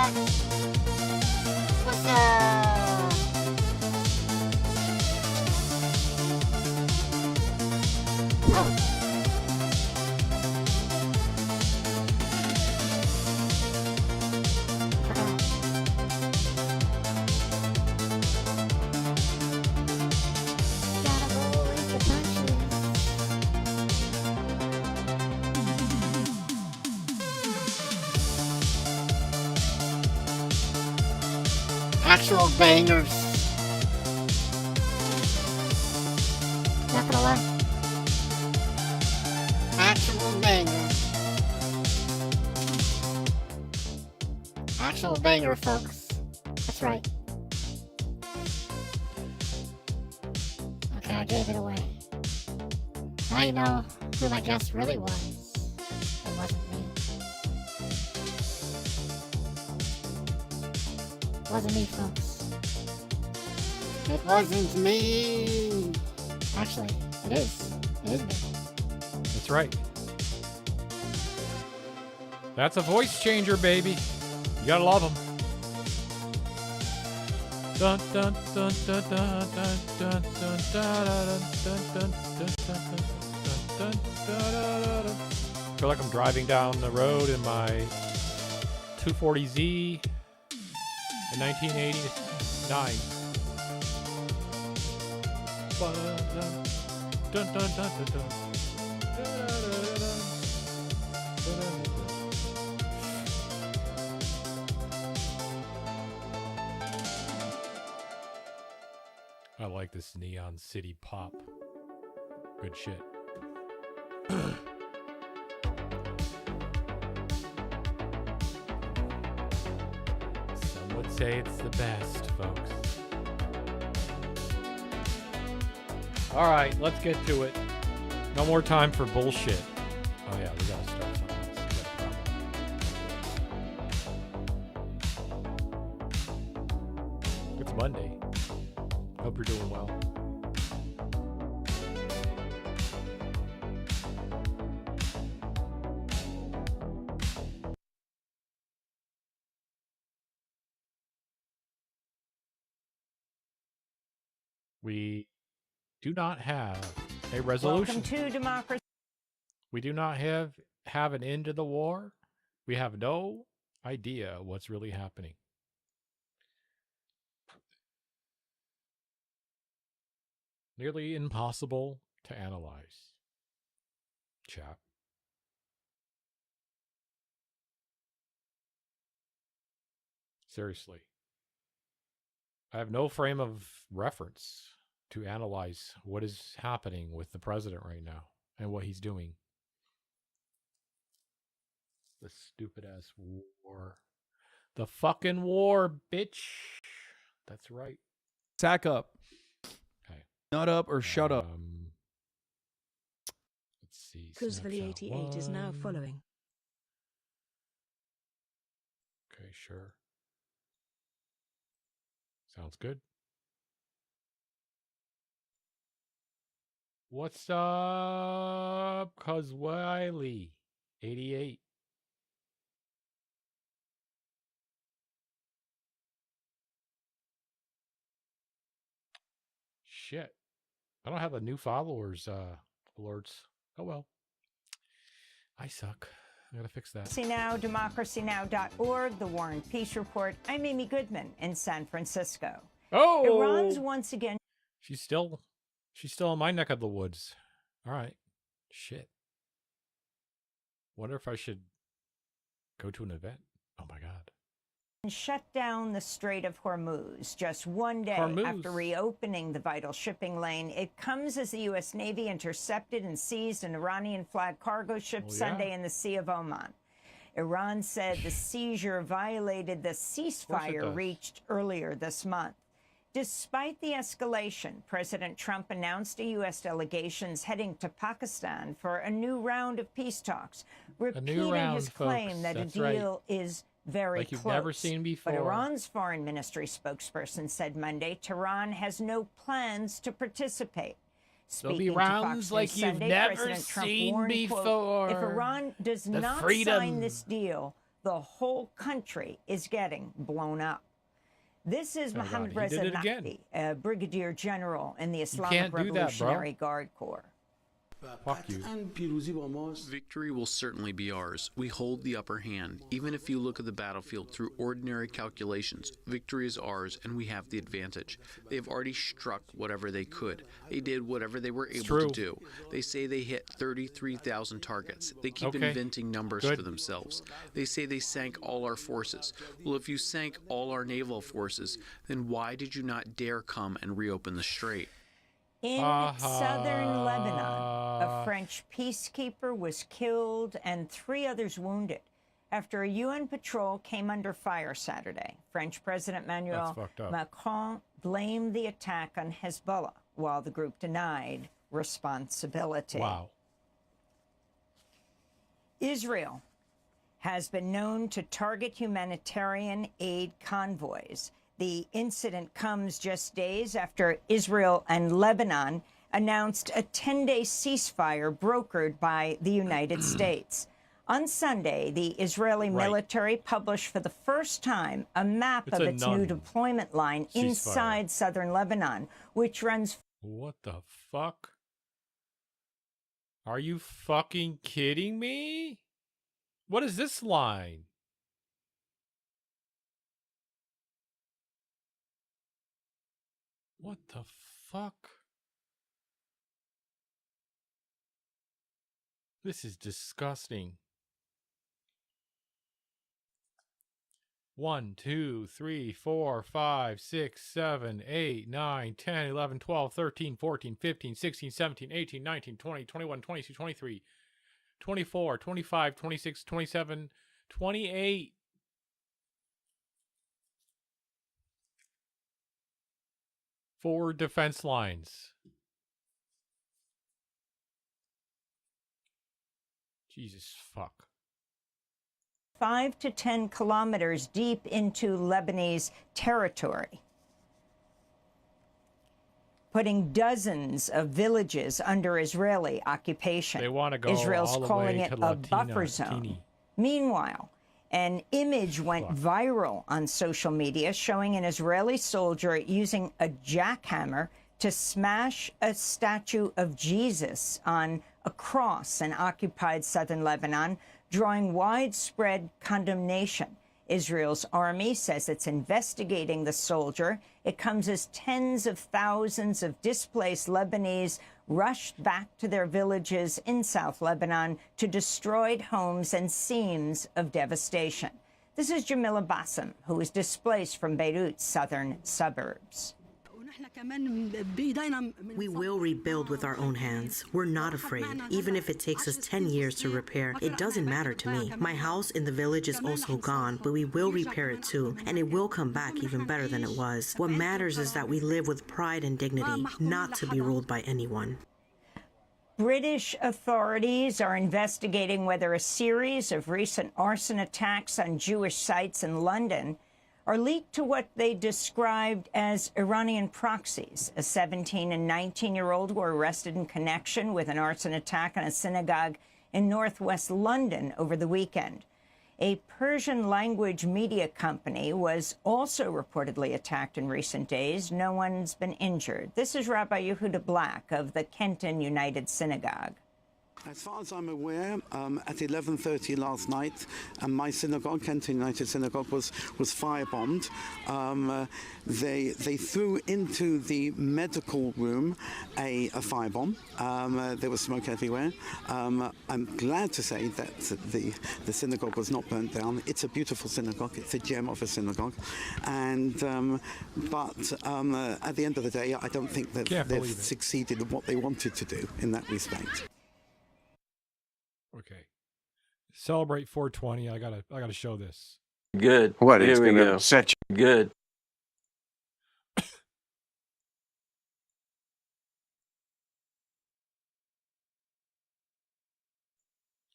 back. What's up? Oh. Gotta roll with the punches. Actual bangers. Not gonna lie. Actual bangers. Actual banger, folks. That's right. Okay, I gave it away. Now you know who my guest really was. It wasn't me. It wasn't me, folks. It wasn't me. Actually, it is. It is me. That's right. That's a voice changer, baby. You gotta love them. Dun dun dun dun dun dun dun dun dun dun dun dun dun. I feel like I'm driving down the road in my 240Z in 1989. Dun dun dun dun dun. I like this Neon City pop. Good shit. Some would say it's the best, folks. All right, let's get to it. No more time for bullshit. Oh yeah, we gotta start something else. It's Monday. Hope you're doing well. We do not have a resolution. Welcome to democracy. We do not have an end to the war. We have no idea what's really happening. Nearly impossible to analyze. Chap. Seriously. I have no frame of reference to analyze what is happening with the president right now and what he's doing. The stupid ass war. The fucking war, bitch. That's right. Sack up. Okay. Nut up or shut up. Let's see. Cusvely 88 is now following. Okay, sure. Sounds good. What's up, Cuz Wiley? 88. Shit. I don't have the new followers alerts. Oh well. I suck. I gotta fix that. Now, democracynow.org, The War and Peace Report. I'm Amy Goodman in San Francisco. Oh! Iran's once again. She's still in my neck of the woods. All right. Shit. Wonder if I should go to an event. Oh my God. Shut down the Strait of Hormuz just one day after reopening the vital shipping lane. It comes as the U.S. Navy intercepted and seized an Iranian-flagged cargo ship Sunday in the Sea of Oman. Iran said the seizure violated the ceasefire reached earlier this month. Despite the escalation, President Trump announced a U.S. delegation's heading to Pakistan for a new round of peace talks, repeating his claim that a deal is very close. Never seen before. But Iran's foreign ministry spokesperson said Monday Tehran has no plans to participate. There'll be rounds like you've never seen before. If Iran does not sign this deal, the whole country is getting blown up. This is Mohammed Reza Naqvi, a brigadier general in the Islamic Revolutionary Guard Corps. Fuck you. Victory will certainly be ours. We hold the upper hand. Even if you look at the battlefield through ordinary calculations, victory is ours and we have the advantage. They have already struck whatever they could. They did whatever they were able to do. They say they hit 33,000 targets. They keep inventing numbers for themselves. They say they sank all our forces. Well, if you sank all our naval forces, then why did you not dare come and reopen the strait? In southern Lebanon, a French peacekeeper was killed and 3 others wounded after a UN patrol came under fire Saturday. French President Emmanuel Macron blamed the attack on Hezbollah, while the group denied responsibility. Wow. Israel has been known to target humanitarian aid convoys. The incident comes just days after Israel and Lebanon announced a 10-day ceasefire brokered by the United States. On Sunday, the Israeli military published for the first time a map of its new deployment line inside southern Lebanon, which runs... What the fuck? Are you fucking kidding me? What is this line? What the fuck? This is disgusting. 1, 2, 3, 4, 5, 6, 7, 8, 9, 10, 11, 12, 13, 14, 15, 16, 17, 18, 19, 20, 21, 22, 23, 24, 25, 26, 27, 28. Four defense lines. Jesus fuck. 5 to 10 kilometers deep into Lebanese territory, putting dozens of villages under Israeli occupation. They want to go Israel's all the calling way it to a buffer zone. Teeny. Meanwhile, an image went viral on social media showing an Israeli soldier using a jackhammer to smash a statue of Jesus on a cross in occupied southern Lebanon, drawing widespread condemnation. Israel's army says it's investigating the soldier. It comes as tens of thousands of displaced Lebanese rushed back to their villages in South Lebanon to destroyed homes and scenes of devastation. This is Jamila Bassem, who was displaced from Beirut's southern suburbs. We will rebuild with our own hands. We're not afraid. Even if it takes us 10 years to repair, it doesn't matter to me. My house in the village is also gone, but we will repair it too, and it will come back even better than it was. What matters is that we live with pride and dignity, not to be ruled by anyone. British authorities are investigating whether a series of recent arson attacks on Jewish sites in London are linked to what they described as Iranian proxies. A 17 and 19-year-old were arrested in connection with an arson attack on a synagogue in northwest London over the weekend. A Persian-language media company was also reportedly attacked in recent days. No one's been injured. This is Rabbi Yehuda Black of the Kenton United Synagogue. As far as I'm aware, at 11:30 last night, my synagogue, Kenton United Synagogue, was firebombed. They threw into the medical room a firebomb. There was smoke everywhere. I'm glad to say that the synagogue was not burnt down. It's a beautiful synagogue. It's a gem of a synagogue. And but at the end of the day, I don't think that they've succeeded in what they wanted to do in that respect. Okay. Celebrate 420. I gotta show this. Good. What? Here It's we gonna go. set you. Good.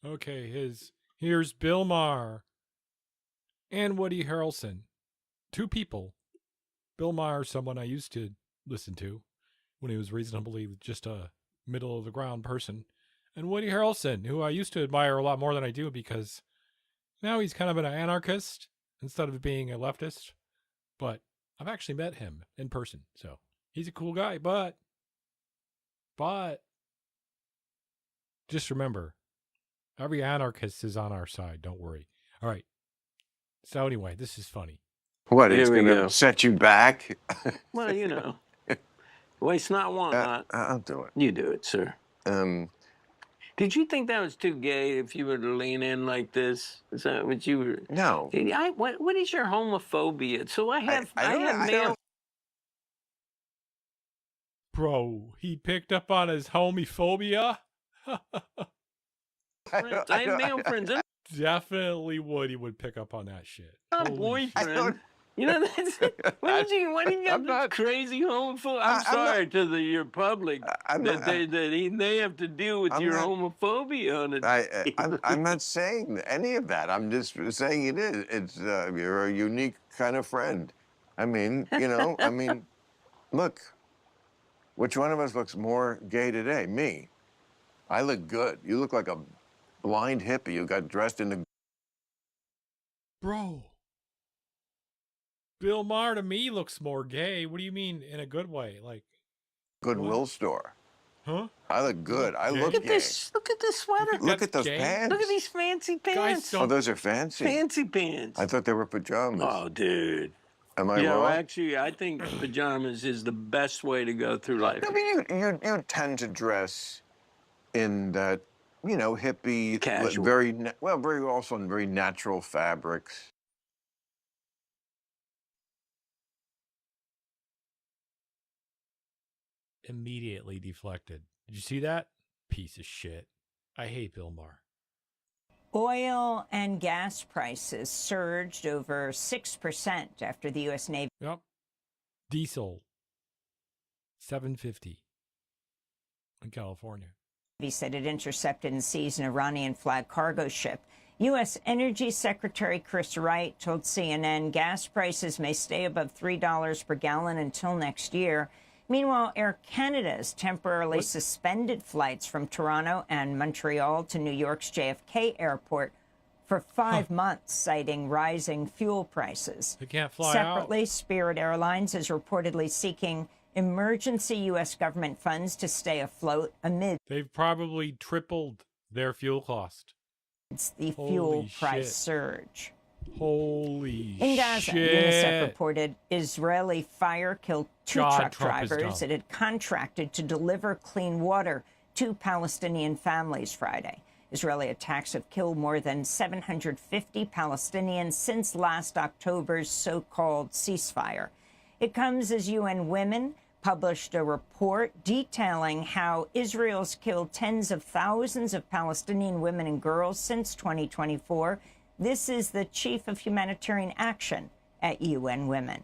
Okay, here's Bill Maher and Woody Harrelson. Two people. Bill Maher, someone I used to listen to when he was reasonably just a middle of the ground person. And Woody Harrelson, who I used to admire a lot more than I do because Now he's kind of an anarchist instead of being a leftist. But I've actually met him in person. So he's a cool guy. But just remember, every anarchist is on our side. Don't worry. All right. So anyway, this is funny. What, it's going to set you back? Well, you know. Waste not, want not. I'll do it. You do it, sir. Did you think that was too gay if you were to lean in like this? Is that what you were? No. What is your homophobia? So I have male. Bro, he picked up on his homophobia. I have male friends. Definitely Woody would pick up on that shit. Boyfriend. You know, why do you got this crazy homophobe? I'm sorry to your public that they have to deal with your homophobia on it. I'm not saying any of that. I'm just saying it is. It's you're a unique kind of friend. I mean, look, which one of us looks more gay today? Me. I look good. You look like a blind hippie who got dressed in the... Bro. Bill Maher to me looks more gay. What do you mean in a good way? Like Goodwill store. Huh? I look good. I look at gay. this. Look at this sweater. Look at those pants. Look at these fancy pants. Oh, those are fancy. Fancy pants. I thought they were pajamas. Oh, dude. Am I wrong? Yeah, actually, I think pajamas is the best way to go through life. I mean, you tend to dress in that, hippie, casual, very also in very natural fabrics. Immediately deflected. Did you see that? Piece of shit. I hate Bill Maher. Oil and gas prices surged over 6% after the U.S. Navy. Yep. Diesel. $7.50 in California. He said it intercepted and seized an Iranian flag cargo ship. U.S. Energy Secretary Chris Wright told CNN gas prices may stay above $3 per gallon until next year. Meanwhile, Air Canada has temporarily suspended flights from Toronto and Montreal to New York's JFK airport for 5 months, citing rising fuel prices. They can't fly Separately, Spirit Airlines is reportedly seeking emergency U.S. government funds to stay afloat amid... They've probably tripled their fuel cost. It's the fuel price surge. Holy In Gaza, UNICEF reported Israeli fire killed 2 truck drivers that had contracted to deliver clean water to Palestinian families Friday. Israeli attacks have killed more than 750 Palestinians since last October's so-called ceasefire. It comes as UN Women published a report detailing how Israel's killed tens of thousands of Palestinian women and girls since 2024. This is the chief of humanitarian action at UN Women.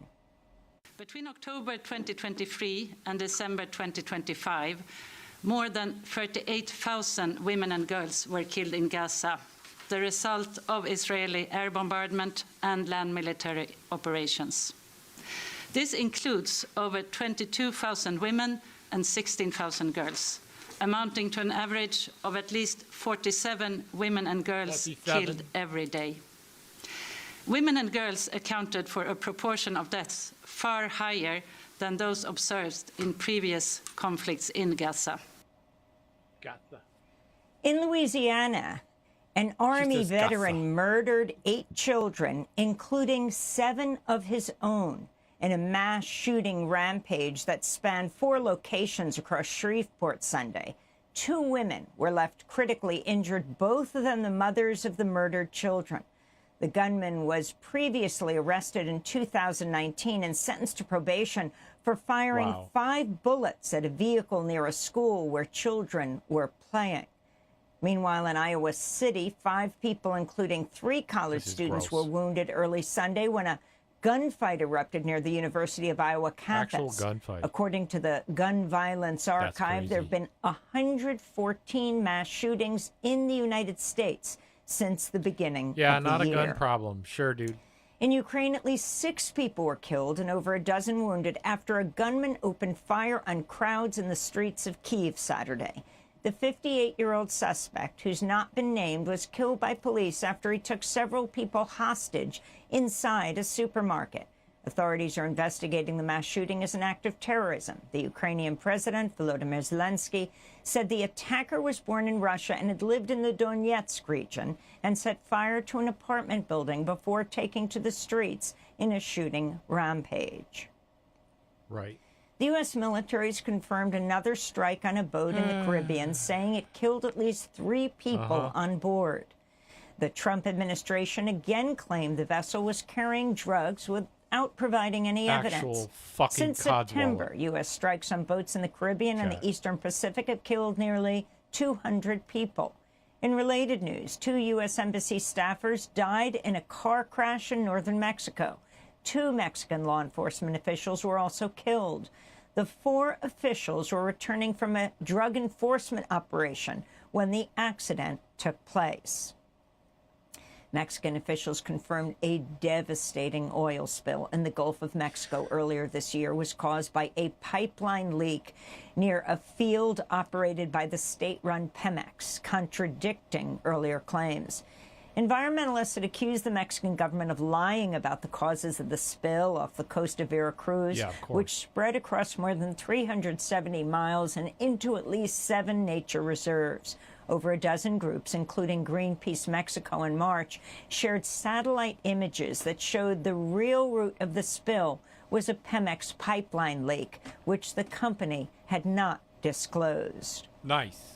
Between October 2023 and December 2025, more than 38,000 women and girls were killed in Gaza, the result of Israeli air bombardment and land military operations. This includes over 22,000 women and 16,000 girls, amounting to an average of at least 47 women and girls killed every day. Women and girls accounted for a proportion of deaths far higher than those observed in previous conflicts in Gaza. In Louisiana, an Army veteran murdered 8 children, including 7 of his own, in a mass shooting rampage that spanned 4 locations across Shreveport Sunday. 2 women were left critically injured, both of them the mothers of the murdered children. The gunman was previously arrested in 2019 and sentenced to probation for firing 5 bullets at a vehicle near a school where children were playing. Meanwhile, in Iowa City, 5 people, including 3 college students, were wounded early Sunday when a gunfight erupted near the University of Iowa campus. Actual gunfight. According to the Gun Violence Archive, there have been 114 mass shootings in the United States since the beginning of the year. Yeah, not a gun problem. Sure, dude. In Ukraine, at least 6 people were killed and over a dozen wounded after a gunman opened fire on crowds in the streets of Kyiv Saturday. The 58-year-old suspect, who's not been named, was killed by police after he took several people hostage inside a supermarket. Authorities are investigating the mass shooting as an act of terrorism. The Ukrainian president, Volodymyr Zelensky, said the attacker was born in Russia and had lived in the Donetsk region and set fire to an apartment building before taking to the streets in a shooting rampage. Right. The U.S. military has confirmed another strike on a boat in the Caribbean, saying it killed at least 3 people on board. The Trump administration again claimed the vessel was carrying drugs without providing any evidence. Since September, U.S. strikes on boats in the Caribbean and the Eastern Pacific have killed nearly 200 people. In related news, 2 U.S. Embassy staffers died in a car crash in northern Mexico. 2 Mexican law enforcement officials were also killed. The 4 officials were returning from a drug enforcement operation when the accident took place. Mexican officials confirmed a devastating oil spill in the Gulf of Mexico earlier this year was caused by a pipeline leak near a field operated by the state-run Pemex, contradicting earlier claims. Environmentalists had accused the Mexican government of lying about the causes of the spill off the coast of Veracruz, which spread across more than 370 miles and into at least 7 nature reserves. Over a dozen groups, including Greenpeace Mexico in March, shared satellite images that showed the real root of the spill was a Pemex pipeline leak, which the company had not disclosed. Nice.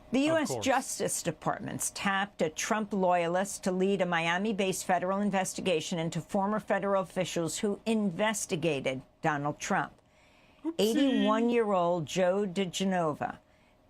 The U.S. Justice Department's tapped a Trump loyalist to lead a Miami-based federal investigation into former federal officials who investigated Donald Trump. 81-year-old Joe DiGenova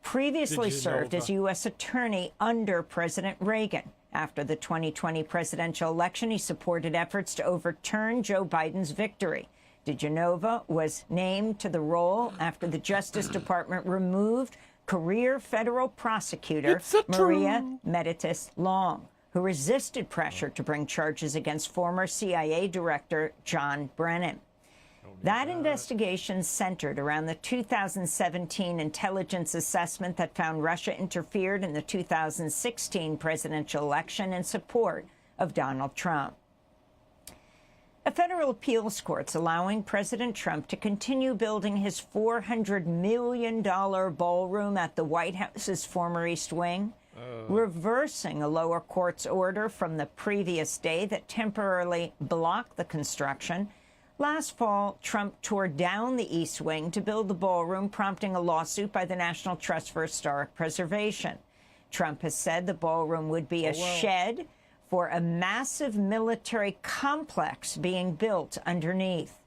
previously served as U.S. attorney under President Reagan. After the 2020 presidential election, he supported efforts to overturn Joe Biden's victory. DiGenova was named to the role after the Justice Department removed career federal prosecutor Maria Meditis Long, who resisted pressure to bring charges against former CIA Director John Brennan. That investigation centered around the 2017 intelligence assessment that found Russia interfered in the 2016 presidential election in support of Donald Trump. A federal appeals court's allowing President Trump to continue building his $400 million ballroom at the White House's former East Wing, reversing a lower court's order from the previous day that temporarily blocked the construction. Last fall, Trump tore down the East Wing to build the ballroom, prompting a lawsuit by the National Trust for Historic Preservation. Trump has said the ballroom would be a shed for a massive military complex being built underneath.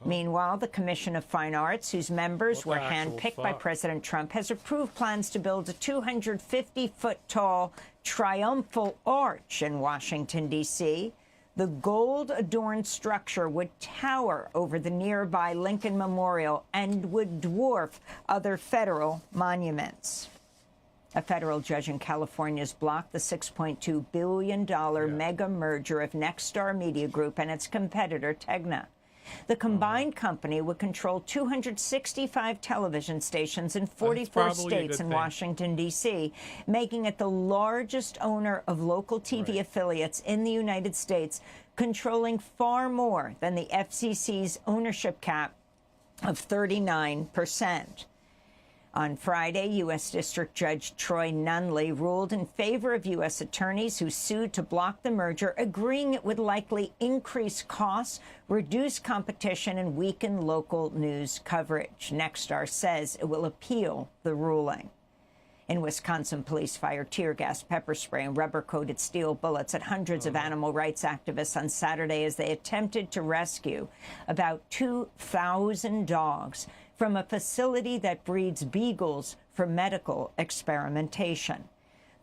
Meanwhile, the Commission of Fine Arts, whose members were handpicked by President Trump, has approved plans to build a 250-foot-tall triumphal arch in Washington, D.C. The gold-adorned structure would tower over the nearby Lincoln Memorial and would dwarf other federal monuments. A federal judge in California has blocked the $6.2 billion mega merger of Nexstar Media Group and its competitor, Tegna. The combined company would control 265 television stations in 44 states and Washington, D.C., making it the largest owner of local TV affiliates in the United States, controlling far more than the FCC's ownership cap of 39%. On Friday, U.S. District Judge Troy Nunley ruled in favor of U.S. attorneys who sued to block the merger, agreeing it would likely increase costs, reduce competition, and weaken local news coverage. Nexstar says it will appeal the ruling. In Wisconsin, police fired tear gas, pepper spray, and rubber-coated steel bullets at hundreds of animal rights activists on Saturday as they attempted to rescue about 2,000 dogs from a facility that breeds beagles for medical experimentation.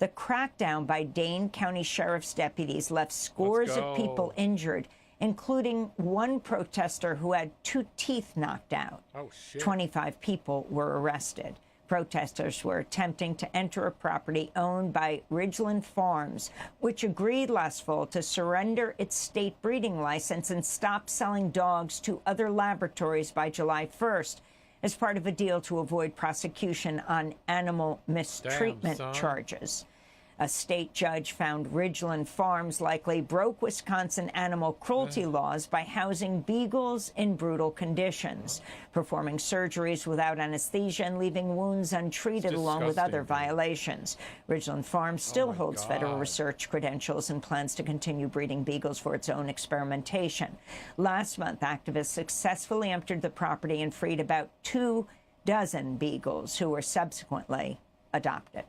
The crackdown by Dane County Sheriff's deputies left scores of people injured, including one protester who had 2 teeth knocked out. 25 people were arrested. Protesters were attempting to enter a property owned by Ridgeland Farms, which agreed last fall to surrender its state breeding license and stop selling dogs to other laboratories by July 1st. as part of a deal to avoid prosecution on animal mistreatment charges. A state judge found Ridgeland Farms likely broke Wisconsin animal cruelty laws by housing beagles in brutal conditions, performing surgeries without anesthesia and leaving wounds untreated along with other violations. Ridgeland Farms still holds federal research credentials and plans to continue breeding beagles for its own experimentation. Last month, activists successfully entered the property and freed about 24 beagles who were subsequently adopted.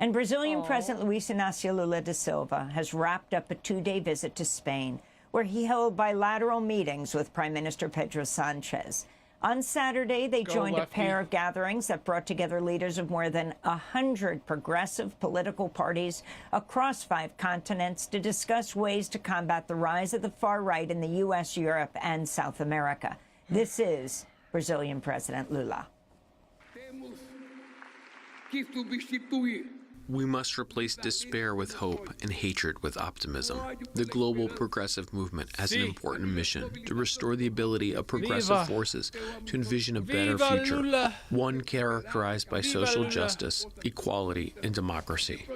And Brazilian President Luiz Inácio Lula da Silva has wrapped up a 2-day visit to Spain, where he held bilateral meetings with Prime Minister Pedro Sánchez. On Saturday, they joined a pair of gatherings that brought together leaders of more than 100 progressive political parties across 5 continents to discuss ways to combat the rise of the far right in the U.S., Europe, and South America. This is Brazilian President Lula. We must replace despair with hope and hatred with optimism. The global progressive movement has an important mission to restore the ability of progressive forces to envision a better future, one characterized by social justice, equality, and democracy.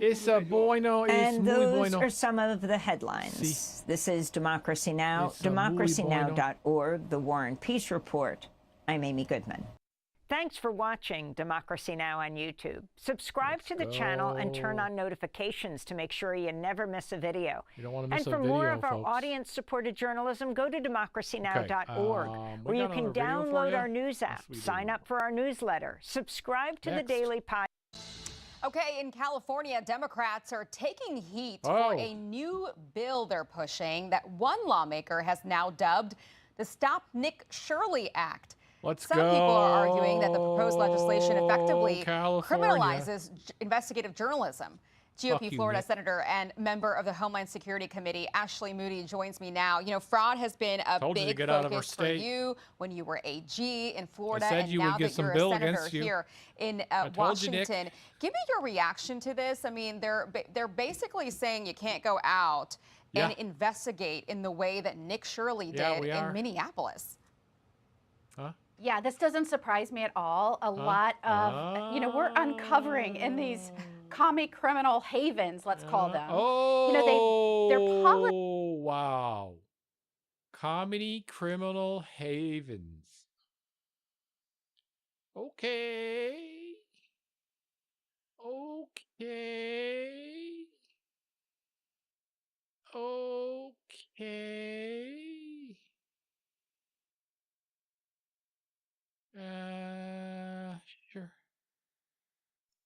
And those are some of the headlines. This is Democracy Now!, democracynow.org, The War and Peace Report. I'm Amy Goodman. Thanks for watching Democracy Now! On YouTube. Subscribe to the channel and turn on notifications to make sure you never miss a video. You don't want to miss a video, and for more of our audience-supported journalism, go to democracynow.org, where you can download our news app, sign up for our newsletter, subscribe to the daily podcast. Okay, in California, Democrats are taking heat for a new bill they're pushing that one lawmaker has now dubbed the Stop Nick Shirley Act. Some people are arguing that the proposed legislation effectively criminalizes investigative journalism. GOP Florida Senator and member of the Homeland Security Committee, Ashley Moody, joins me now. You know, fraud has been a big focus for you when you were AG in Florida, and now that you're a senator here in Washington. Give me your reaction to this. I mean, they're basically saying you can't go out and investigate in the way that Nick Shirley did in Minneapolis. Yeah, this doesn't surprise me at all. A lot of, we're uncovering in these commie criminal havens, let's call them. Wow. Comedy criminal havens. Okay. Sure.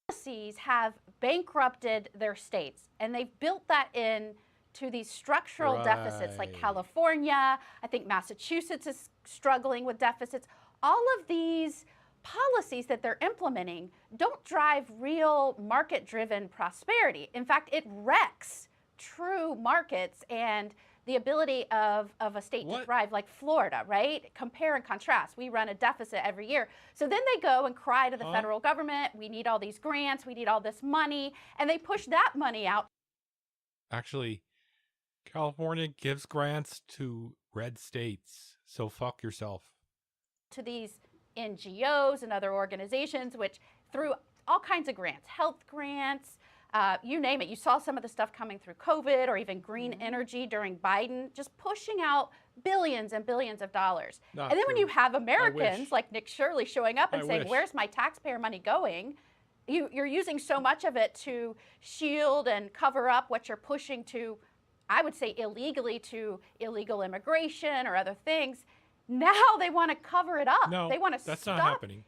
Policies have bankrupted their states, and they've built that in to these structural deficits like California. I think Massachusetts is struggling with deficits. All of these policies that they're implementing don't drive real market-driven prosperity. In fact, it wrecks true markets and the ability of a state to thrive, like Florida, right? Compare and contrast. We run a deficit every year. So then they go and cry to the federal government, we need all these grants, we need all this money, and they push that money out. Actually, California gives grants to red states, so fuck yourself. To these NGOs and other organizations, which through all kinds of grants, health grants, you name it. You saw some of the stuff coming through COVID or even green energy during Biden, just pushing out billions and billions of dollars. And then when you have Americans like Nick Shirley showing up and saying, where's my taxpayer money going? You're using so much of it to shield and cover up what you're pushing to, I would say illegally, to illegal immigration or other things. Now they want to cover it up. No, they want to that's not happening.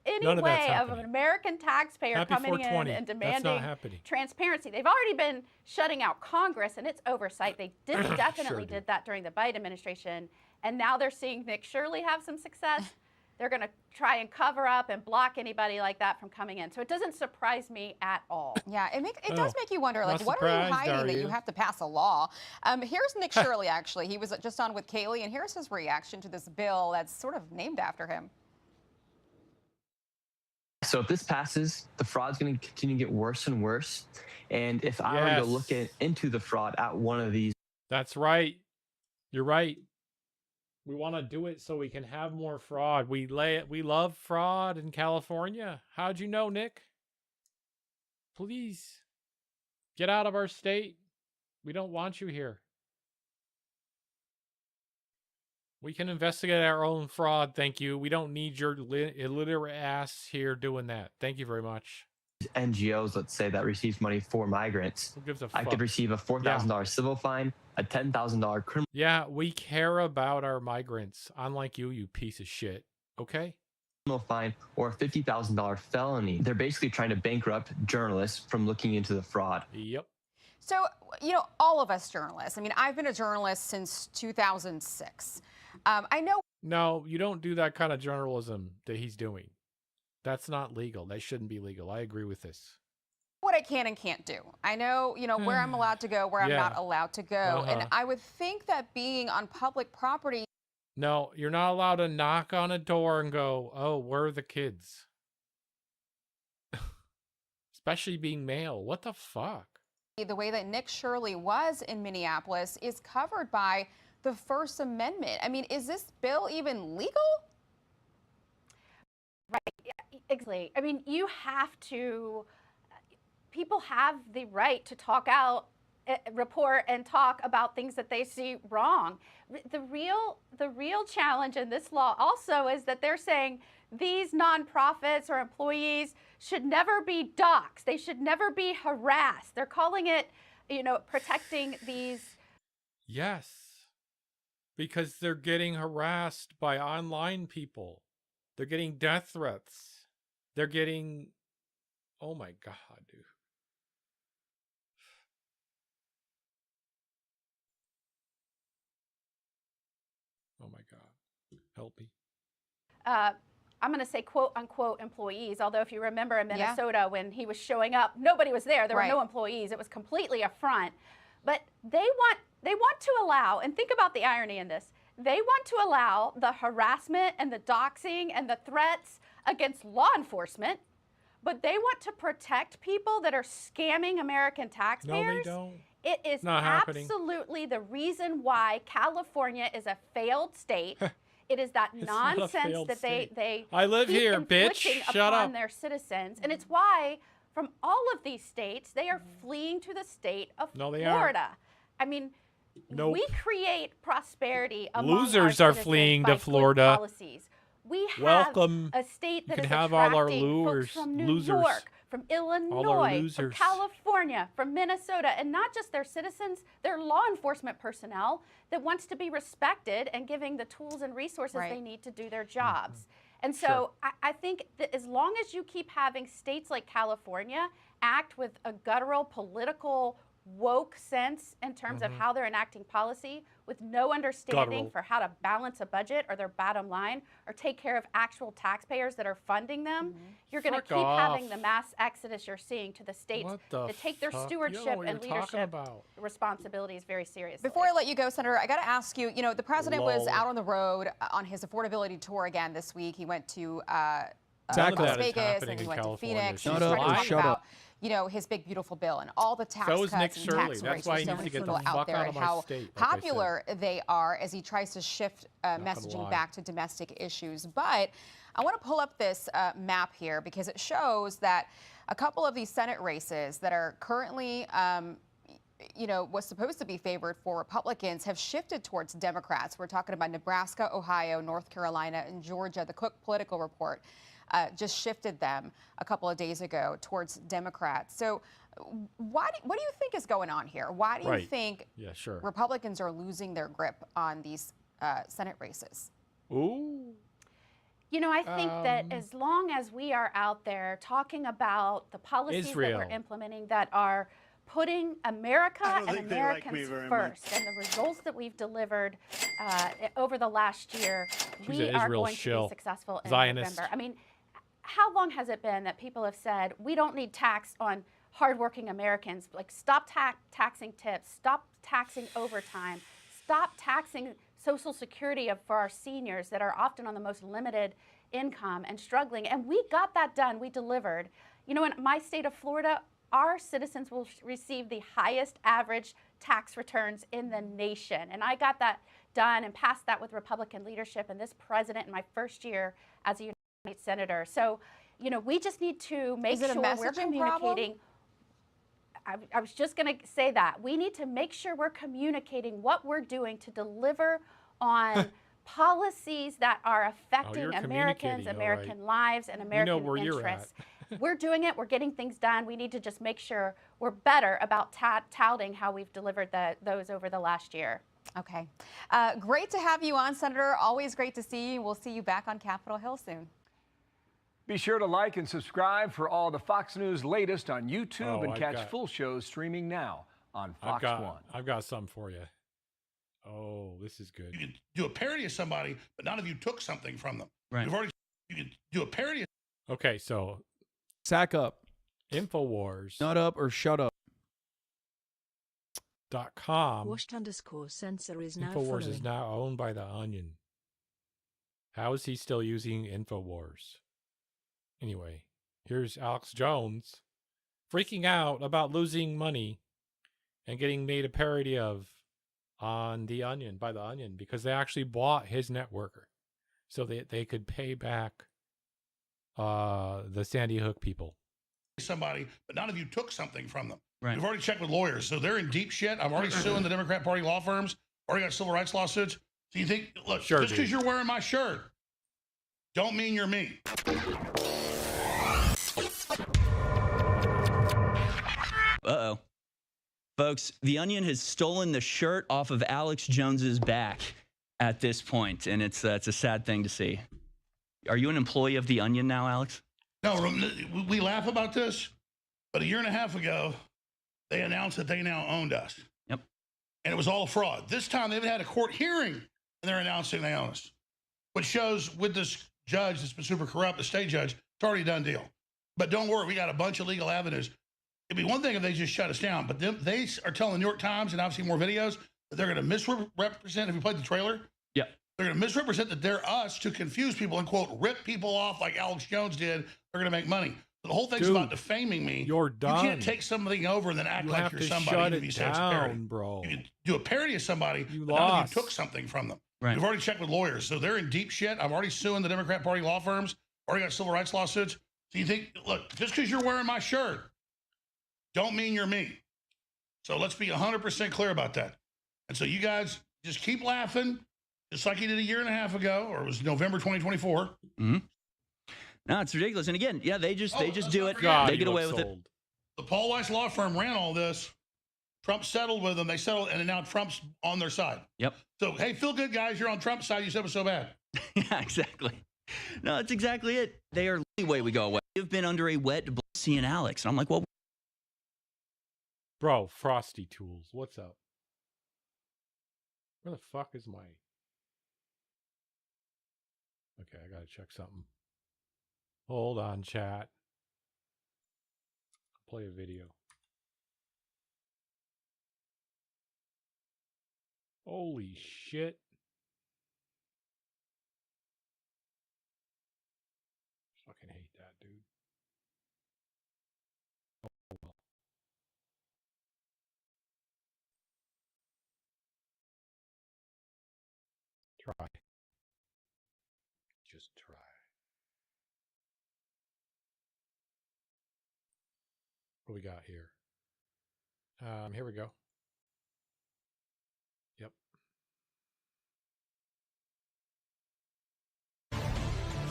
any way of an American taxpayer coming in and demanding transparency. They've already been shutting out Congress and its oversight. They definitely did that during the Biden administration. And now they're seeing Nick Shirley have some success. They're going to try and cover up and block anybody like that from coming in. So it doesn't surprise me at all. Yeah, it does make you wonder, like, what are you hiding that you have to pass a law? Here's Nick Shirley, actually. He was just on with Kaylee, and here's his reaction to this bill that's sort of named after him. So if this passes, the fraud's going to continue to get worse and worse. And if I were to look into the fraud at one of these. That's right. You're right. We want to do it so we can have more fraud. We love fraud in California. How'd you know, Nick? Please get out of our state. We don't want you here. We can investigate our own fraud, thank you. We don't need your illiterate ass here doing that. Thank you very much. NGOs, let's say, that receives money for migrants. Who gives a I fuck? could receive a $4,000 civil fine, a $10,000 criminal. Yeah, we care about our migrants, unlike you, you piece of shit. Okay? Fine or a $50,000 felony. They're basically trying to bankrupt journalists from looking into the fraud. Yep. So, you know, all of us journalists, I mean, I've been a journalist since 2006. I know. No, you don't do that kind of journalism that he's doing. That's not legal. That shouldn't be legal. I agree with this. What I can and can't do. I know, you know, where I'm allowed to go, where I'm not allowed to go. And I would think that being on public property. No, you're not allowed to knock on a door and go, oh, where are the kids? Especially being male. What the fuck? The way that Nick Shirley was in Minneapolis is covered by the First Amendment. I mean, is this bill even legal? Right, exactly. I mean, you have to, people have the right to talk out, report and talk about things that they see wrong. The real challenge in this law also is that they're saying these nonprofits or employees should never be doxxed. They should never be harassed. They're calling it, you know, protecting these. Yes, because they're getting harassed by online people. They're getting death threats. They're getting, oh my God, dude. Oh my God, help me. I'm going to say quote unquote employees, although if you remember in Minnesota when he was showing up, nobody was there. There were no employees. It was completely a front. But they want to allow, and think about the irony in this, they want to allow the harassment and the doxing and the threats against law enforcement, but they want to protect people that are scamming American taxpayers. No, they don't. It is absolutely the reason why California is a failed state. It is that nonsense that they I live keep here, bitch. inflicting Shut upon up. their citizens, and it's why from all of these states they are fleeing to the state of Florida. I mean, we create prosperity among losers our are fleeing by to Florida. good policies. We have Welcome. a state that you is can have all our attracting folks from New losers. York, from Illinois, from losers. California, from Minnesota, and not just their citizens, their law enforcement personnel that wants to be respected and giving the tools and resources they need to do their jobs. And so I think that as long as you keep having states like California act with a guttural, political, woke sense in terms of how they're enacting policy with no understanding for how to balance a budget or their bottom line or take care of actual taxpayers that are funding them, you're going to keep having the mass exodus you're seeing to the states that take their stewardship and leadership responsibilities very seriously. Before I let you go, Senator, I got to ask you, you know, the president was out on the road on his affordability tour again this week. He went to Las Vegas and he went to Phoenix. Shut up or shut up. You know, his big beautiful bill and all the tax So is cuts Nick and Shirley. tax That's rates why for he so needs many to get the people out fuck there out and of my how state, like I popular they are as he tries to shift messaging back to domestic issues. But I want to pull up this map here because it shows that a couple of these Senate races that are currently you know, was supposed to be favored for Republicans have shifted towards Democrats. We're talking about Nebraska, Ohio, North Carolina, and Georgia. The Cook Political Report just shifted them a couple of days ago towards Democrats. So what do you think is going on here? Why do you think Republicans are losing their grip on these Senate races? Ooh. You know, I think that as long as we are out there talking about the policies that we're implementing that are putting America and Americans first and the results that we've delivered over the last year, we are going to be successful in November. I mean, how long has it been that people have said, we don't need tax on hardworking Americans? Like, stop taxing tips, stop taxing overtime, stop taxing Social Security for our seniors that are often on the most limited income and struggling. And we got that done. We delivered. You know, in my state of Florida, our citizens will receive the highest average tax returns in the nation. And I got that done and passed that with Republican leadership and this president in my first year as a United States Senator. So, you know, we just need to make sure we're communicating. I was just going to say that. We need to make sure we're communicating what we're doing to deliver on policies that are affecting Americans, American lives, and American interests. We're doing it. We're getting things done. We need to just make sure we're better about touting how we've delivered those over the last year. Okay. Great to have you on, Senator. Always great to see you. We'll see you back on Capitol Hill soon. Be sure to like and subscribe for all the Fox News latest on YouTube and catch full shows streaming now on Fox 1. I've got something for you. Oh, this is good. You can do a parody of somebody, but none of you took something from them. Right. You can do a parody of... Okay, so Sack up. InfoWars. Nut up or shut up. .com. Washed_censor is now InfoWars following. is now owned by The Onion. How is he still using InfoWars? Anyway, here's Alex Jones freaking out about losing money and getting made a parody of on The Onion, by The Onion, because they actually bought his network so that they could pay back the Sandy Hook people. Somebody, but none of you took something from them. Right. We've already checked with lawyers, so they're in deep shit. I'm already suing the Democrat Party law firms. Already got civil rights lawsuits. So you think, look, just because you're wearing my shirt, don't mean you're me. Uh-oh. Folks, The Onion has stolen the shirt off of Alex Jones's back at this point, and it's a sad thing to see. Are you an employee of The Onion now, Alex? No, we laugh about this, but a year and a half ago, they announced that they now owned us. Yep. And it was all fraud. This time, they've had a court hearing, and they're announcing they own us, which shows with this judge that's been super corrupt, the state judge, it's already a done deal. But don't worry, we got a bunch of legal avenues. It'd be one thing if they just shut us down, but they are telling the New York Times, and I've seen more videos, that they're going to misrepresent, if you played the trailer, yeah, they're going to misrepresent that they're us to confuse people and, quote, rip people off like Alex Jones did. They're going to make money. So the whole thing's about defaming me. You're done. You can't take something over and then act like you're somebody. Shut if you say it's a parody. bro. You can do a parody of somebody, but none of you took something from them. Right. We've already checked with lawyers, so they're in deep shit. I'm already suing the Democrat Party law firms. Already got civil rights lawsuits. So you think, look, just because you're wearing my shirt, don't mean you're me. So let's be 100% clear about that. And so you guys just keep laughing, just like you did a year and a half ago, or it was November 2024. Mm-hmm. No, it's ridiculous. And again, yeah, they just do it. God, they get away with it. The Paul Weiss law firm ran all this. Trump settled with them. They settled, and now Trump's on their side. Yep. So, hey, feel good, guys. You're on Trump's side. You said it was so bad. Yeah, exactly. No, that's exactly it. They are the way we go away. You've been under a wet seeing Alex. And I'm like, well. Bro, Frosty Tools, what's up? Where the fuck is my... Okay, I gotta check something. Hold on, chat. Play a video. Holy shit. Fucking hate that, dude. Oh, well. Try. Just try. What do we got here? Here we go. Yep.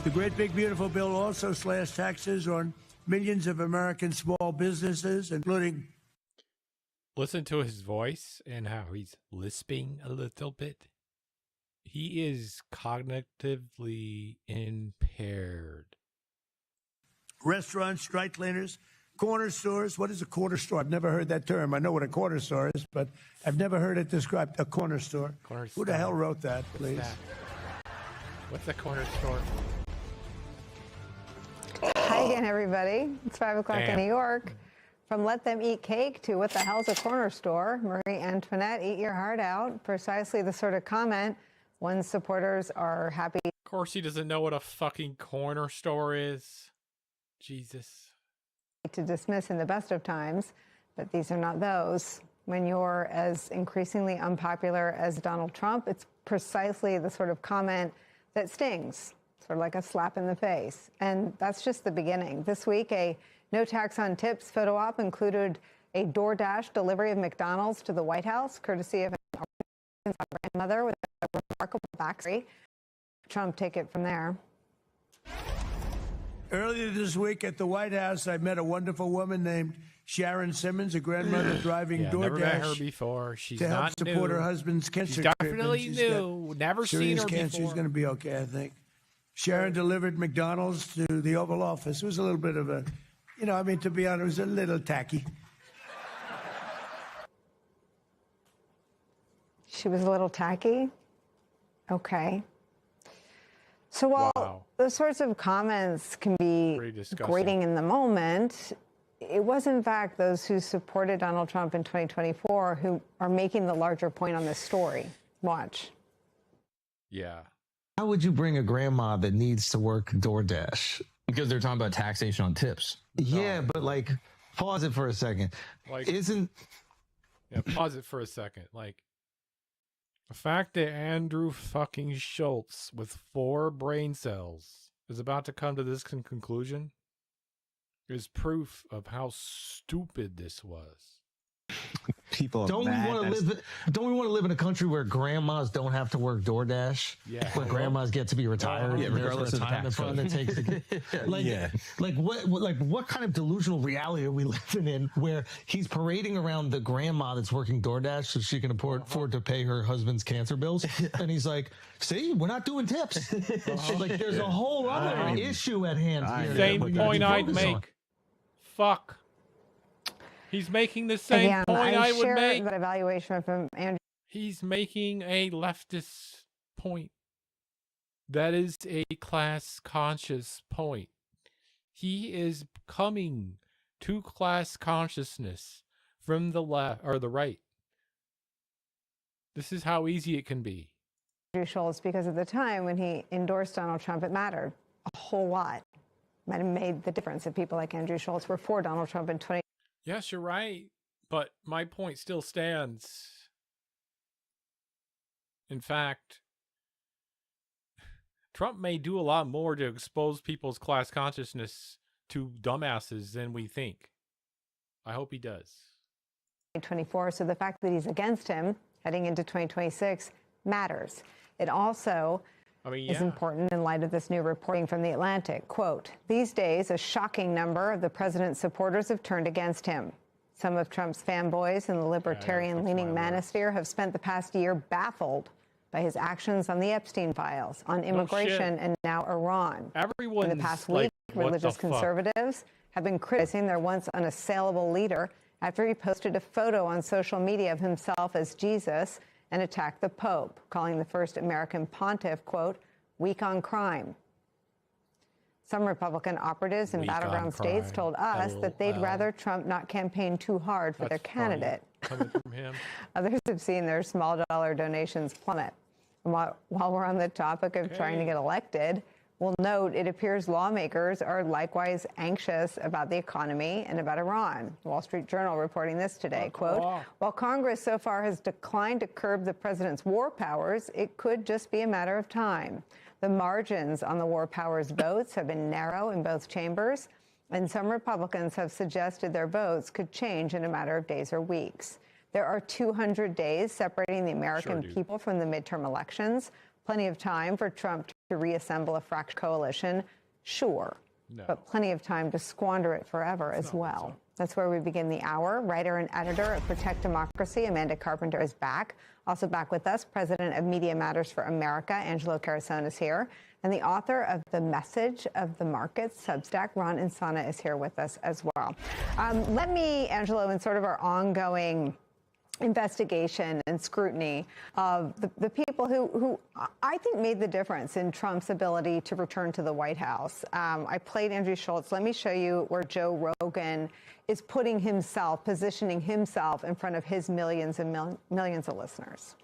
The great big beautiful bill also slashed taxes on millions of American small businesses, including... Listen to his voice and how he's lisping a little bit. He is cognitively impaired. Restaurants, dry cleaners, corner stores. What is a corner store? I've never heard that term. I know what a corner store is, but I've never heard it described, a corner store. Who the hell wrote that, please? What's a corner store? Hi again, everybody. It's 5 o'clock in New York. From let them eat cake to what the hell's a corner store, Marie Antoinette, eat your heart out. Precisely the sort of comment one's supporters are happy. Of course he doesn't know what a fucking corner store is. Jesus. To dismiss in the best of times, but these are not those. When you're as increasingly unpopular as Donald Trump, it's precisely the sort of comment that stings, sort of like a slap in the face. And that's just the beginning. This week, a no tax on tips photo op included a DoorDash delivery of McDonald's to the White House, courtesy of an grandmother with a remarkable backstory. Trump take it from there. Earlier this week at the White House, I met a wonderful woman named Sharon Simmons, a grandmother driving DoorDash. Never met her before. She's to help not support new. her husband's cancer She's definitely treatment. new. Never seen serious her cancer. before. She's going to be okay, I think. Sharon delivered McDonald's to the Oval Office. It was a little bit of a, to be honest, it was a little tacky. She was a little tacky? Okay. So while those sorts of comments can be grating in the moment, it was in fact those who supported Donald Trump in 2024 who are making the larger point on this story. Watch. Yeah. How would you bring a grandma that needs to work DoorDash? Because they're talking about taxation on tips. Yeah, but like, pause it for a second. Like, pause it for a second. Like, the fact that Andrew fucking Schultz with 4 brain cells is about to come to this conclusion is proof of how stupid this was. People are don't we mad. want to live in a country where grandmas don't have to work DoorDash? Yeah. Where grandmas get to be retired, Yeah, regardless of retirement tax fund that takes what kind of delusional reality are we living in where he's parading around the grandma that's working DoorDash so she can afford to pay her husband's cancer bills, and he's like, "See, we're not doing tips." Like, there's a whole other issue at hand here. Same point I'd make. Fuck. He's making the same point I would make. That evaluation from Andrew. He's making a leftist point. That is a class conscious point. He is coming to class consciousness from the left or the right. This is how easy it can be. Andrew Schultz, because at the time when he endorsed Donald Trump, it mattered a whole lot. Might have made the difference if people like Andrew Schultz were for Donald Trump in 2020. Yes, you're right, but my point still stands. In fact, Trump may do a lot more to expose people's class consciousness to dumbasses than we think. I hope he does. 2024, so the fact that he's against him heading into 2026 matters. It also is important in light of this new reporting from The Atlantic. Quote, these days, a shocking number of the president's supporters have turned against him. Some of Trump's fanboys in the libertarian-leaning manosphere have spent the past year baffled by his actions on the Epstein files, on immigration, and now Iran. In the past week, religious conservatives have been criticizing their once unassailable leader after he posted a photo on social media of himself as Jesus and attacked the Pope, calling the first American pontiff, quote, weak on crime. Some Republican operatives in battleground states told us that they'd rather Trump not campaign too hard for their candidate. Coming from him. Others have seen their small dollar donations plummet. And while we're on the topic of trying to get elected, we'll note it appears lawmakers are likewise anxious about the economy and about Iran. The Wall Street Journal reporting this today, quote, while Congress so far has declined to curb the president's war powers, it could just be a matter of time. The margins on the war powers votes have been narrow in both chambers, and some Republicans have suggested their votes could change in a matter of days or weeks. There are 200 days separating the American people from the midterm elections. Plenty of time for Trump to reassemble a fractured coalition, sure, but plenty of time to squander it forever as well. That's where we begin the hour. Writer and editor of Protect Democracy, Amanda Carpenter, is back. Also back with us, president of Media Matters for America, Angelo Carasone, is here. And the author of The Message of the Markets, Substack, Ron Insana, is here with us as well. Let me, Angelo, in sort of our ongoing investigation and scrutiny of the people who I think made the difference in Trump's ability to return to the White House. I played Andrew Schultz. Let me show you where Joe Rogan is putting himself, positioning himself in front of his millions and millions of listeners.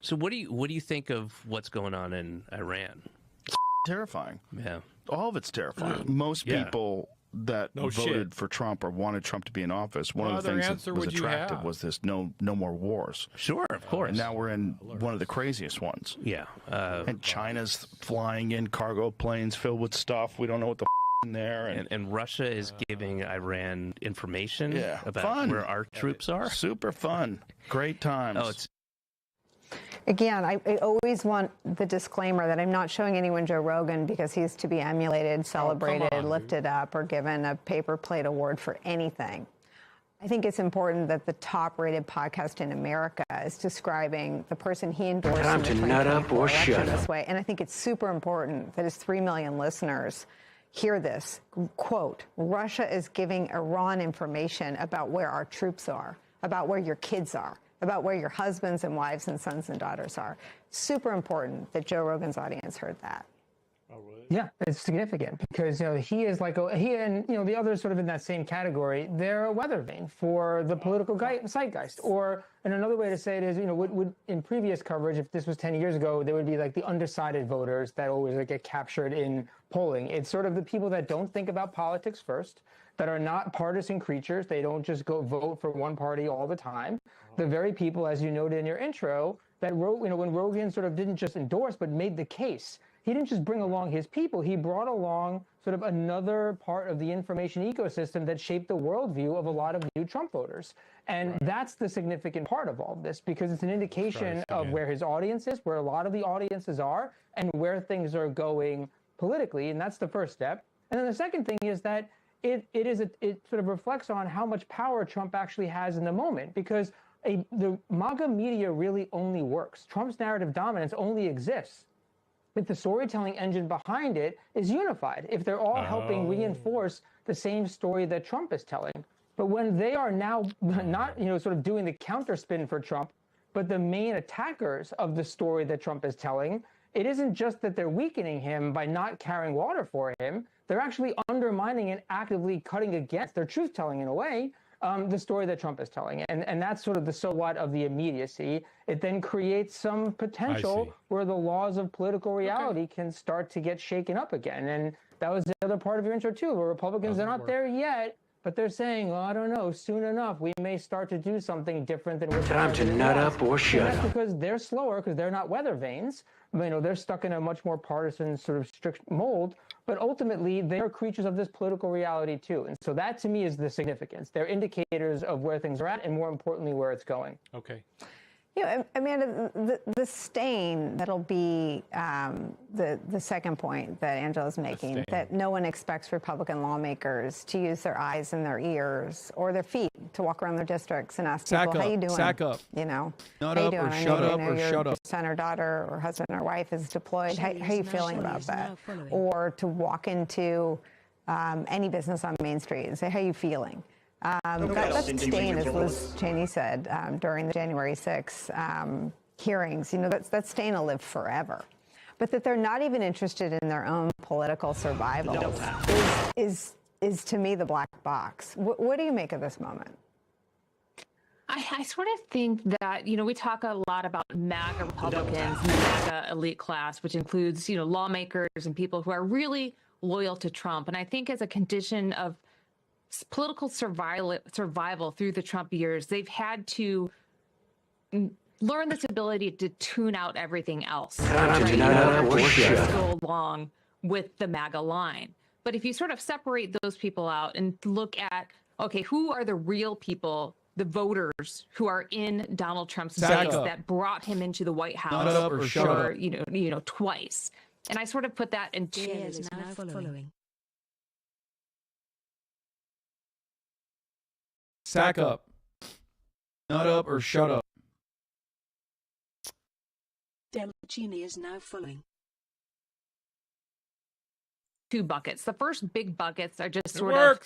So what do you think of what's going on in Iran? Terrifying. Yeah. All of it's terrifying. Most people that voted for Trump or wanted Trump to be in office, one of the things that was attractive was this no more wars. Sure, of course. And now we're in one of the craziest ones. Yeah. And China's flying in cargo planes filled with stuff. We don't know what the in there. And Russia is giving Iran information about fun. where our troops are. Super fun. Great times. Oh, it's Again, I always want the disclaimer that I'm not showing anyone Joe Rogan because he's to be emulated, celebrated, lifted up, or given a paper plate award for anything. I think it's important that the top-rated podcast in America is describing the person he endorsed in the 2024 election this way. And I think it's super important that his 3 million listeners hear this. Quote, Russia is giving Iran information about where our troops are, about where your kids are, about where your husbands and wives and sons and daughters are. Super important that Joe Rogan's audience heard that. Yeah, it's significant because, he is like, he and, the others sort of in that same category, they're a weather vane for the political zeitgeist. Or, and another way to say it is, would in previous coverage, if this was 10 years ago, there would be like the undecided voters that always get captured in polling. It's sort of the people that don't think about politics first, that are not partisan creatures. They don't just go vote for one party all the time. The very people, as you noted in your intro, that when Rogan sort of didn't just endorse, but made the case. He didn't just bring along his people. He brought along sort of another part of the information ecosystem that shaped the worldview of a lot of new Trump voters. And that's the significant part of all of this, because it's an indication of where his audience is, where a lot of the audiences are, and where things are going politically. And that's the first step. And then the second thing is that it sort of reflects on how much power Trump actually has in the moment, because the MAGA media really only works. Trump's narrative dominance only exists if the storytelling engine behind it is unified, if they're all helping reinforce the same story that Trump is telling. But when they are now not, sort of doing the counterspin for Trump, but the main attackers of the story that Trump is telling, it isn't just that they're weakening him by not carrying water for him. They're actually undermining and actively cutting against their truth-telling in a way, the story that Trump is telling. And that's sort of the so what of the immediacy. It then creates some potential where the laws of political reality can start to get shaken up again. And that was the other part of your intro too, where Republicans are not there yet, but they're saying, well, I don't know, soon enough, we may start to do something different than what time to nut up or shut up. That's because they're slower, because they're not weather vanes. They're stuck in a much more partisan sort of strict mold, but ultimately they're creatures of this political reality too. And so that to me is the significance. They're indicators of where things are at, and more importantly, where it's going. Okay. Amanda, the stain that'll be the second point that Angela's making, that no one expects Republican lawmakers to use their eyes and their ears or their feet to walk around their districts and ask people, how you doing? Sack up. Not up or shut up or shut up. Son or daughter or husband or wife is deployed. How are you feeling about that? Or to walk into any business on Main Street and say, how are you feeling? That stain, as Liz Cheney said during the January 6 hearings, that stain will live forever. But that they're not even interested in their own political survival is to me the black box. What do you make of this moment? I sort of think that, we talk a lot about MAGA Republicans, MAGA elite class, which includes, lawmakers and people who are really loyal to Trump. And I think as a condition of political survival through the Trump years, they've had to learn this ability to tune out everything else. Go along with the MAGA line. But if you sort of separate those people out and look at, okay, who are the real people, the voters who are in Donald Trump's base that brought him into the White House for twice. And I sort of put that in two. Is now following. Sack up. Nut up or shut up. Delcini is now following. Two buckets. The first big buckets are just sort of,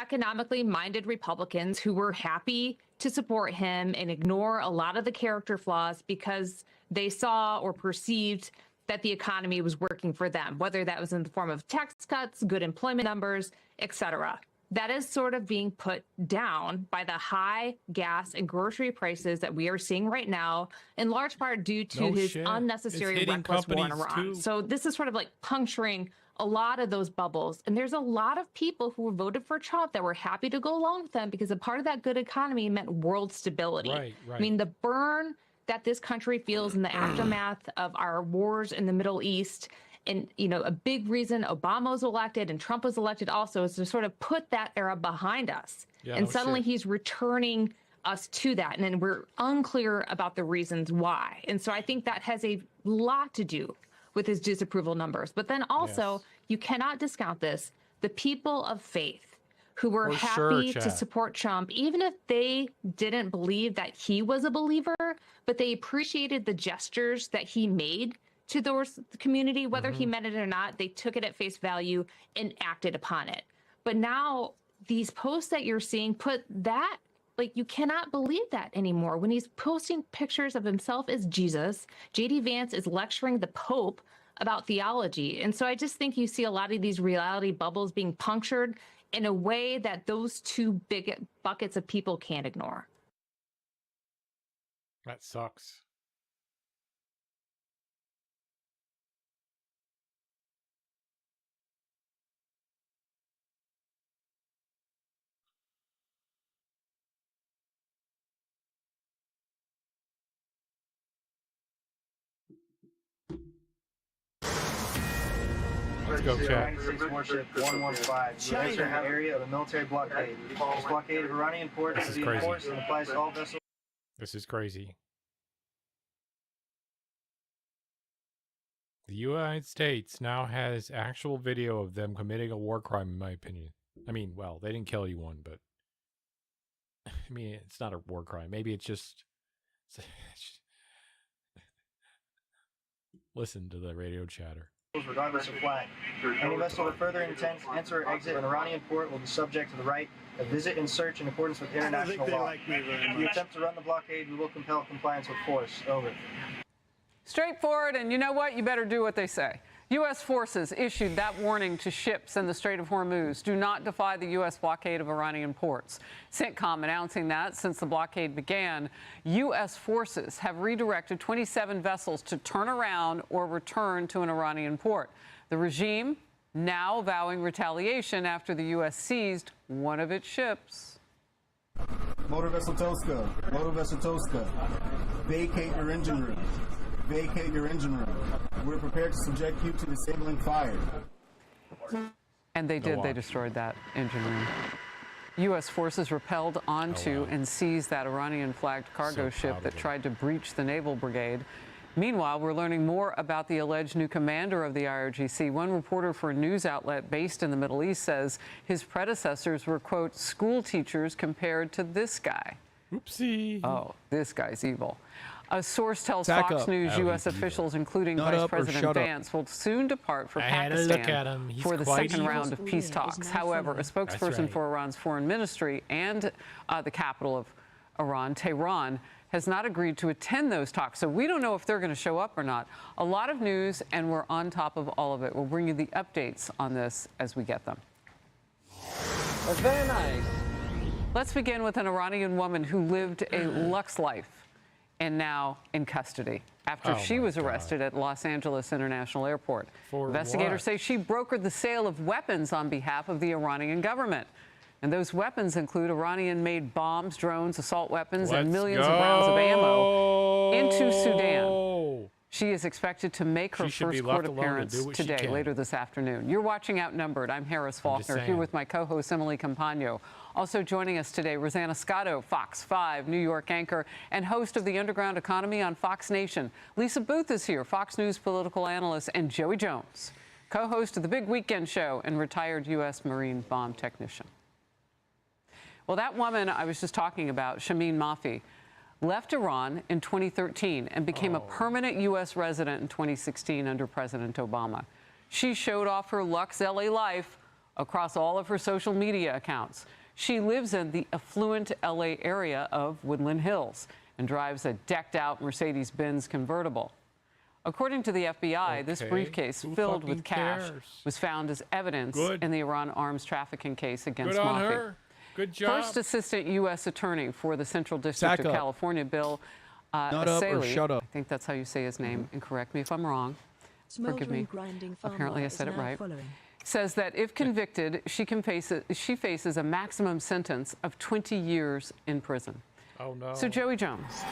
economically minded Republicans who were happy to support him and ignore a lot of the character flaws because they saw or perceived that the economy was working for them, whether that was in the form of tax cuts, good employment numbers, etc. That is sort of being put down by the high gas and grocery prices that we are seeing right now, in large part due to his unnecessary reckless war in Iran. So this is sort of like puncturing a lot of those bubbles. And there's a lot of people who voted for Trump that were happy to go along with them because a part of that good economy meant world stability. Right. I mean, the burn that this country feels in the aftermath of our wars in the Middle East, and, you know, a big reason Obama was elected and Trump was elected also is to sort of put that era behind us. Yeah, and suddenly he's returning us to that. And then we're unclear about the reasons why. And so I think that has a lot to do with his disapproval numbers. But then also, you cannot discount this. The people of faith who were happy to support Trump, even if they didn't believe that he was a believer, but they appreciated the gestures that he made to the community, whether he meant it or not, they took it at face value and acted upon it. But now these posts that you're seeing put that, like, you cannot believe that anymore. When he's posting pictures of himself as Jesus, J.D. Vance is lecturing the Pope about theology. And so I just think you see a lot of these reality bubbles being punctured in a way that those two big buckets of people can't ignore. That sucks. Let's go, chat. 96 warship 115. Entering the area of a military blockade. This blockade of Iranian ports is enforced and applies to all vessels. This is crazy. The United States now has actual video of them committing a war crime, in my opinion. I mean, well, they didn't kill anyone, but I mean, it's not a war crime. Maybe it's just listen to the radio chatter. Regardless of flag. Any vessel with further intent to enter or exit an Iranian port will be subject to the right to visit and search in accordance with international law. If you attempt to run the blockade, we will compel compliance with force. Over. Straightforward, and you know what? You better do what they say. U.S. forces issued that warning to ships in the Strait of Hormuz. Do not defy the U.S. blockade of Iranian ports. CENTCOM announcing that since the blockade began, U.S. forces have redirected 27 vessels to turn around or return to an Iranian port. The regime now vowing retaliation after the U.S. seized one of its ships. Motor Vessel Tosca, vacate your engine room. Vacate your engine room. We're prepared to subject you to disabling fire. And they did. They destroyed that engine room. U.S. forces repelled onto and seized that Iranian-flagged cargo ship that tried to breach the naval brigade. Meanwhile, we're learning more about the alleged new commander of the IRGC. One reporter for a news outlet based in the Middle East says his predecessors were, quote, school teachers compared to this guy. Oopsie. Oh, this guy's evil. A source tells Fox News U.S. officials, including Vice President Vance, will soon depart for Pakistan for the second round of peace talks. However, a spokesperson for Iran's foreign ministry and the capital of Iran, Tehran, has not agreed to attend those talks. So we don't know if they're going to show up or not. A lot of news, and we're on top of all of it. We'll bring you the updates on this as we get them. That's very nice. Let's begin with an Iranian woman who lived a luxe life and now in custody after she was arrested at Los Angeles International Airport. Investigators say she brokered the sale of weapons on behalf of the Iranian government. And those weapons include Iranian-made bombs, drones, assault weapons, and millions of rounds of ammo into Sudan. She is expected to make her first court appearance today, later this afternoon. You're watching Outnumbered. I'm Harris Faulkner, here with my co-host Emily Campagno. Also joining us today, Rosanna Scotto, Fox 5 New York anchor and host of The Underground Economy on Fox Nation. Lisa Booth is here, Fox News political analyst, and Joey Jones, co-host of The Big Weekend Show and retired U.S. Marine bomb technician. Well, that woman I was just talking about, Shameen Mafi, left Iran in 2013 and became a permanent U.S. resident in 2016 under President Obama. She showed off her luxe LA life across all of her social media accounts. She lives in the affluent LA area of Woodland Hills and drives a decked-out Mercedes-Benz convertible. According to the FBI, this briefcase filled with cash was found as evidence in the Iran arms trafficking case against Mafi. Good job. First Assistant U.S. Attorney for the Central District of California, Bill Asaley, I think that's how you say his name, and correct me if I'm wrong, forgive me, apparently I said it right, says that if convicted, she faces a maximum sentence of 20 years in prison. Oh, no. So Joey Jones,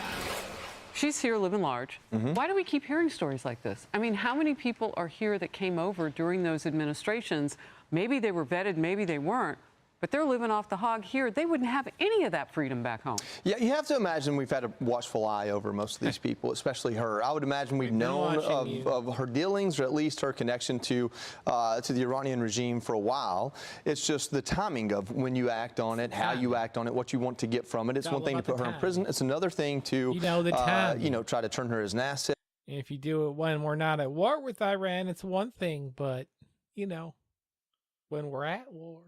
she's here living large. Why do we keep hearing stories like this? I mean, how many people are here that came over during those administrations? Maybe they were vetted, maybe they weren't, but they're living off the hog here. They wouldn't have any of that freedom back home. Yeah, you have to imagine we've had a watchful eye over most of these people, especially her. I would imagine we've known of her dealings, or at least her connection to the Iranian regime for a while. It's just the timing of when you act on it, how you act on it, what you want to get from it. It's one thing to put her in prison. It's another thing to, try to turn her as an asset. If you do it when we're not at war with Iran, it's one thing, but, when we're at war.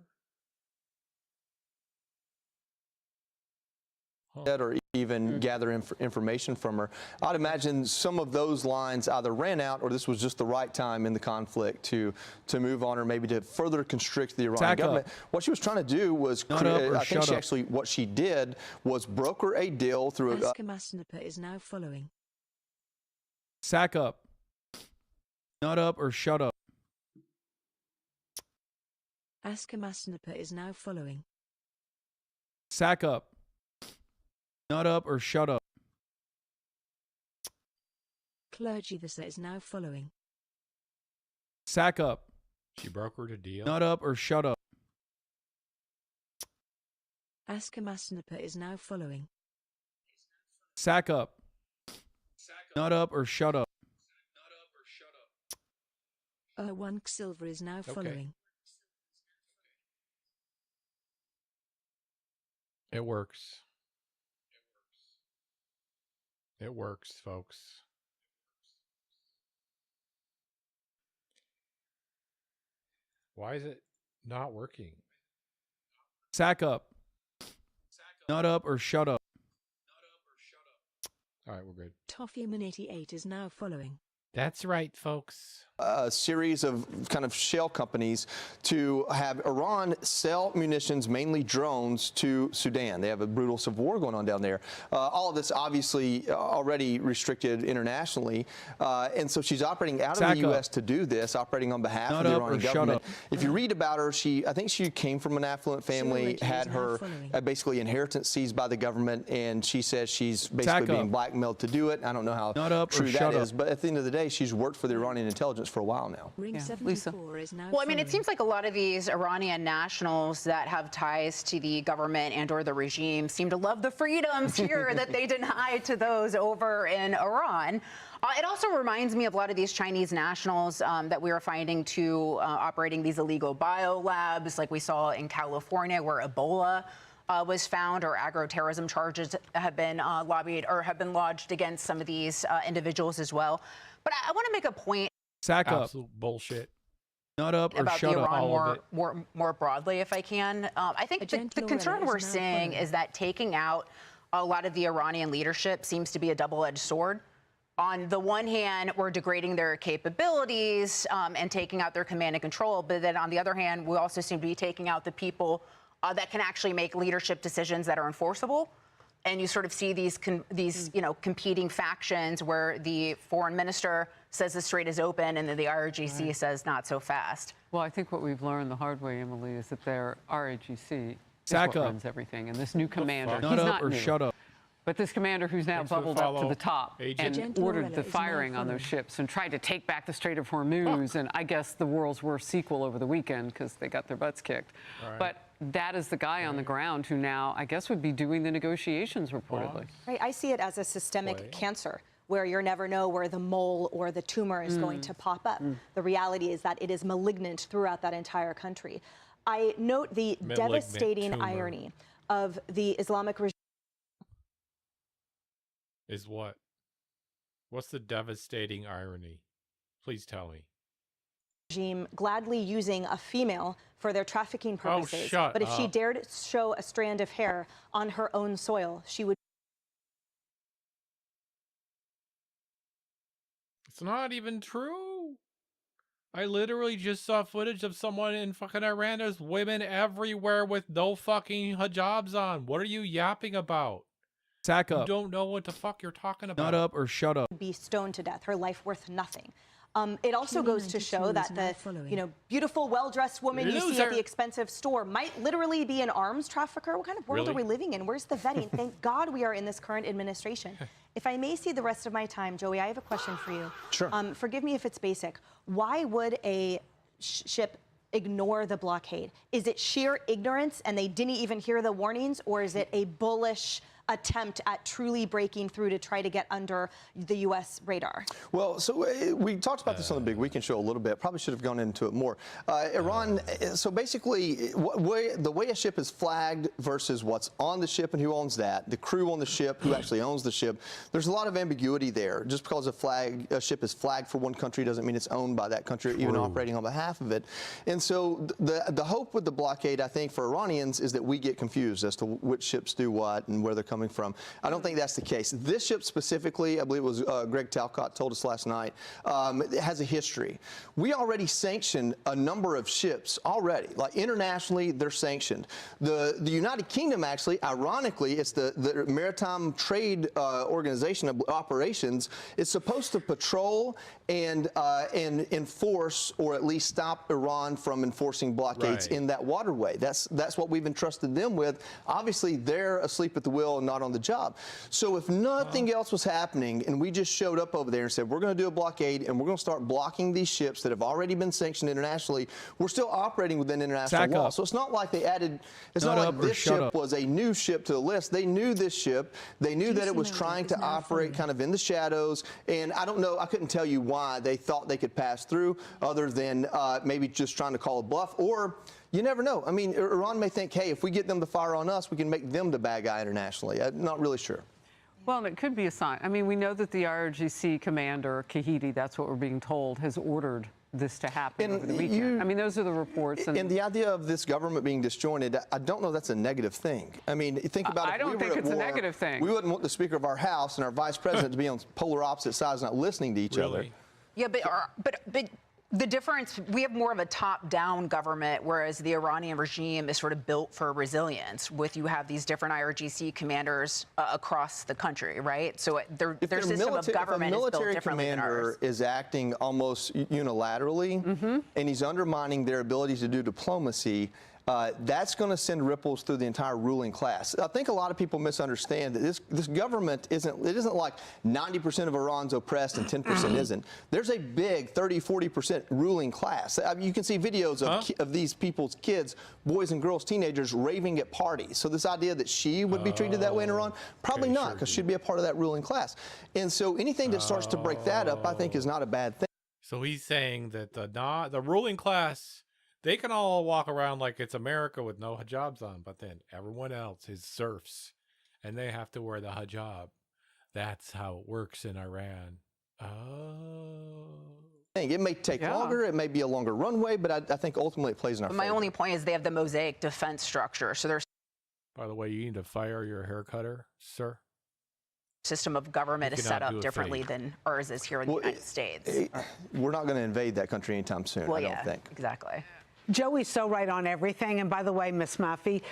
Or even gather information from her. I'd imagine some of those lines either ran out or this was just the right time in the conflict to move on, or maybe to further constrict the Iranian government. What she was trying to do was, what she did was broker a deal through Ask a Masnapa is now following. Sack up. Nut up or shut up. Ask a Masnapa is now following. Sack up. Nut up or shut up. Clergy Visa is now following. Sack up. She brokered a deal. Nut up or shut up. Ask a Masnapa is now following. Sack up. Nut up or shut up. One Silver is now following. It works. It works, folks. Why is it not working? Sack up. Nut up or shut up. All right, we're good. Toffee-Man88 is now following. That's right, folks. A series of kind of shell companies to have Iran sell munitions, mainly drones, to Sudan. They have a brutal civil war going on down there. All of this obviously already restricted internationally. And so she's operating out of the U.S. to do this, operating on behalf of the Iranian government. If you read about her, I think she came from an affluent family, had her basically inheritance seized by the government, and she says she's basically being blackmailed to do it. I don't know how true that is, but at the end of the day, she's worked for the Iranian intelligence for a while now. Lisa. Well, I mean, it seems like a lot of these Iranian nationals that have ties to the government and or the regime seem to love the freedoms here that they deny to those over in Iran. It also reminds me of a lot of these Chinese nationals that we are finding operating these illegal biolabs, like we saw in California, where Ebola was found, or agroterrorism charges have been lodged against some of these individuals as well. But I want to make a point. Sack up. Absolute bullshit. Nut up or about shut the up. Iran more broadly, if I can. I think the concern we're seeing is that taking out a lot of the Iranian leadership seems to be a double-edged sword. On the one hand, we're degrading their capabilities and taking out their command and control. But then on the other hand, we also seem to be taking out the people that can actually make leadership decisions that are enforceable. And you sort of see these competing factions where the foreign minister says the strait is open and then the ROGC says not so fast. Well, I think what we've learned the hard way, Emily, is that their ROGC runs everything. And this new commander, he's not new. Shut up. But this commander who's now bubbled up to the top and ordered the firing on those ships and tried to take back the Strait of Hormuz, and I guess the world's worst sequel over the weekend because they got their butts kicked. Right. But that is the guy on the ground who now, I guess, would be doing the negotiations reportedly. Right. I see it as a systemic cancer where you never know where the mole or the tumor is going to pop up. The reality is that it is malignant throughout that entire country. I note the devastating irony of the Islamic regime. Is what? What's the devastating irony? Please tell me. Regime gladly using a female for their trafficking purposes. But if she dared show a strand of hair on her own soil, she would. It's not even true. I literally just saw footage of someone in fucking Iran. There's women everywhere with no fucking hijabs on. What are you yapping about? Sack up. You don't know what the fuck you're talking about. Nut up or shut up. Be stoned to death. Her life worth nothing. It also goes to show that the beautiful, well-dressed woman you see at the expensive store might literally be an arms trafficker. What kind of world are we living in? Where's the vetting? Thank God we are in this current administration. If I may see the rest of my time, Joey, I have a question for you. Sure. Forgive me if it's basic. Why would a ship ignore the blockade? Is it sheer ignorance and they didn't even hear the warnings, or is it a bullish attempt at truly breaking through to try to get under the U.S. radar? Well, so we talked about this on the Big Weekend Show a little bit. Probably should have gone into it more. Iran, so basically, the way a ship is flagged versus what's on the ship and who owns that, the crew on the ship, who actually owns the ship, there's a lot of ambiguity there. Just because a ship is flagged for one country doesn't mean it's owned by that country or even operating on behalf of it. And so the hope with the blockade, I think, for Iranians is that we get confused as to which ships do what and where they're coming from. I don't think that's the case. This ship specifically, I believe it was Greg Talcott told us last night, it has a history. We already sanctioned a number of ships already. Like internationally, they're sanctioned. The United Kingdom, actually, ironically, it's the Maritime Trade Organization of Operations, is supposed to patrol and enforce, or at least stop Iran from enforcing blockades in that waterway. That's what we've entrusted them with. Obviously, they're asleep at the wheel and not on the job. So if nothing else was happening and we just showed up over there and said, we're going to do a blockade and we're going to start blocking these ships that have already been sanctioned internationally, we're still operating within international law. So it's not like they added, it's not like this ship was a new ship to the list. They knew this ship. They knew that it was trying to operate kind of in the shadows. And I don't know, I couldn't tell you why they thought they could pass through, other than maybe just trying to call a bluff, or you never know. I mean, Iran may think, hey, if we get them to fire on us, we can make them the bad guy internationally. I'm not really sure. Well, and it could be a sign. I mean, we know that the IRGC commander, Kahidi, that's what we're being told, has ordered this to happen over the weekend. I mean, those are the reports. And the idea of this government being disjointed, I don't know that's a negative thing. I mean, think about it. I don't think it's a negative thing. We wouldn't want the Speaker of our House and our Vice President to be on polar opposite sides, not listening to each other. Yeah, but the difference, we have more of a top-down government, whereas the Iranian regime is sort of built for resilience. You have these different IRGC commanders across the country, right? So their system of government is built differently than ours. If a military commander is acting almost unilaterally, and he's undermining their ability to do diplomacy, that's going to send ripples through the entire ruling class. I think a lot of people misunderstand that this government isn't like 90% of Iran's oppressed and 10% isn't. There's a big 30-40% ruling class. I mean, you can see videos of these people's kids, boys and girls, teenagers, raving at parties. So this idea that she would be treated that way in Iran, probably not, because she'd be a part of that ruling class. And so anything that starts to break that up, I think, is not a bad thing. So he's saying that the ruling class, they can all walk around like it's America with no hijabs on, but then everyone else is serfs, and they have to wear the hijab. That's how it works in Iran. It may take longer, it may be a longer runway, but I think ultimately it plays in our favor. My only point is they have the mosaic defense structure. So there's. By the way, you need to fire your hair cutter, sir. System of government is set up differently than ours is here in the United States. We're not going to invade that country anytime soon, I don't think. Exactly. Joey's so right on everything. And by the way, Miss Maffei,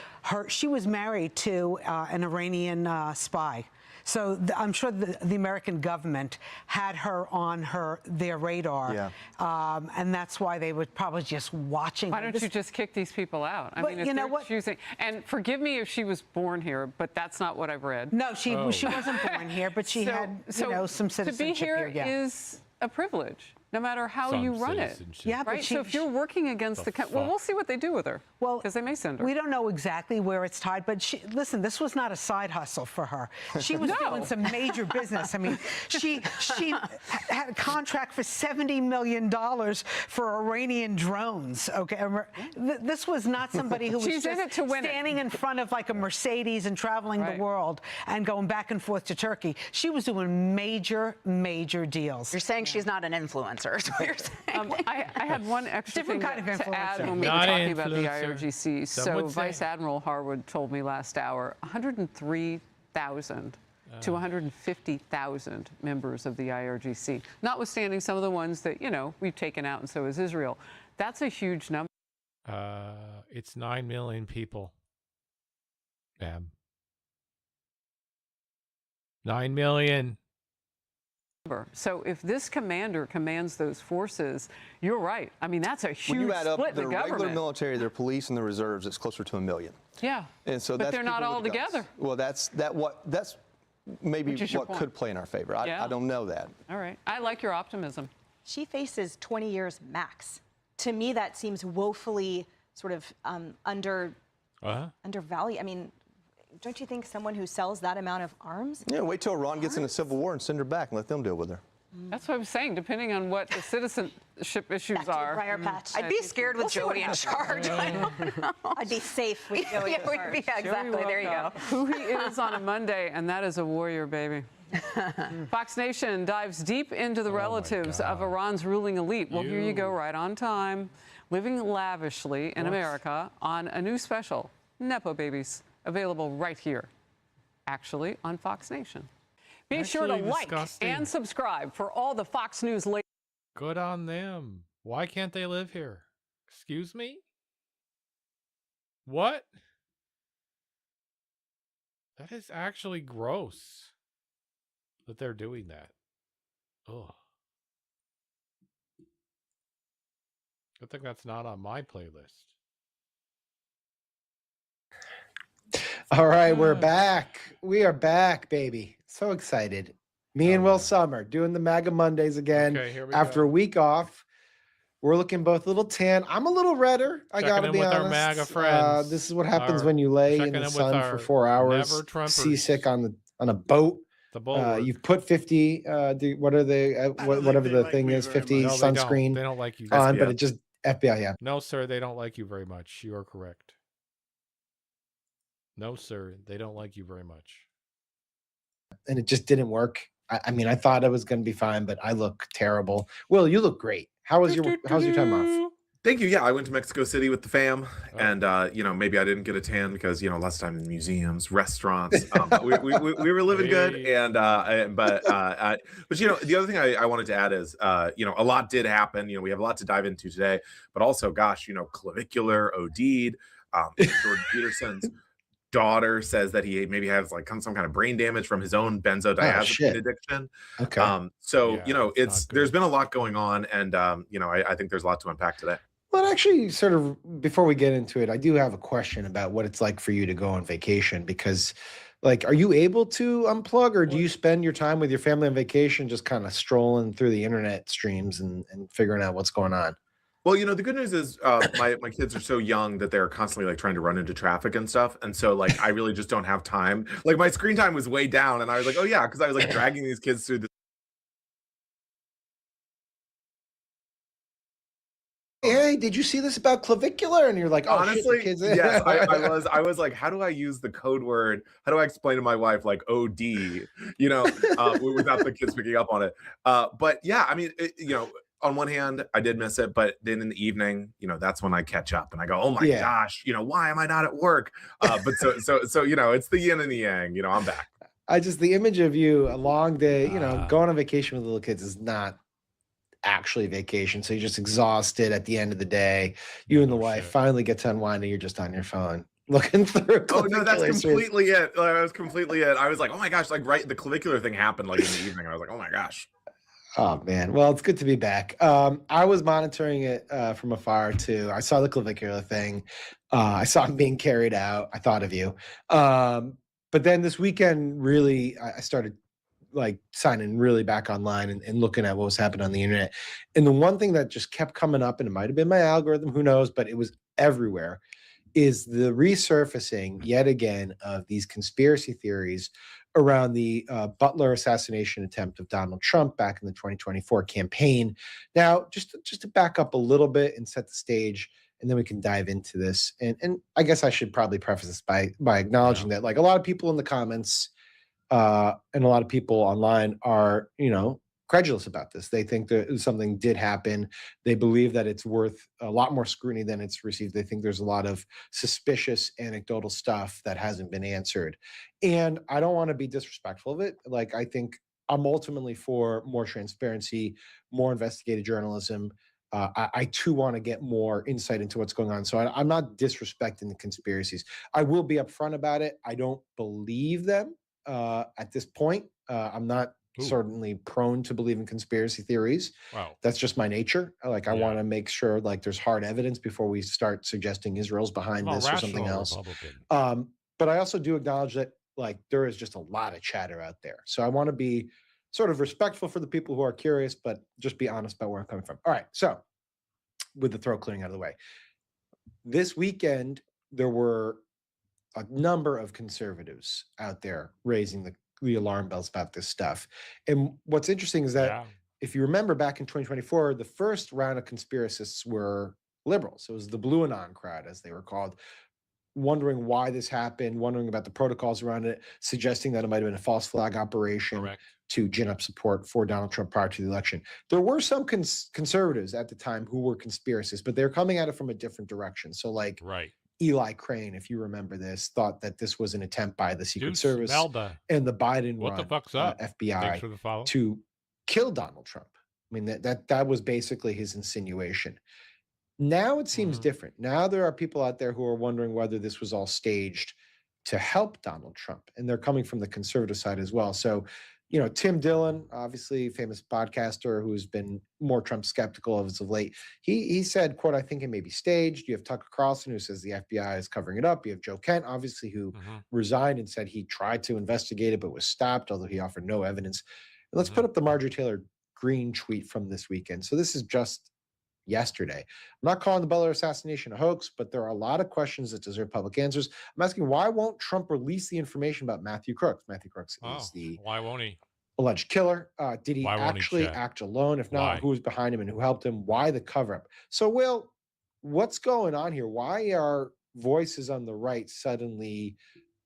she was married to an Iranian spy. So I'm sure the American government had her on their radar. And that's why they were probably just watching. Why don't you just kick these people out? I mean, if you know what? And forgive me if she was born here, but that's not what I've read. No, she wasn't born here, but she had, some citizenship to be here is a privilege, no matter how you run it. Yeah, right. So if you're working against well, we'll see what they do with her. Well, because they may send her. We don't know exactly where it's tied, but listen, this was not a side hustle for her. She was doing some major business. I mean, she had a contract for $70 million for Iranian drones. Okay, this was not somebody who was just standing in front of like a Mercedes and traveling the world and going back and forth to Turkey. She was doing major deals. You're saying she's not an influencer, is what you're saying. I had one extra Different thing kind of to add when we were talking about the IRGC. So Vice Admiral Harwood told me last hour, 103,000 to 150,000 members of the IRGC, notwithstanding some of the ones that, we've taken out, and so is Israel. That's a huge number. It's 9 million people. 9 million. So if this commander commands those forces, you're right. I mean, that's a huge when you add up split the in the government. regular military, their police, and the reserves, it's closer to 1 million. Yeah. And so but they're not all together. Well, that's maybe what could play in our favor. I don't know that. All right. I like your optimism. She faces 20 years max. To me, that seems woefully sort of undervalued. I mean, don't you think someone who sells that amount of arms? Yeah, wait till Iran gets in a civil war and send her back and let them deal with her. That's what I'm saying. Depending on what the citizenship issues are. Briar Patch. I'd be scared with Joey in charge. I'd be safe with Joey in charge. Exactly. There you go. Who he is on a Monday, and that is a warrior, baby. Fox Nation dives deep into the relatives of Iran's ruling elite. Well, here you go, right on time. Living lavishly in America on a new special, Nepo Babies, available right here, actually on Fox Nation. Be sure to like and subscribe for all the Fox News latest. Good on them. Why can't they live here? Excuse me? What? That is actually gross that they're doing that. Ugh. Good thing that's not on my playlist. All right, we're back. We are back, baby. So excited. Me and Will Summer doing the MAGA Mondays again. Okay, here we after go. a week off. We're looking both a little tan. I'm a little redder. I got to be honest. Our MAGA friends. This is what happens when you lay in the sun for 4 hours, seasick on a boat. You've put 50. What are they? Whatever the thing is, 50 sunscreen. They don't like you on, but it just FBI. Yeah. No, sir. They don't like you very much. You are correct. No, sir. They don't like you very much. And it just didn't work. I mean, I thought I was going to be fine, but I look terrible. Will, you look great. How's your time off? Thank you. Yeah, I went to Mexico City with the fam, and maybe I didn't get a tan because lots of time in museums, restaurants. We were living good, and but the other thing I wanted to add is a lot did happen. We have a lot to dive into today, but also, gosh, clavicular OD'd. Jordan Peterson's daughter says that he maybe has some kind of brain damage from his own benzodiazepine addiction. Okay. There's been a lot going on, and I think there's a lot to unpack today. Well, actually, sort of before we get into it, I do have a question about what it's like for you to go on vacation, because are you able to unplug, or do you spend your time with your family on vacation just kind of strolling through the internet streams and figuring out what's going on? Well, the good news is my kids are so young that they're constantly trying to run into traffic and stuff. And so I really just don't have time. My screen time was way down, and I was like, oh yeah, because I was dragging these kids through the. Hey, did you see this about clavicular? And you're like, oh, honestly, shit, kids. Yes, I was like, how do I use the code word? How do I explain to my wife OD, without the kids picking up on it? But yeah, I mean, on one hand, I did miss it, but then in the evening, that's when I catch up and I go, oh my gosh, why am I not at work? But so it's the yin and the yang. I'm back. The image of you a long day, going on vacation with little kids is not actually vacation. So you're just exhausted at the end of the day. You and the wife finally get to unwind, and you're just on your phone looking through. Oh no, that's completely it. That was completely it. I was like, oh my gosh, the clavicular thing happened in the evening. I was like, oh my gosh. Oh man, well, it's good to be back. I was monitoring it from afar too. I saw the clavicular thing. I saw him being carried out. I thought of you. But then this weekend, really, I started signing really back online and looking at what was happening on the internet. And the one thing that just kept coming up, and it might have been my algorithm, who knows, but it was everywhere, is the resurfacing yet again of these conspiracy theories around the Butler assassination attempt of Donald Trump back in the 2024 campaign. Now, just to back up a little bit and set the stage, and then we can dive into this. And I guess I should probably preface this by acknowledging that a lot of people in the comments and a lot of people online are, credulous about this. They think that something did happen. They believe that it's worth a lot more scrutiny than it's received. They think there's a lot of suspicious anecdotal stuff that hasn't been answered. And I don't want to be disrespectful of it. I think I'm ultimately for more transparency, more investigative journalism. I too want to get more insight into what's going on. So I'm not disrespecting the conspiracies. I will be upfront about it. I don't believe them at this point. I'm not certainly prone to believe in conspiracy theories. Wow. That's just my nature. Like, I want to make sure like there's hard evidence before we start suggesting Israel's behind this or something else. But I also do acknowledge that like there is just a lot of chatter out there. So I want to be sort of respectful for the people who are curious, but just be honest about where I'm coming from. All right. So with the throat clearing out of the way, this weekend, there were a number of conservatives out there raising the alarm bells about this stuff. And what's interesting is that if you remember back in 2024, the first round of conspiracists were liberals. It was the Blue Anon crowd, as they were called, wondering why this happened, wondering about the protocols around it, suggesting that it might have been a false flag operation to gin up support for Donald Trump prior to the election. There were some conservatives at the time who were conspiracists, but they're coming at it from a different direction. So like Eli Crane, if you remember this, thought that this was an attempt by the Secret Service and the Biden run FBI to kill Donald Trump. I mean, that was basically his insinuation. Now it seems different. Now there are people out there who are wondering whether this was all staged to help Donald Trump, and they're coming from the conservative side as well. So, you know, Tim Dillon, obviously famous podcaster who's been more Trump skeptical as of late, he said, quote, "I think it may be staged." You have Tucker Carlson, who says the FBI is covering it up. You have Joe Kent, obviously, who resigned and said he tried to investigate it but was stopped, although he offered no evidence. And let's put up the Marjorie Taylor Greene tweet from this weekend. So this is just yesterday. I'm not calling the Butler assassination a hoax, but there are a lot of questions that deserve public answers. I'm asking, why won't Trump release the information about Matthew Crooks? Matthew Crooks is the why won't he? Alleged killer. Did he actually act alone? If not, who was behind him and who helped him? Why the cover-up? So, Will, what's going on here? Why are voices on the right suddenly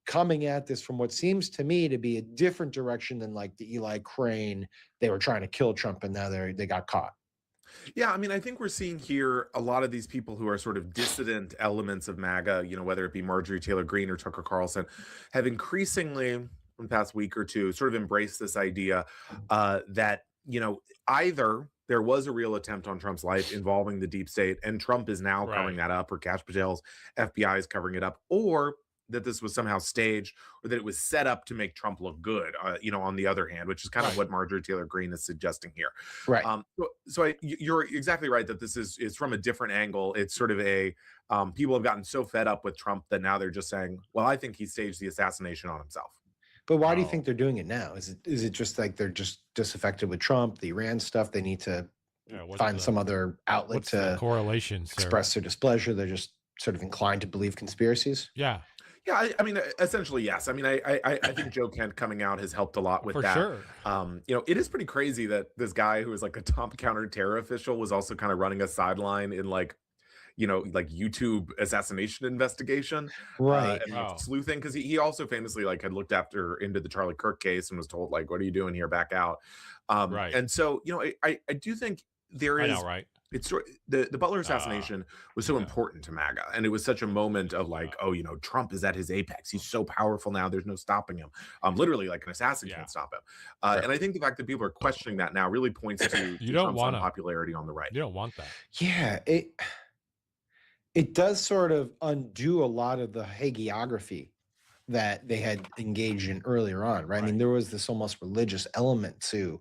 coming at this from what seems to me to be a different direction than like the Eli Crane, they were trying to kill Trump and now they got caught? Yeah, I mean, I think we're seeing here a lot of these people who are sort of dissident elements of MAGA, you know, whether it be Marjorie Taylor Greene or Tucker Carlson, have increasingly in the past week or two sort of embraced this idea that, you know, either there was a real attempt on Trump's life involving the deep state and Trump is now covering that up, or Kash Patel's FBI is covering it up, or that this was somehow staged, or that it was set up to make Trump look good, you know, on the other hand, which is kind of what Marjorie Taylor Greene is suggesting here. You're exactly right that this is from a different angle. It's sort of a, people have gotten so fed up with Trump that now they're just saying, well, I think he staged the assassination on himself. But why do you think they're doing it now? Is it just like they're just disaffected with Trump, the Iran stuff? They need to find some other outlet to express their displeasure. They're just sort of inclined to believe conspiracies. Yeah, I mean, essentially, yes. I mean, I think Joe Kent coming out has helped a lot with that. Sure. You know, it is pretty crazy that this guy who is like a top counter-terror official was also kind of running a sideline in like, you know, like YouTube assassination investigation, and like sleuthing, because he also famously like had looked into the Charlie Kirk case and was told like, "What are you doing here? Back out." And so, you know, I do think there is. It's the Butler assassination was so important to MAGA, and it was such a moment of like, oh, you know, Trump is at his apex. He's so powerful now. There's no stopping him. Literally, like an assassin can't stop him. And I think the fact that people are questioning that now really points to Trump's unpopularity on the right. You don't want that. Yeah, it does sort of undo a lot of the hagiography that they had engaged in earlier on, right? I mean, there was this almost religious element to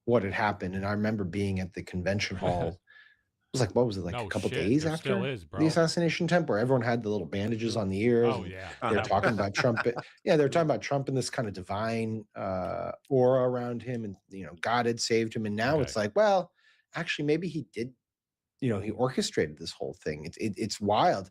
what had happened, and I remember being at the convention hall. It was like, what was it, like a couple days after the assassination attempt, where everyone had the little bandages on the ears. They're talking about Trump. They're talking about Trump in this kind of divine aura around him, and you know, God had saved him. And now it's like, well, actually, maybe he did. You know, he orchestrated this whole thing. It's wild.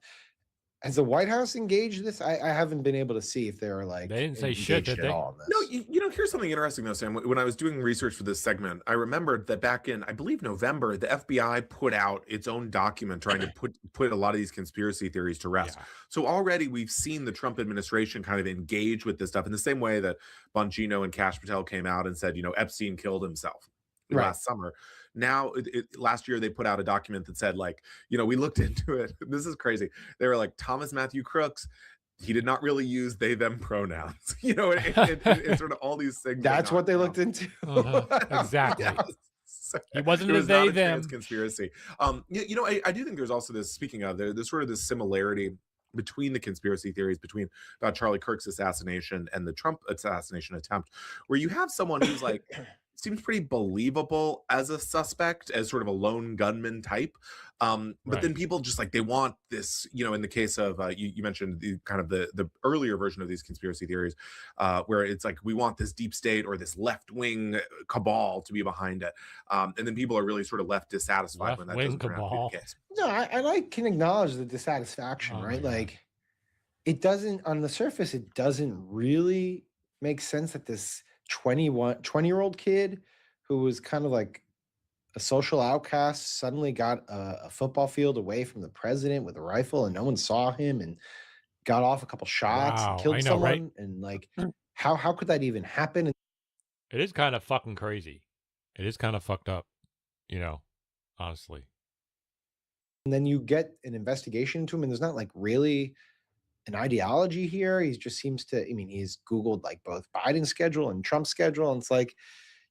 Has the White House engaged this? I haven't been able to see if they're like they didn't say shit at all. No, you know, here's something interesting though, Sam. When I was doing research for this segment, I remembered that back in, I believe, November, the FBI put out its own document trying to put a lot of these conspiracy theories to rest. So already we've seen the Trump administration kind of engage with this stuff in the same way that Bongino and Kash Patel came out and said, you know, Epstein killed himself last summer. Now, last year, they put out a document that said, like, you know, we looked into it. This is crazy. They were like, Thomas Matthew Crooks, he did not really use they, them pronouns. You know, it's sort of all these things. That's what they looked into. Exactly. So he wasn't a they, them. Conspiracy. You know, I do think there's also this, speaking of, there's sort of this similarity between the conspiracy theories about Charlie Kirk's assassination and the Trump assassination attempt, where you have someone who's like, seems pretty believable as a suspect, as sort of a lone gunman type. But then people just like, they want this, you know, in the case of, you mentioned the kind of the earlier version of these conspiracy theories, where it's like, we want this deep state or this left-wing cabal to be behind it. And then people are really sort of left dissatisfied when that doesn't turn out to be the case. No, and I can acknowledge the dissatisfaction, right? Like, it doesn't, on the surface, it doesn't really make sense that this 20-year-old kid who was kind of like a social outcast suddenly got a football field away from the president with a rifle, and no one saw him, and got off a couple shots and killed someone. Right? And like, how could that even happen? It is kind of fucking crazy. It is kind of fucked up, you know, honestly. And then you get an investigation into him, and there's not like really an ideology here. He just seems to, I mean, he's Googled like both Biden's schedule and Trump's schedule. And it's like,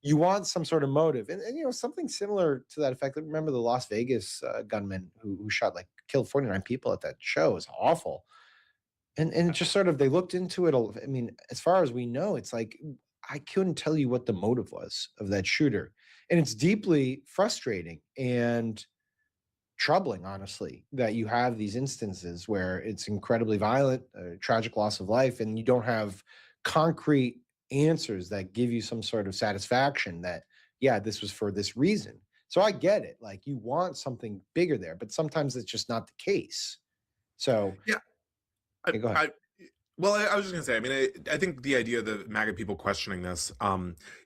you want some sort of motive. And you know, something similar to that effect. Remember the Las Vegas gunman who shot, like, killed 49 people at that show. Is awful. And it just sort of, they looked into it. I mean, as far as we know, it's like, I couldn't tell you what the motive was of that shooter. And it's deeply frustrating and troubling, honestly, that you have these instances where it's incredibly violent, a tragic loss of life, and you don't have concrete answers that give you some sort of satisfaction that, yeah, this was for this reason. So I get it. Like, you want something bigger there, but sometimes it's just not the case. So yeah, go ahead. I was just gonna say, I mean, I think the idea that MAGA people questioning this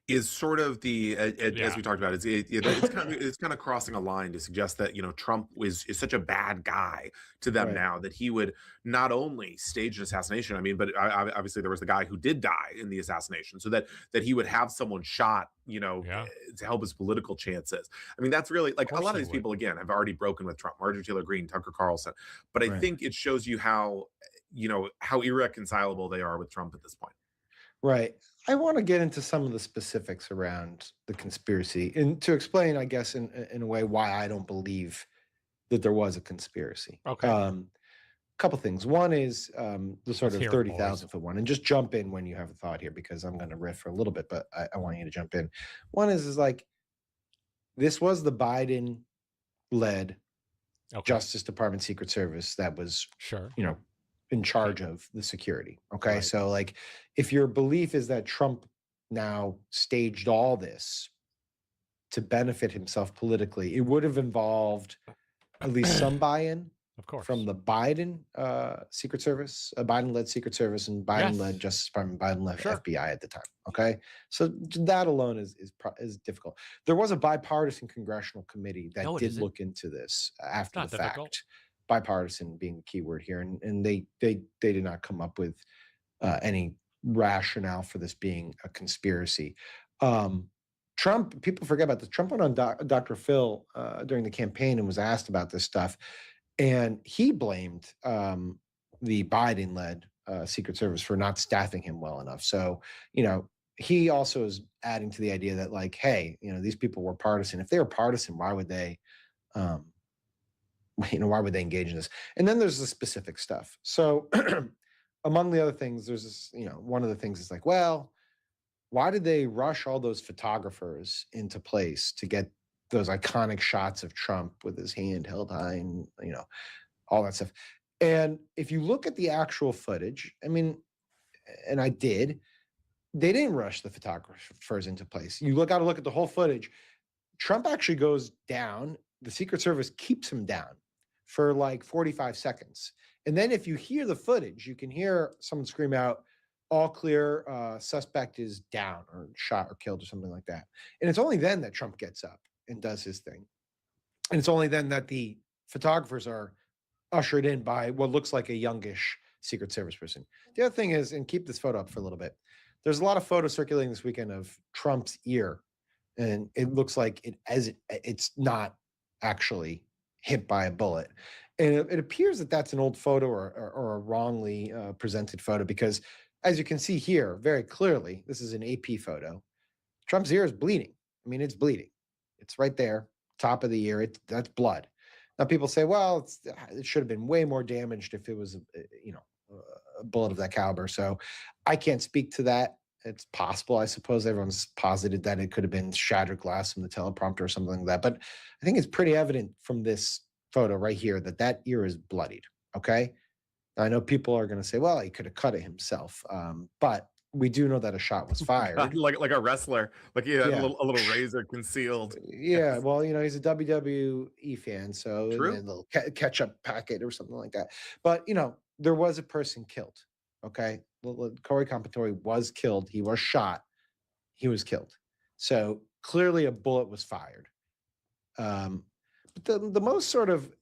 is sort of the, as we talked about, it's kind of crossing a line to suggest that, you know, Trump is such a bad guy to them now that he would not only stage an assassination, I mean, but obviously there was the guy who did die in the assassination, so that he would have someone shot, you know, to help his political chances. I mean, that's really, like, a lot of these people, again, have already broken with Trump, Marjorie Taylor Greene, Tucker Carlson, but I think it shows you how, you know, how irreconcilable they are with Trump at this point. Right. I want to get into some of the specifics around the conspiracy and to explain, I guess, in a way, why I don't believe that there was a conspiracy. Okay. A couple things. One is the sort of 30,000 foot one, and just jump in when you have a thought here, because I'm going to riff for a little bit, but I want you to jump in. One is like, this was the Biden-led Justice Department Secret Service that was, you know, in charge of the security. Okay. So like, if your belief is that Trump now staged all this to benefit himself politically, it would have involved at least some buy-in, of course, from the Biden Secret Service, Biden-led Secret Service, and Biden-led Justice Department, Biden-led FBI at the time. Okay. So that alone is difficult. There was a bipartisan congressional committee that did look into this after the fact. Bipartisan being the key word here, and they did not come up with any rationale for this being a conspiracy. Trump, people forget about this. Trump went on Dr. Phil during the campaign and was asked about this stuff, and he blamed the Biden-led Secret Service for not staffing him well enough. So, you know, he also is adding to the idea that, like, hey, you know, these people were partisan. If they were partisan, why would they why would they engage in this? And then there's the specific stuff. So among the other things, there's this, you know, one of the things is like, well, why did they rush all those photographers into place to get those iconic shots of Trump with his hand held high and, you know, all that stuff? And if you look at the actual footage, I mean, and I did, they didn't rush the photographers into place. You got to look at the whole footage. Trump actually goes down. The Secret Service keeps him down for like 45 seconds. And then if you hear the footage, you can hear someone scream out, all clear, suspect is down or shot or killed or something like that. And it's only then that Trump gets up and does his thing. And it's only then that the photographers are ushered in by what looks like a youngish Secret Service person. The other thing is, and keep this photo up for a little bit, there's a lot of photos circulating this weekend of Trump's ear. And it looks like it's not actually hit by a bullet. And it appears that that's an old photo or a wrongly presented photo, because as you can see here very clearly, this is an AP photo. Trump's ear is bleeding. I mean, it's bleeding. It's right there, top of the ear. That's blood. Now people say, well, it should have been way more damaged if it was, a bullet of that caliber. So I can't speak to that. It's possible, I suppose. Everyone's posited that it could have been shattered glass from the teleprompter or something like that. But I think it's pretty evident from this photo right here that ear is bloodied. Okay. I know people are going to say, well, he could have cut it himself. But we do know that a shot was fired. like a wrestler, like he had a little razor concealed. Yeah, well, he's a WWE fan, so True. a little ketchup packet or something like that. But there was a person killed. Okay, Corey Compatore was killed. He was shot. He was killed. So clearly, a bullet was fired. But the most sort of,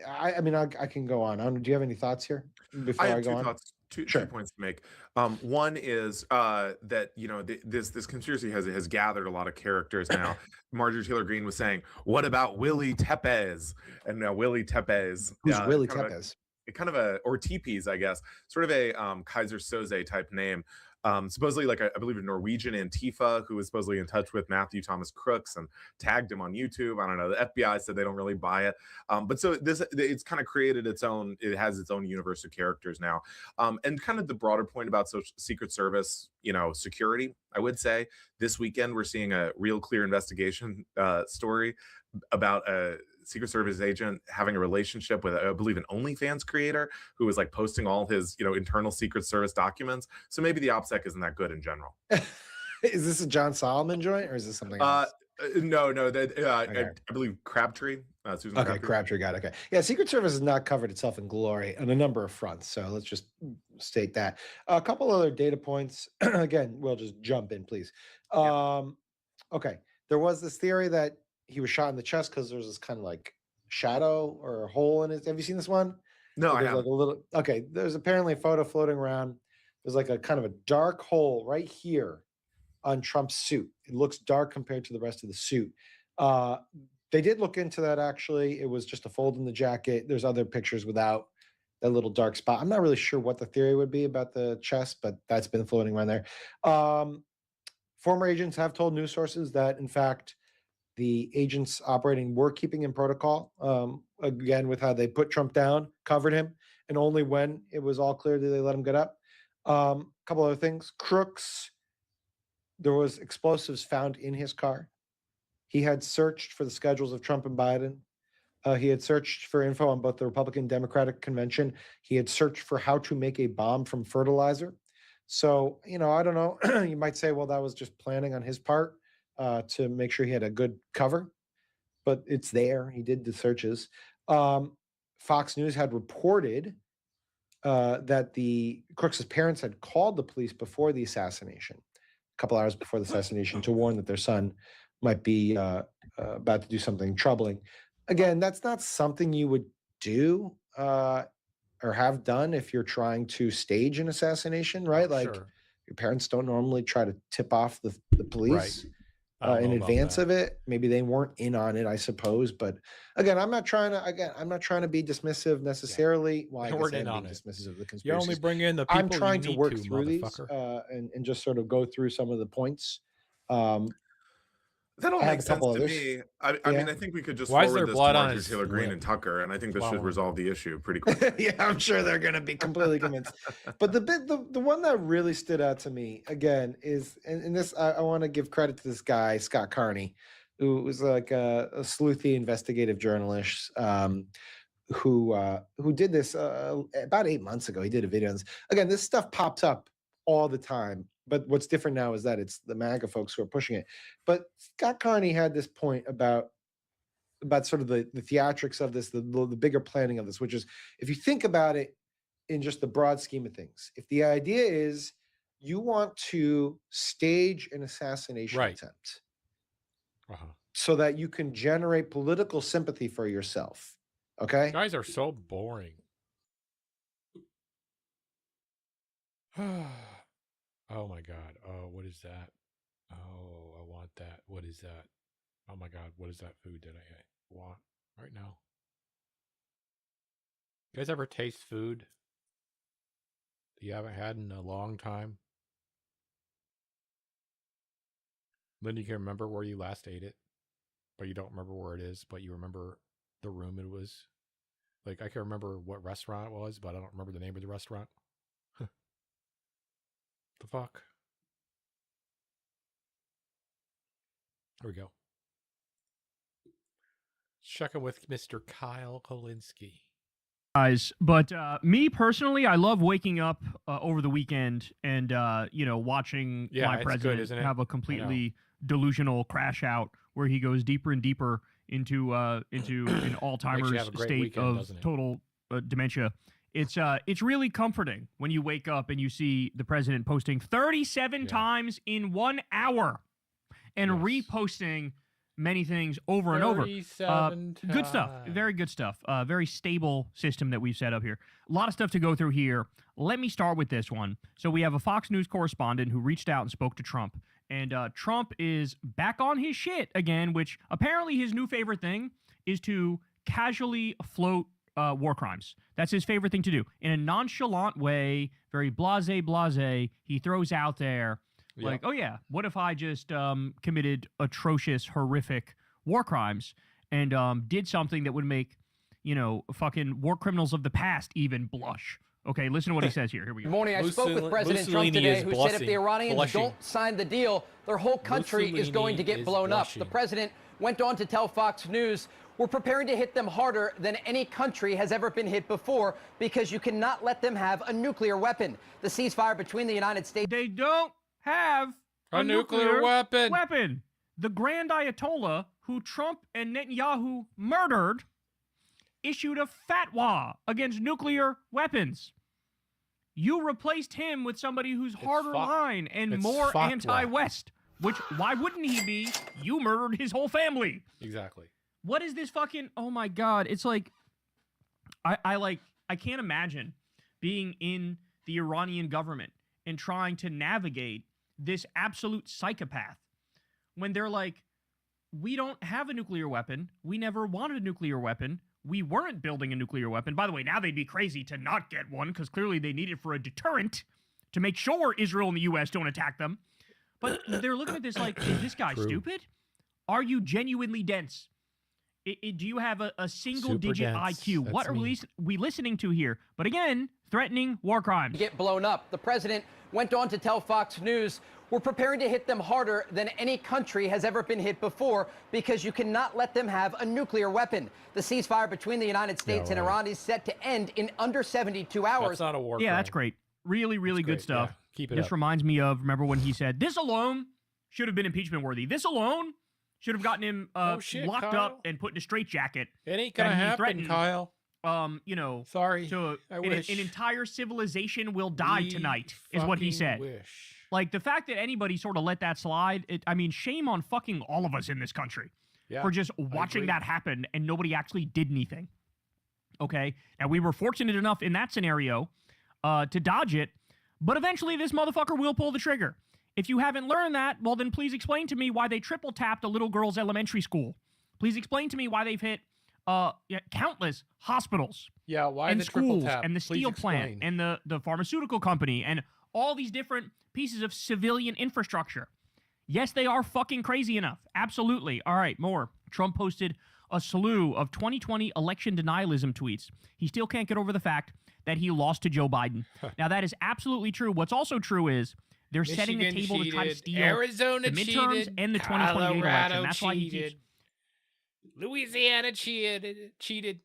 I mean, I can go on. Do you have any thoughts here before I go on? Thoughts. Two points to make. One is that this conspiracy has gathered a lot of characters now. Marjorie Taylor Greene was saying, "What about Willie Tepes?" And now Willie Tepes. Who's Willie Tepes? Or Tepes, I guess, sort of a Kaiser Soze type name. Supposedly, like I believe a Norwegian Antifa who was supposedly in touch with Matthew Thomas Crooks and tagged him on YouTube. I don't know. The FBI said they don't really buy it. But so it's kind of created its own. It has its own universe of characters now. And kind of the broader point about Secret Service, security. I would say this weekend we're seeing a real clear investigation story about a Secret Service agent having a relationship with, I believe, an OnlyFans creator who was like posting all his, internal Secret Service documents. So maybe the OPSEC isn't that good in general. Is this a John Solomon joint or is this something else? No. I believe Crabtree. Susan Crabtree got it. Okay. Yeah, Secret Service has not covered itself in glory on a number of fronts. So let's just state that. A couple other data points. Again, we'll just jump in, please. Okay. There was this theory that he was shot in the chest because there's this kind of like shadow or a hole in it. Have you seen this one? No, I haven't. Okay. There's apparently a photo floating around. There's like a kind of a dark hole right here on Trump's suit. It looks dark compared to the rest of the suit. They did look into that, actually. It was just a fold in the jacket. There's other pictures without that little dark spot. I'm not really sure what the theory would be about the chest, but that's been floating around there. Former agents have told news sources that, in fact, the agents operating were keeping in protocol, again, with how they put Trump down, covered him, and only when it was all clear did they let him get up. A couple other things. Crooks, there was explosives found in his car. He had searched for the schedules of Trump and Biden. He had searched for info on both the Republican Democratic Convention. He had searched for how to make a bomb from fertilizer. So, I don't know. You might say, well, that was just planning on his part to make sure he had a good cover. But it's there. He did the searches. Fox News had reported that the Crooks' parents had called the police before the assassination, a couple hours before the assassination, to warn that their son might be about to do something troubling. Again, that's not something you would do or have done if you're trying to stage an assassination, right? Your parents don't normally try to tip off the police in advance of it. Maybe they weren't in on it, I suppose. But again, I'm not trying to be dismissive necessarily. Well, I guess I'm being dismissive of the conspiracy. You only bring in the people I'm trying to work through these and just sort of go through some of the points. That all makes sense to me. I mean, I think we could just forward this to Marjorie Taylor Greene and Tucker, and I think this should resolve the issue pretty quickly. Yeah, I'm sure they're going to be completely convinced. But the one that really stood out to me again is, and this I want to give credit to this guy Scott Carney, who was like a sleuthy investigative journalist who did this about 8 months ago. He did a video on this. Again, this stuff pops up all the time. But what's different now is that it's the MAGA folks who are pushing it. But Scott Carney had this point about sort of the theatrics of this, the bigger planning of this, which is, if you think about it in just the broad scheme of things, if the idea is you want to stage an assassination attempt so that you can generate political sympathy for yourself, okay? Guys are so boring. Oh my God. Oh, what is that? Oh, I want that. What is that? Oh my God. What is that food that I want right now? You guys ever taste food that you haven't had in a long time? Then you can remember where you last ate it, but you don't remember where it is, but you remember the room it was. Like, I can remember what restaurant it was, but I don't remember the name of the restaurant. The fuck? There we go. Checking with Mr. Kyle Kolinsky. Guys, but me personally, I love waking up over the weekend and watching my president have a completely delusional crash out where he goes deeper and deeper into an Alzheimer's state of total dementia. It's really comforting when you wake up and you see the president posting 37 times in 1 hour and reposting many things over and over. Good stuff. Very good stuff. Very stable system that we've set up here. A lot of stuff to go through here. Let me start with this one. So we have a Fox News correspondent who reached out and spoke to Trump. And Trump is back on his shit again, which apparently his new favorite thing is to casually float war crimes. That's his favorite thing to do. In a nonchalant way, very blasé, he throws out there, like, oh yeah, what if I just committed atrocious, horrific war crimes and did something that would make, fucking war criminals of the past even blush? Okay, listen to what he says here. Here we go. Good morning. I spoke with President Trump today, who said if the Iranians don't sign the deal, their whole country is going to get blown up. The president went on to tell Fox News, we're preparing to hit them harder than any country has ever been hit before because you cannot let them have a nuclear weapon. The ceasefire between the United States... They don't have a nuclear weapon. The Grand Ayatollah, who Trump and Netanyahu murdered, issued a fatwa against nuclear weapons. You replaced him with somebody who's harder line and more anti-West, which, why wouldn't he be? You murdered his whole family. Exactly. What is this fucking, oh my God, it's like, I can't imagine being in the Iranian government and trying to navigate this absolute psychopath when they're like, we don't have a nuclear weapon. We never wanted a nuclear weapon. We weren't building a nuclear weapon. By the way, now they'd be crazy to not get one because clearly they need it for a deterrent to make sure Israel and the U.S. don't attack them. But they're looking at this like, is this guy stupid? Are you genuinely dense? Do you have a single-digit IQ? That's what are we listening to here? But again, threatening war crimes. Get blown up. The president went on to tell Fox News, we're preparing to hit them harder than any country has ever been hit before because you cannot let them have a nuclear weapon. The ceasefire between the United States and Iran is set to end in under 72 hours. That's not a war crime. Yeah, that's great. Really, really good stuff. Yeah, keep it This up. reminds me of, remember when he said, this alone should have been impeachment worthy. This alone should have gotten him locked up and put in a straitjacket. It ain't gonna happen, Kyle. Sorry. An entire civilization will die tonight, is what he said. Like, the fact that anybody sort of let that slide, shame on fucking all of us in this country for just watching that happen and nobody actually did anything. Okay? Now, we were fortunate enough in that scenario to dodge it, but eventually this motherfucker will pull the trigger. If you haven't learned that, well, then please explain to me why they triple-tapped a little girl's elementary school. Please explain to me why they've hit countless hospitals why and the schools triple tap? and the steel plant and the pharmaceutical company and all these different pieces of civilian infrastructure. Yes, they are fucking crazy enough. Absolutely. All right, more. Trump posted a slew of 2020 election denialism tweets. He still can't get over the fact that he lost to Joe Biden. Now, that is absolutely true. What's also true is they're setting the table to try to steal Arizona the midterms cheated, and the 2028 election. Colorado That's why he cheated. keeps... Louisiana cheated.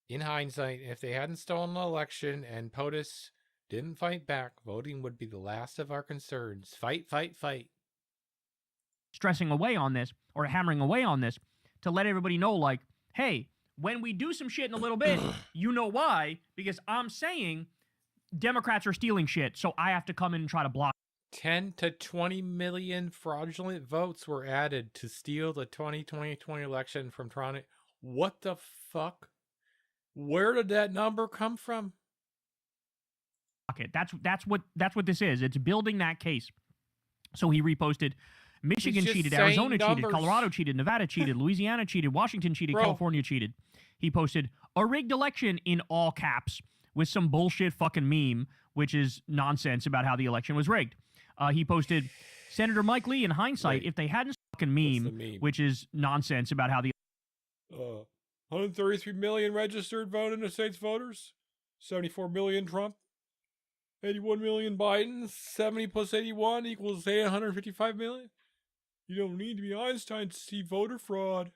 In hindsight, if they hadn't stolen the election and POTUS didn't fight back, voting would be the last of our concerns. Fight, fight, fight. Stressing away on this, or hammering away on this, to let everybody know, like, hey, when we do some shit in a little bit, you know why? Because I'm saying Democrats are stealing shit, so I have to come in and try to block. 10 to 20 million fraudulent votes were added to steal the 2020 election from Toronto. What the fuck? Where did that number come from? That's what this is. It's building that case. So he reposted Michigan cheated, Arizona cheated, Colorado cheated, Nevada cheated, Louisiana cheated, Washington cheated, California cheated. He posted a rigged election in all caps with some bullshit fucking meme, which is nonsense about how the election was rigged. He posted Senator Mike Lee in hindsight, if they hadn't fucking meme, which is nonsense about how the 133 million registered voting in the state's voters, 74 million Trump, 81 million Biden, 70 plus 81 equals 155 million. You don't need to be Einstein to see voter fraud.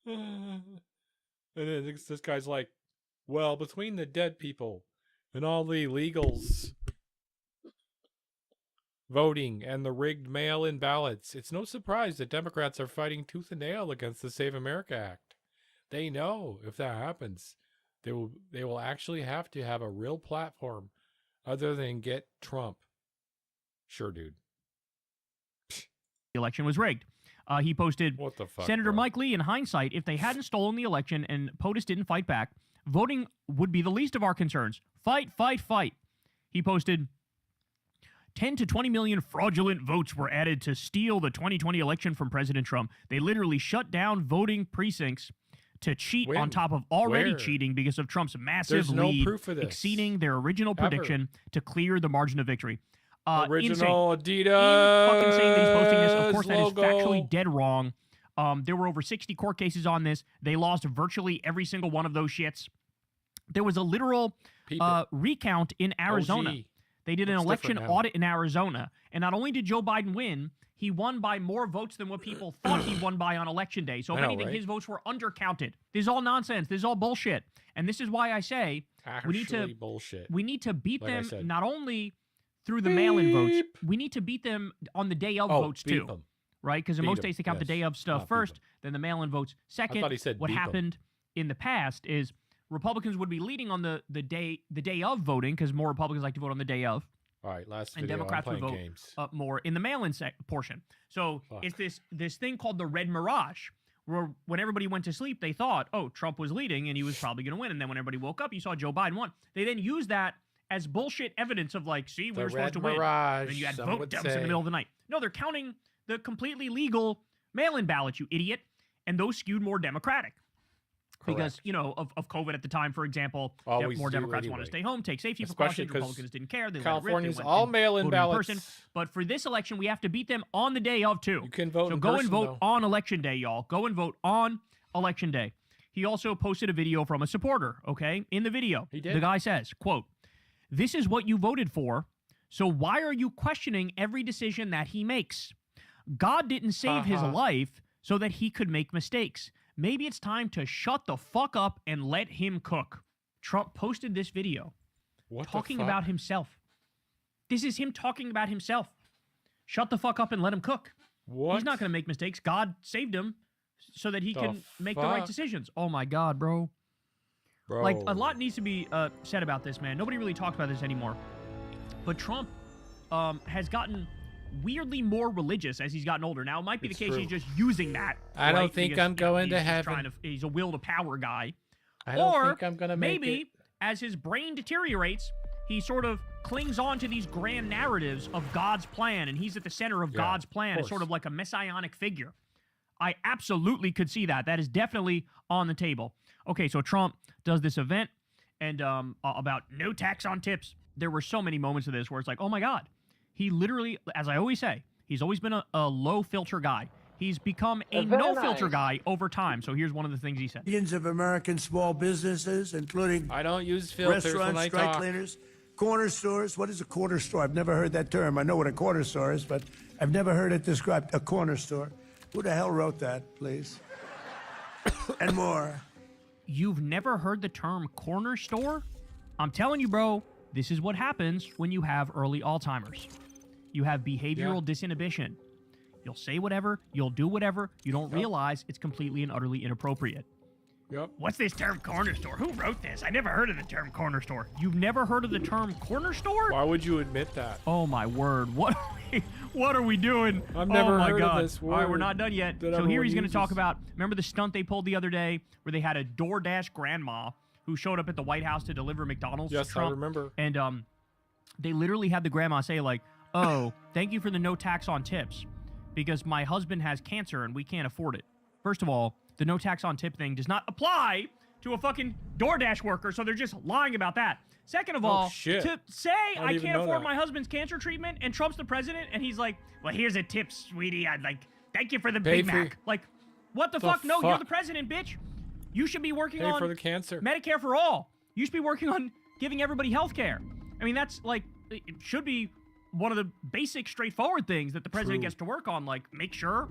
And then this guy's like, well, between the dead people and all the illegals voting and the rigged mail-in ballots, it's no surprise that Democrats are fighting tooth and nail against the Save America Act. They know if that happens, they will actually have to have a real platform other than get Trump. Sure, dude. The election was rigged. He posted, what the fuck, Senator bro? Mike Lee, in hindsight, if they hadn't stolen the election and POTUS didn't fight back, voting would be the least of our concerns. Fight, fight, fight. He posted, 10 to 20 million fraudulent votes were added to steal the 2020 election from President Trump. They literally shut down voting precincts to cheat on top of already cheating because of Trump's massive lead, exceeding their original prediction to clear the margin of victory. Original insane. Adidas Fucking saying that he's posting this. Of course, logo. that is factually dead wrong. There were over 60 court cases on this. They lost virtually every single one of those shits. There was a literal recount in Arizona. OG. They did an election audit in Arizona. And not only did Joe Biden win, he won by more votes than what people thought he won by on Election Day. So if anything, his votes were undercounted. This is all nonsense. This is all bullshit. And this is why I say we need to beat them not only through the mail-in votes, we need to beat them on the day of votes too. Right? Because in most states, they count the day of stuff first, then the mail-in votes second. I thought he said what happened in the past is Republicans would be leading on the day of voting because more Republicans like to vote on the day of. All right, last and video. Democrats would vote more in the mail-in portion. So it's this thing called the red mirage, where when everybody went to sleep, they thought, oh, Trump was leading and he was probably going to win. And then when everybody woke up, you saw Joe Biden won. They then used that as bullshit evidence of like, see, we were supposed to win. And then you had vote dumps in the middle of the night. No, they're counting the completely legal mail-in ballots, you idiot. And those skewed more Democratic. Because, you know, of COVID at the time, for example, more Democrats want to stay home, take safety precautions. Republicans didn't care. California's all mail-in ballots. But for this election, we have to beat them on the day of, too. You can vote so in go person, and vote though. on Election Day, y'all. Go and vote on Election Day. He also posted a video from a supporter, okay? In the video, the guy says, quote, "This is what you voted for, so why are you questioning every decision that he makes? God didn't save his life so that he could make mistakes. Maybe it's time to shut the fuck up and let him cook." Trump posted this video talking about himself. This is him talking about himself. Shut the fuck up and let him cook. What? He's not going to make mistakes. God saved him so that he can make the right decisions. Oh my God, bro. Like, a lot needs to be said about this, man. Nobody really talks about this anymore. But Trump has gotten weirdly more religious as he's gotten older. Now, it might be the case he's just using that. I don't think I'm going to heaven. He's a will to power guy. I don't think I'm going to make maybe, it. as his brain deteriorates, he sort of clings on to these grand narratives of God's plan, and he's at the center of God's plan. It's sort of like a messianic figure. I absolutely could see that. That is definitely on the table. Okay, so Trump does this event and about no tax on tips. There were so many moments of this where it's like, oh my God. He literally, as I always say, he's always been a low-filter guy. He's become a no-filter guy over time. So here's one of the things he said. Millions of American small businesses, including I don't use filters restaurants, when I dry talk. cleaners, corner stores. What is a corner store? I've never heard that term. I know what a corner store is, but I've never heard it described. A corner store. Who the hell wrote that, please? And more. You've never heard the term corner store? I'm telling you, bro, this is what happens when you have early Alzheimer's. You have behavioral disinhibition. You'll say whatever, you'll do whatever, you don't realize it's completely and utterly inappropriate. What's this term corner store? Who wrote this? I never heard of the term corner store. You've never heard of the term corner store? Why would you admit that? Oh my word. What are we doing? I've never heard of this word. All right, we're not done yet. So here he's going to talk about, remember the stunt they pulled the other day where they had a DoorDash grandma who showed up at the White House to deliver McDonald's to Trump? I remember. And they literally had the grandma say like, oh, thank you for the no tax on tips because my husband has cancer and we can't afford it. First of all, the no tax on tip thing does not apply to a fucking DoorDash worker, so they're just lying about that. Second of all, to say I can't afford my husband's cancer treatment and Trump's the president and he's like, well, here's a tip, sweetie. I'd like, thank you for the Big Mac. Like, what the fuck? No, you're the president, bitch. You should be working on for the cancer. Medicare for all. You should be working on giving everybody health care. I mean, that's like, it should be one of the basic, straightforward things that the president gets to work on. Like, make sure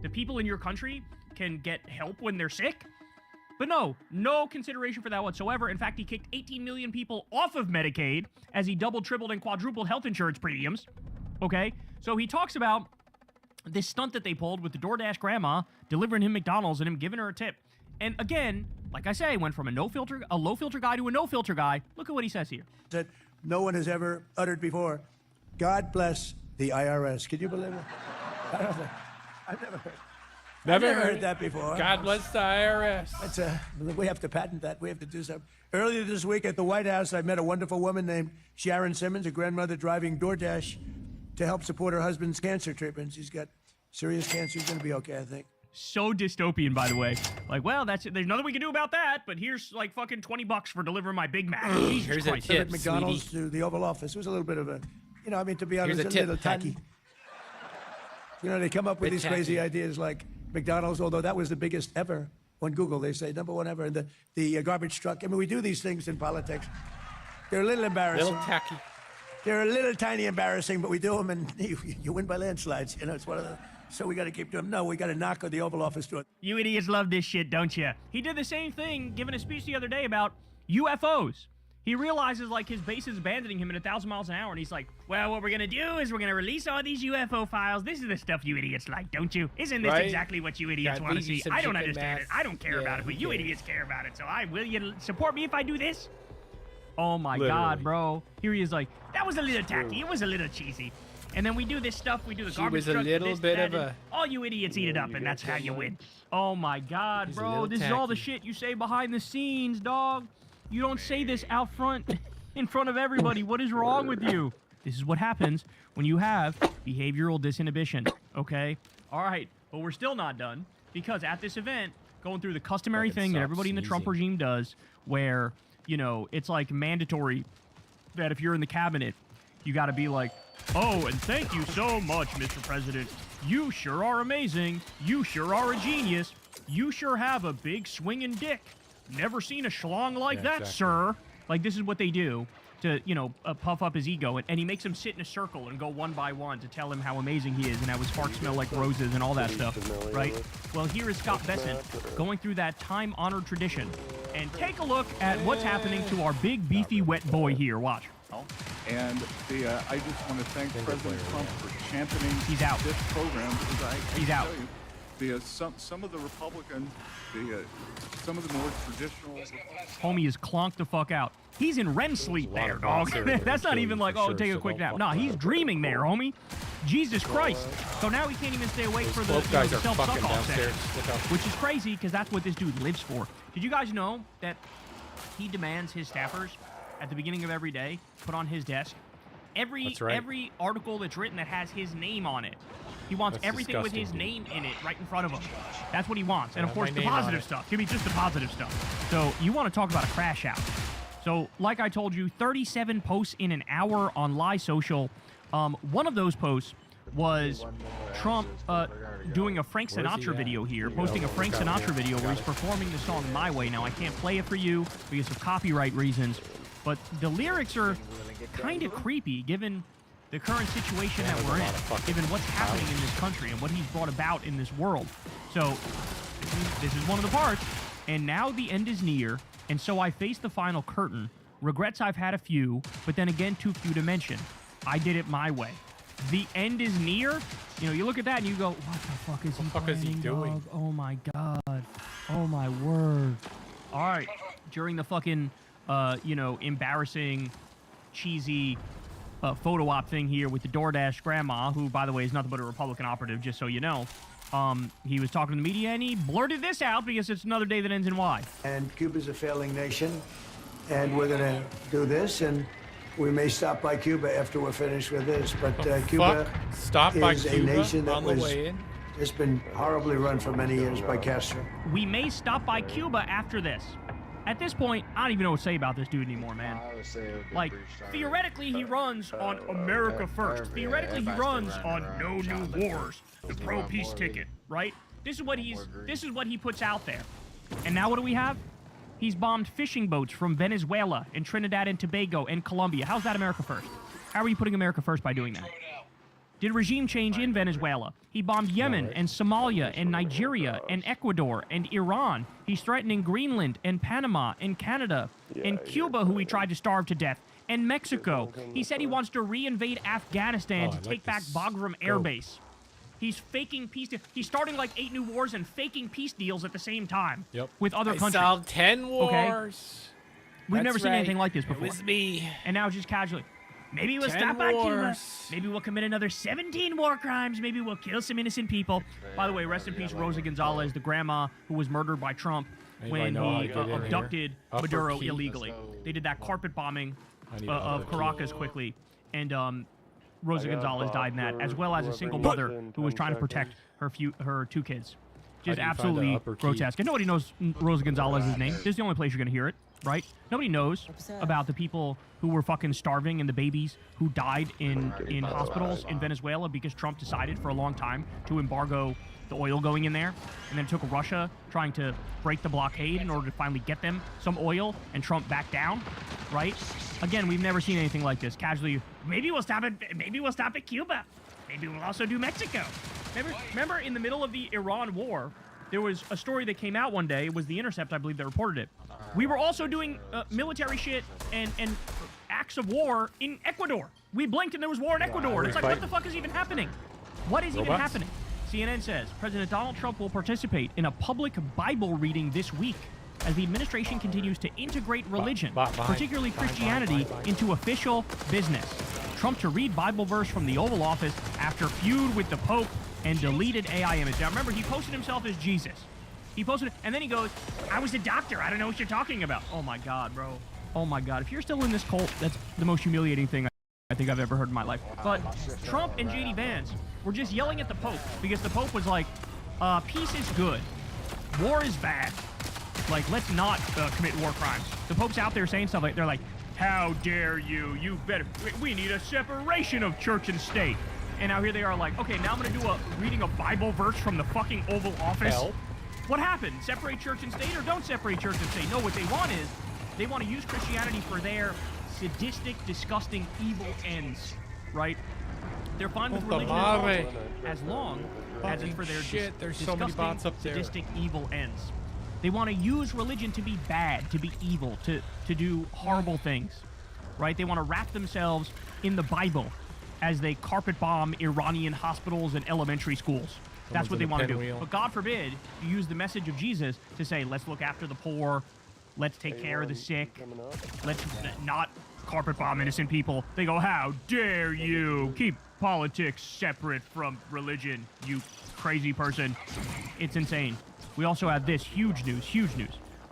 the people in your country can get help when they're sick. But no consideration for that whatsoever. In fact, he kicked 18 million people off of Medicaid as he doubled, tripled, and quadrupled health insurance premiums. Okay? So he talks about this stunt that they pulled with the DoorDash grandma delivering him McDonald's and him giving her a tip. And again, like I say, went from a low filter guy to a no filter guy. Look at what he says here. That no one has ever uttered before. God bless the IRS. Can you believe it? I've never heard that before. God bless the IRS. We have to patent that. We have to do something. Earlier this week at the White House, I met a wonderful woman named Sharon Simmons, a grandmother driving DoorDash to help support her husband's cancer treatments. He's got serious cancer. He's going to be okay, I think. So dystopian, by the way. Like, well, that's it. There's nothing we can do about that, but here's like fucking $20 for delivering my Big Mac. Here's a tip, McDonald's sweetie. to the Oval Office. It was a little bit of a, to be honest, Here's a a little tip, tacky. They come up with these crazy ideas like McDonald's, although that was the biggest ever on Google. They say #1 ever. And the garbage truck. I mean, we do these things in politics. They're a little embarrassing. Little tacky. They're a little tiny embarrassing, but we do them, and you win by landslides. It's one of the. So we got to keep doing them. No, we got to knock on the Oval Office door. You idiots love this shit, don't you? He did the same thing, giving a speech the other day about UFOs. He realizes, like, his base is abandoning him at 1,000 miles an hour, and he's like, well, what we're going to do is we're going to release all these UFO files. This is the stuff you idiots like, don't you? Isn't this exactly what you idiots want to see? I don't understand it. I don't care about it, but you idiots care about it. So will you support me if I do this? Oh, my God, bro. Here he is like, that was a little tacky. It was a little cheesy. And then we do this stuff. We do the garbage truck. She was a little bit of a... All you idiots eat it up, and that's how you win. Oh, my God, bro. This is all the shit you say behind the scenes, dog. You don't say this out front, in front of everybody. What is wrong with you? This is what happens when you have behavioral disinhibition, okay? All right, but we're still not done, because at this event, going through the customary thing that everybody in the Trump regime does, where, it's like mandatory that if you're in the cabinet, you got to be like, oh, and thank you so much, Mr. President. You sure are amazing. You sure are a genius. You sure have a big swinging dick. Never seen a schlong like that, sir. Like, this is what they do to, puff up his ego. And he makes him sit in a circle and go one by one to tell him how amazing he is and how his farts smell like roses and all that stuff, right? Well, here is Scott Bessent going through that time-honored tradition. And take a look at what's happening to our big, beefy, wet boy here. Watch. And I just want to thank President Trump for championing this program. He's out. Some of the Republicans, some of the more traditional... Homie is clonked the fuck out. He's in REM sleep there, dog. That's not even like, oh, take a quick nap. No, he's dreaming there, homie. Jesus Christ. So now he can't even stay awake for the self-suck-off section, which is crazy because that's what this dude lives for. Did you guys know that he demands his staffers at the beginning of every day put on his desk every article that's written that has his name on it? He wants everything with his name in it right in front of him. That's what he wants. And of course, the positive stuff. Give me just the positive stuff. So you want to talk about a crash out. So like I told you, 37 posts in an hour on Lie Social. One of those posts was Trump doing a Frank Sinatra video here, posting a Frank Sinatra video where he's performing the song My Way. Now, I can't play it for you because of copyright reasons, but the lyrics are kind of creepy given the current situation that we're in, given what's happening in this country and what he's brought about in this world. So this is one of the parts, and now the end is near, and so I face the final curtain. Regrets I've had a few, but then again too few to mention. I did it my way. The end is near. You look at that and you go, what the fuck is he doing? Dog? Oh my God. Oh my word. All right. During the fucking, embarrassing, cheesy photo op thing here with the DoorDash grandma, who, by the way, is nothing but a Republican operative, just so you know. He was talking to the media and he blurted this out because it's another day that ends in Y. And Cuba's a failing nation, and we're going to do this, and we may stop by Cuba after we're finished with this, but Cuba is a nation that has been horribly run for many years by Castro. We may stop by Cuba after this. At this point, I don't even know what to say about this dude anymore, man. Like, theoretically, he runs on America First. Theoretically, he runs on No New Wars, the pro-peace ticket, right? This is what he puts out there. And now what do we have? He's bombed fishing boats from Venezuela and Trinidad and Tobago and Colombia. How's that America first? How are you putting America first by doing that? Did regime change in Venezuela. He bombed Yemen and Somalia and Nigeria and Ecuador and Iran. He's threatening Greenland and Panama and Canada and Cuba, who he tried to starve to death, and Mexico. He said he wants to reinvade Afghanistan to take back Bagram Air Base. He's faking peace. He's starting like 8 new wars and faking peace deals at the same time with other countries. I solved 10 wars. Okay? We've never seen anything like this before. It was me. And now just casually. Maybe we'll stop by Cuba. Maybe we'll commit another 17 war crimes. Maybe we'll kill some innocent people. By the way, rest in peace, Rosa Gonzalez, the grandma who was murdered by Trump when he abducted Maduro illegally. They did that carpet bombing of Caracas quickly. And Rosa Gonzalez died in that, as well as a single mother who was trying to protect her 2 kids. Just absolutely grotesque. And nobody knows Rosa Gonzalez's name. This is the only place you're going to hear it, right? Nobody knows about the people who were fucking starving and the babies who died in hospitals in Venezuela because Trump decided for a long time to embargo the oil going in there. And then it took Russia trying to break the blockade in order to finally get them some oil, and Trump backed down, right? Again, we've never seen anything like this. Casually, maybe we'll stop at Cuba. Maybe we'll also do Mexico. Remember in the middle of the Iran war, there was a story that came out one day. It was The Intercept, I believe, that reported it. We were also doing military shit and acts of war in Ecuador. We blinked and there was war in Ecuador. It's like, what the fuck is even happening? What is even happening? CNN says President Donald Trump will participate in a public Bible reading this week as the administration continues to integrate religion, particularly Christianity, into official business. Trump to read Bible verse from the Oval Office after feud with the Pope and deleted AI image. Now remember, he posted himself as Jesus. He posted it, and then he goes, I was a doctor. I don't know what you're talking about. Oh my God, bro. Oh my God. If you're still in this cult, that's the most humiliating thing I think I've ever heard in my life. But Trump and J.D. Vance were just yelling at the Pope because the Pope was like, peace is good. War is bad. Like, let's not commit war crimes. The Pope's out there saying stuff like, they're like, how dare you? You better, we need a separation of church and state. And now here they are like, okay, now I'm going to do reading a Bible verse from the fucking Oval Office. Hell. What happened? Separate church and state or don't separate church and state? No, what they want is, they want to use Christianity for their sadistic, disgusting, evil ends, right? They're fine with religion as long as it's for their disgusting, sadistic, evil ends. They want to use religion to be bad, to be evil, to do horrible things, right? They want to wrap themselves in the Bible as they carpet bomb Iranian hospitals and elementary schools. That's what they want to do. But God forbid you use the message of Jesus to say, let's look after the poor, let's take care of the sick, let's not carpet bomb innocent people. They go, how dare you keep politics separate from religion, you crazy person. It's insane. We also have this huge news.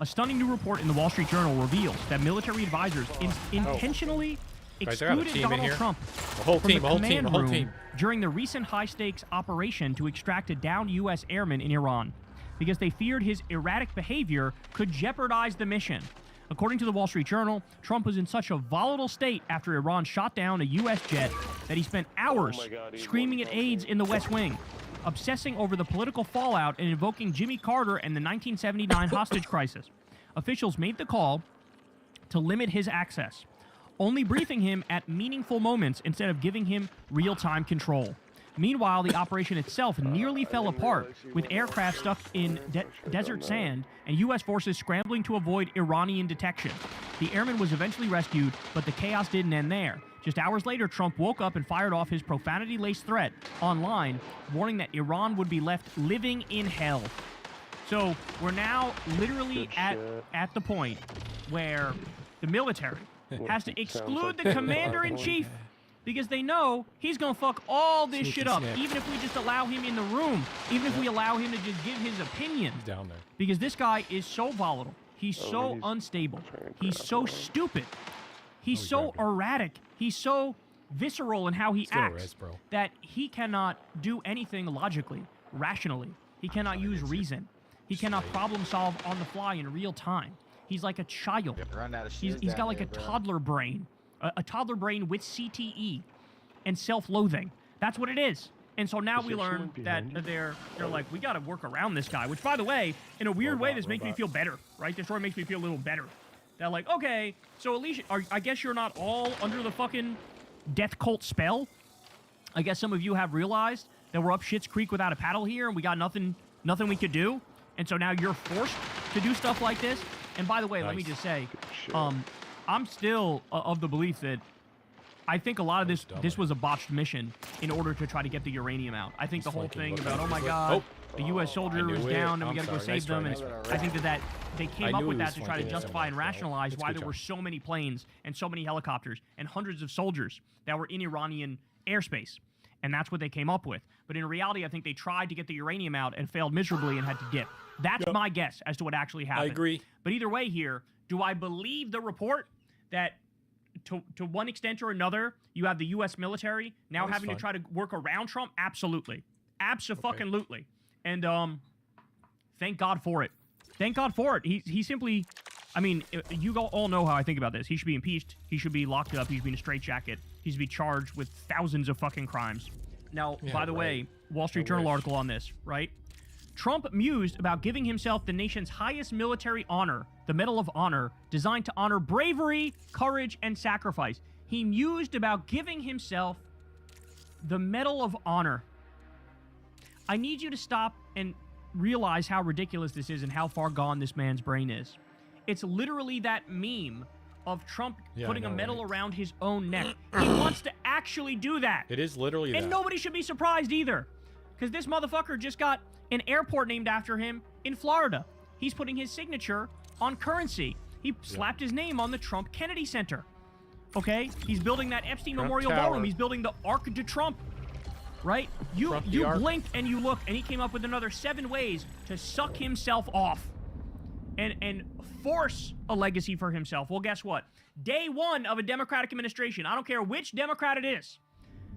A stunning new report in the Wall Street Journal reveals that military advisors intentionally excluded Donald Trump from the command room during the recent high-stakes operation to extract a downed U.S. airman in Iran because they feared his erratic behavior could jeopardize the mission. According to the Wall Street Journal, Trump was in such a volatile state after Iran shot down a U.S. jet that he spent hours screaming at aides in the West Wing, obsessing over the political fallout and invoking Jimmy Carter and the 1979 hostage crisis. Officials made the call to limit his access, only briefing him at meaningful moments instead of giving him real-time control. Meanwhile, the operation itself nearly fell apart, with aircraft stuck in desert sand and U.S. forces scrambling to avoid Iranian detection. The airman was eventually rescued, but the chaos didn't end there. Just hours later, Trump woke up and fired off his profanity-laced threat online, warning that Iran would be left living in hell. So we're now literally at the point where the military has to exclude the commander-in-chief because they know he's going to fuck all this shit up, even if we just allow him in the room, even if we allow him to just give his opinion. He's down there. Because this guy is so volatile. He's so unstable. He's so stupid. He's so erratic. He's so visceral in how he acts that he cannot do anything logically, rationally. He cannot use reason. He cannot problem solve on the fly in real time. He's like a child. He's got like a toddler brain. A toddler brain with CTE and self-loathing. That's what it is. And so now we learn that they're like, we got to work around this guy, which, by the way, in a weird way, this makes me feel better, right? This story makes me feel a little better. They're like, okay, so Alicia, I guess you're not all under the fucking death cult spell. I guess some of you have realized that we're up Schitt's Creek without a paddle here, and we got nothing we could do. And so now you're forced to do stuff like this. And by the way, let me just say, I'm still of the belief that I think a lot of this was a botched mission in order to try to get the uranium out. I think the whole thing about, oh my God, the U.S. soldier is down and we got to go save them. And I think that they came up with that to try to justify and rationalize why there were so many planes and so many helicopters and hundreds of soldiers that were in Iranian airspace. And that's what they came up with. But in reality, I think they tried to get the uranium out and failed miserably and had to dip. That's my guess as to what actually happened. I agree. But either way here, do I believe the report that to one extent or another, you have the U.S. military now having to try to work around Trump? Absolutely. Abso-fucking-lutely. And thank God for it. Thank God for it. He simply, I mean, you all know how I think about this. He should be impeached. He should be locked up. He should be in a straitjacket. He should be charged with thousands of fucking crimes. Now, by the way, Wall Street Journal article on this, right? Trump mused about giving himself the nation's highest military honor, the Medal of Honor, designed to honor bravery, courage, and sacrifice. He mused about giving himself the Medal of Honor. I need you to stop and realize how ridiculous this is and how far gone this man's brain is. It's literally that meme of Trump putting a medal around his own neck. He wants to actually do that. It is literally that. And nobody should be surprised either. Because this motherfucker just got an airport named after him in Florida. He's putting his signature on currency. He slapped his name on the Trump Kennedy Center. Okay? He's building that Epstein Memorial Ballroom. He's building the Arc de Trump. Right? You blink and you look, and he came up with another 7 ways to suck himself off and force a legacy for himself. Well, guess what? Day one of a Democratic administration, I don't care which Democrat it is,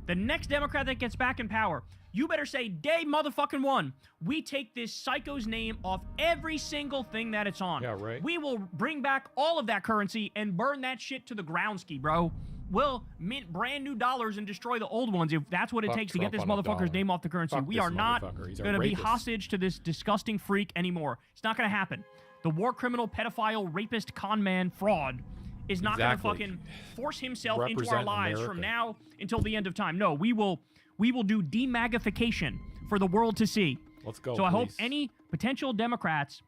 the next Democrat that gets back in power, you better say, day motherfucking one, we take this psycho's name off every single thing that it's on. Yeah, right. We will bring back all of that currency and burn that shit to the ground ski, bro. We'll mint brand new dollars and destroy the old ones if that's what it takes to get this motherfucker's name off the currency. We are not going to be hostage to this disgusting freak anymore. It's not going to happen. The war criminal, pedophile, rapist, con man, fraud is not going to fucking force himself into our lives from now until the end of time. No, we will do demagnification for the world to see. Let's go. So I hope any potential Democrats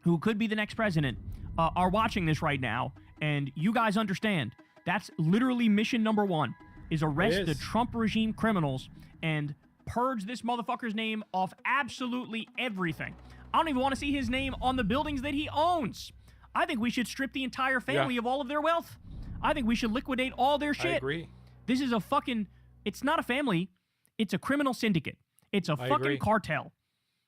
who could be the next president are watching this right now, and you guys understand that's literally mission number 1, is arrest the Trump regime criminals and purge this motherfucker's name off absolutely everything. I don't even want to see his name on the buildings that he owns. I think we should strip the entire family of all of their wealth. I think we should liquidate all their shit. I agree. This is a fucking... It's not a family. It's a criminal syndicate. It's a fucking cartel.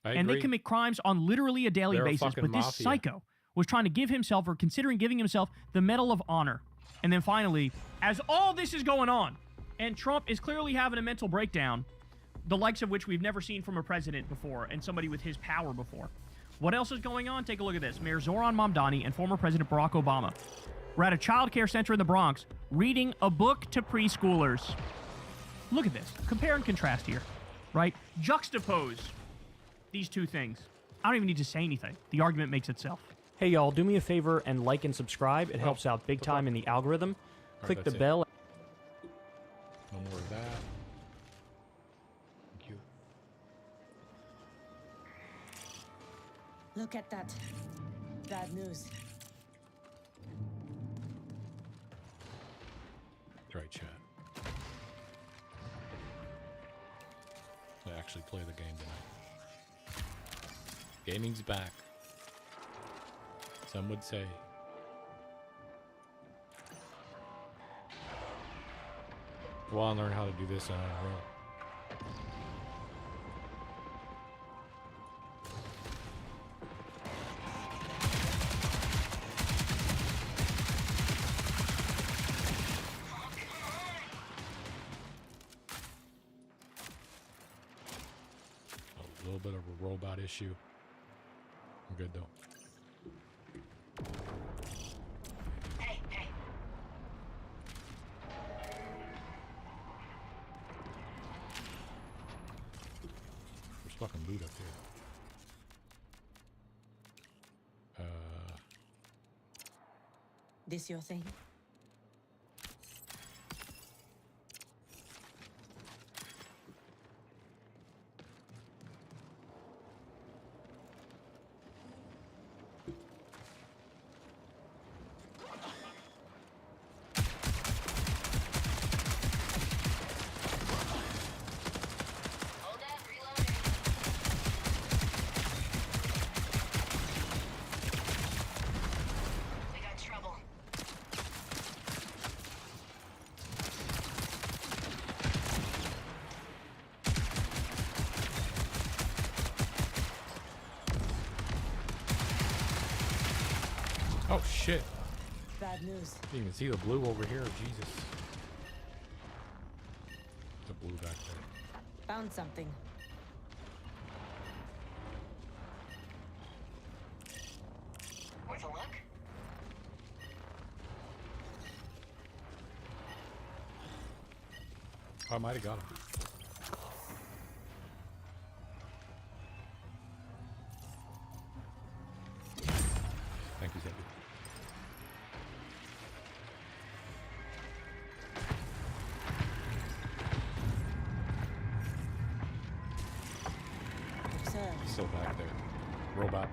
And they commit crimes on literally a daily basis. But this psycho was trying to give himself, or considering giving himself, the Medal of Honor. And then finally, as all this is going on, and Trump is clearly having a mental breakdown, the likes of which we've never seen from a president before, and somebody with his power before. What else is going on? Take a look at this. Mayor Zoran Mamdani and former President Barack Obama were at a child care center in the Bronx reading a book to preschoolers. Look at this. Compare and contrast here, right? Juxtapose these two things. I don't even need to say anything. The argument makes itself. Hey, y'all, do me a favor and like and subscribe. It helps out big time in the algorithm. Click the bell. No more of that. Thank you. Look at that. Bad news. That's right, chat. I actually play the game tonight. Gaming's back. Some would say. Well, I'll learn how to do this on a roll. A little bit of a robot issue. I'm good though. fucking loot up here. This your thing? Oh shit. Bad news. Didn't even see the blue over here. Jesus. The blue back there. Found something. Worth a look? Oh, I might have got him. Thank you, Zebby. He's still back there. Robot.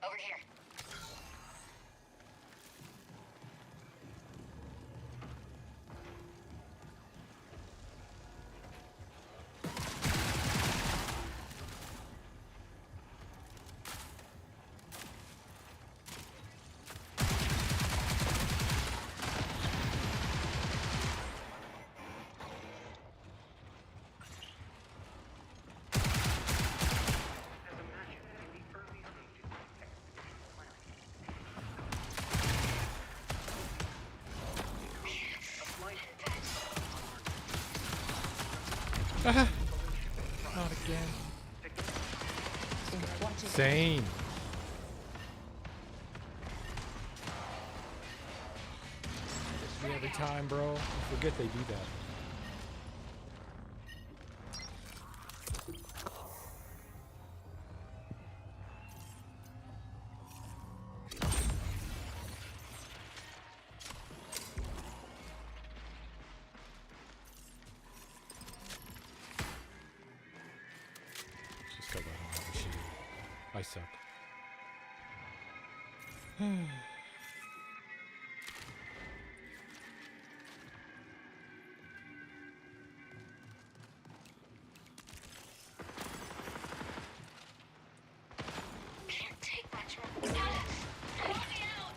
Over here. Not again. Insane. Every time, bro. I forget they do that. Just because I don't have a shield. I suck. Can't take much more. Help me out.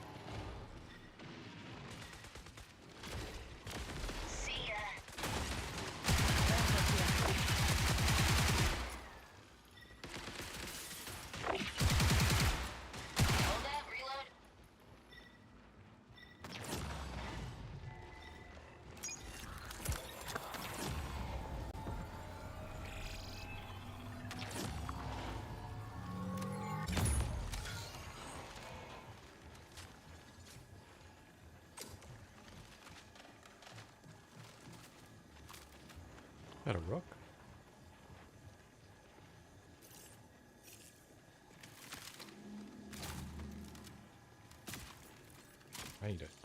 See ya. Hold up, reload. Is that a rook?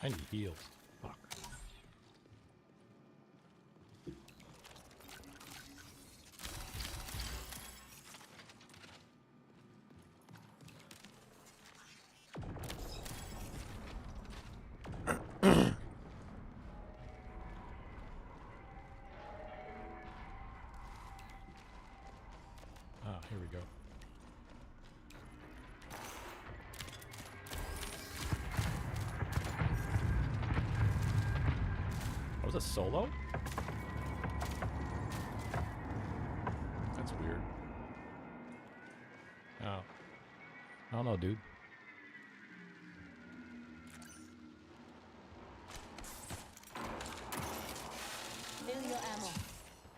I need heals. Fuck. Here we go. Was it solo? That's weird. Oh. I don't know, dude. Fill your ammo.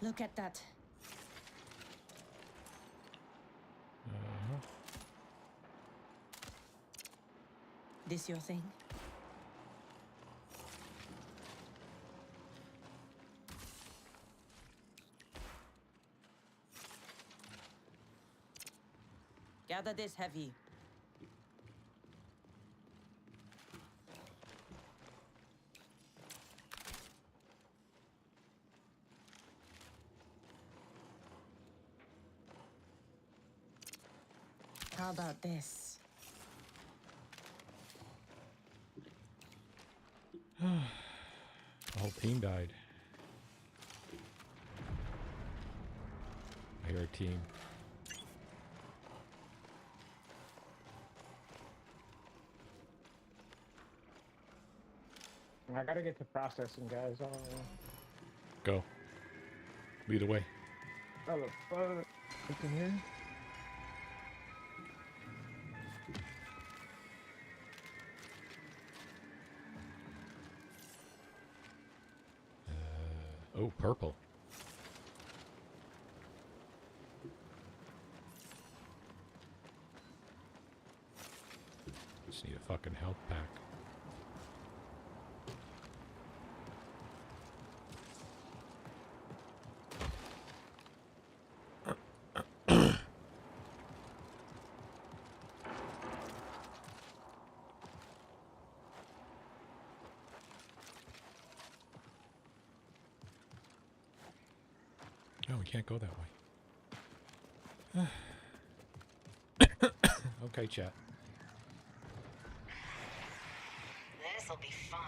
Look at that. This your thing? Gather this heavy. How about this? The whole team died. I hear a team. I gotta get to processing, guys. Go. Lead the way. Oh, the fuck? What's in here? Oh, purple. Just need a fucking health pack. No, we can't go that way. Okay, chat. This'll be fun.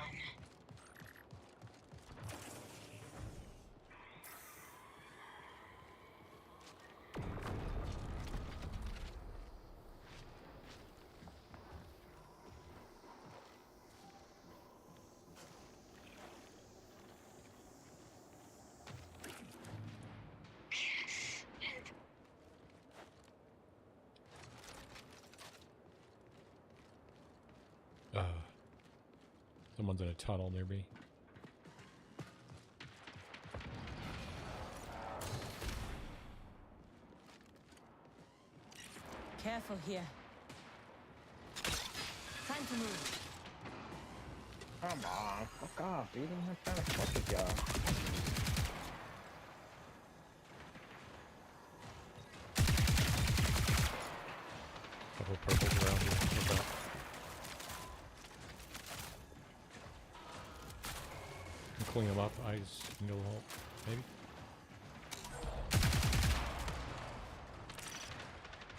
Someone's in a tunnel near me. Careful here. Time to move. Come on, fuck off, dude. I'm not trying to fuck with y'all. Couple purples around here. Look out. Clean them up. I just can go home. Maybe.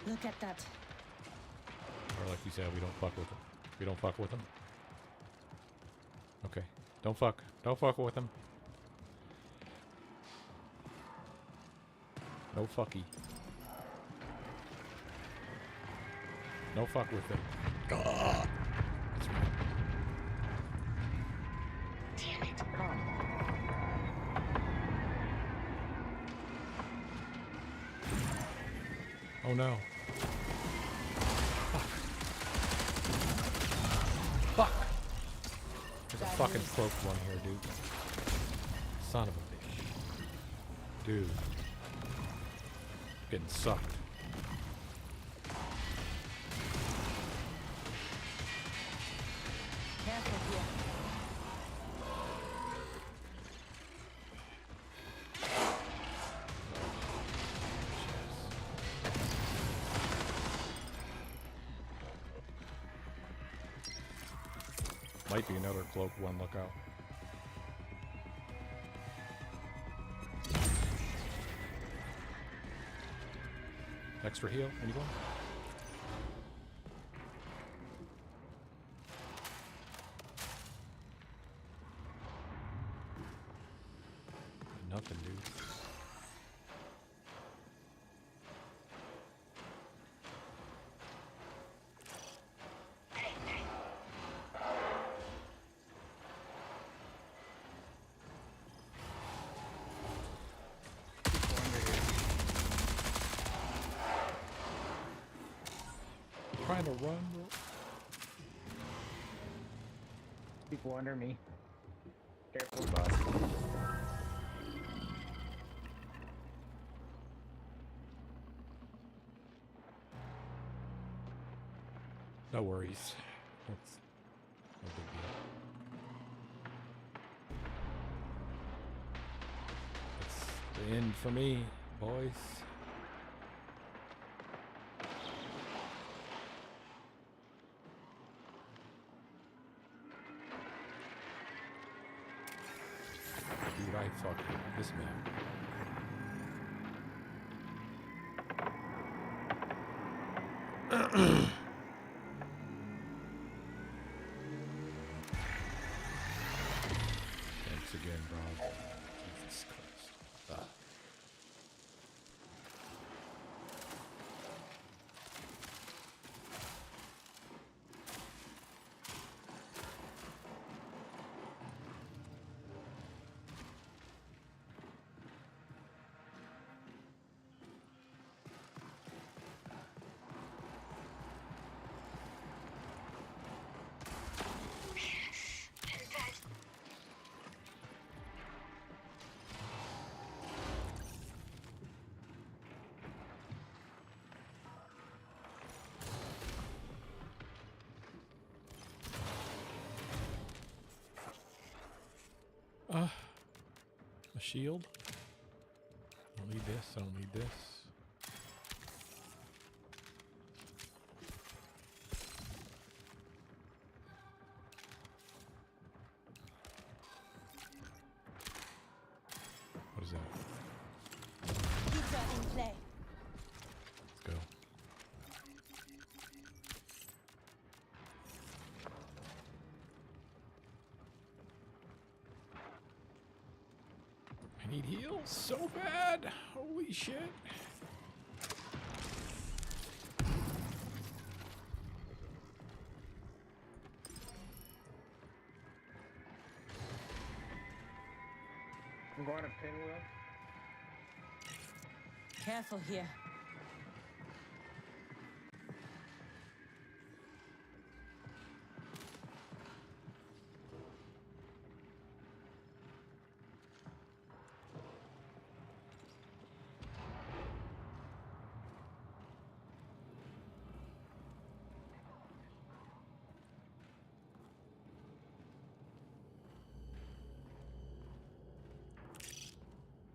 Look at that. Or like you said, we don't fuck with them. We don't fuck with them. Okay. Don't fuck. Don't fuck with them. No fucky. No fuck with them. That's right. Oh no. Fuck. Fuck. There's a fucking cloaked one here, dude. Son of a bitch. Dude. Getting sucked. Careful here. Might be another cloaked one, look out. Extra heal, anyone? Nothing, dude. Trying to run, bro. People under me. Careful. No worries. That's no big deal. It's the end for me, boys. Dude, I fucking this map. Thanks again, bro. Jesus Christ. A shield? I don't need this, I don't need this. What is that? Pizza in play. Let's go. I need heals so bad. Holy shit. I'm going to Pinwheel. Careful here.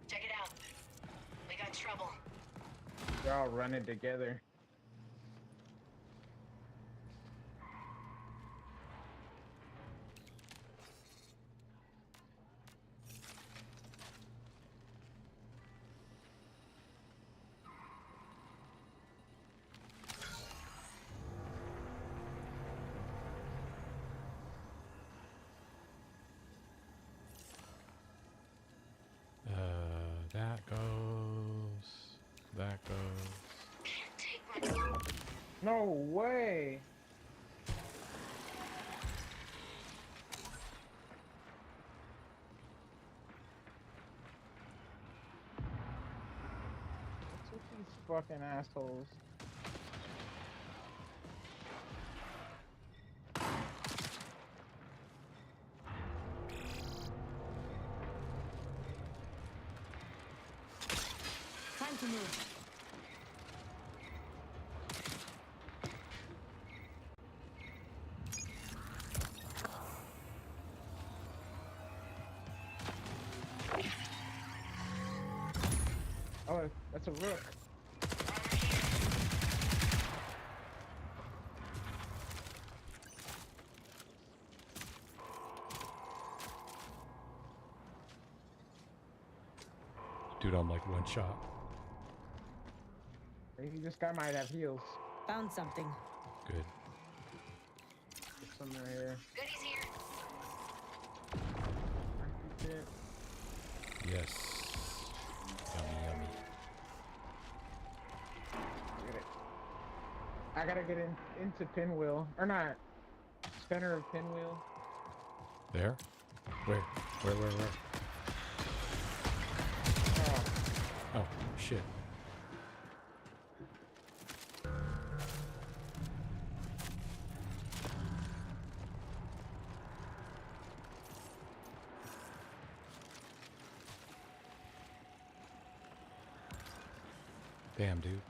Check it out. We got trouble. They're all running together. That goes. That goes. No way. What's with these fucking assholes? Time to move. Oh, that's a rook. Dude, I'm like one shot. Maybe this guy might have heals. Found something. Good. There's some right here. Goodies here. Shit. Yes. Yummy, yummy. I gotta get into Pinwheel. Or not. Center of Pinwheel. There? Where? Where? Oh, shit. Damn, dude.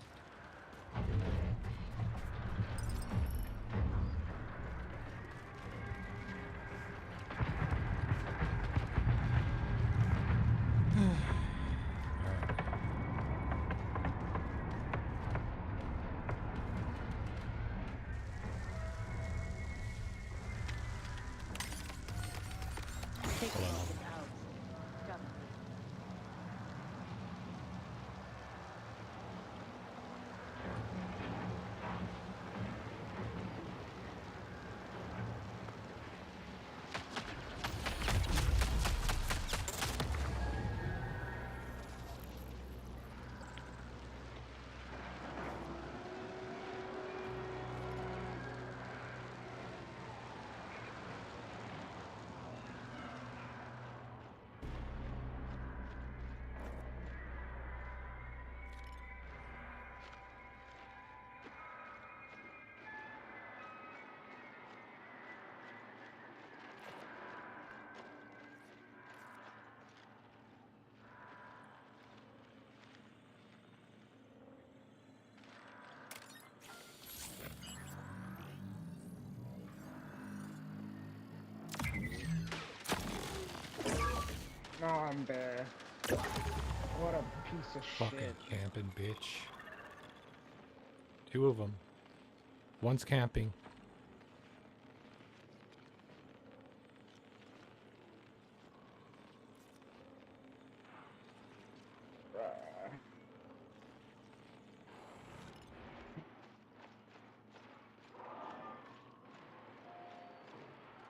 Take Hold on. it out. No, I'm there. What a piece of Fucking shit. camping bitch. 2 of them. One's camping.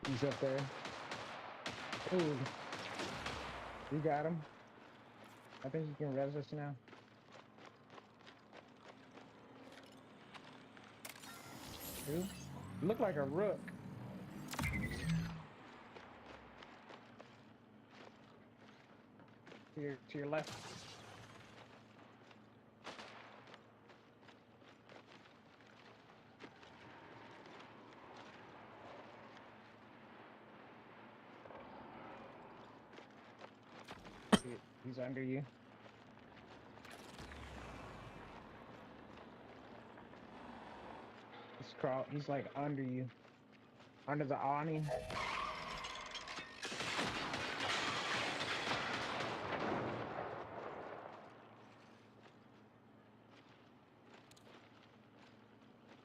He's up there. Ooh. You got him. I think you can res us now. Dude, you look like a rook. To your left. He's under you. He's like under you. Under the awning.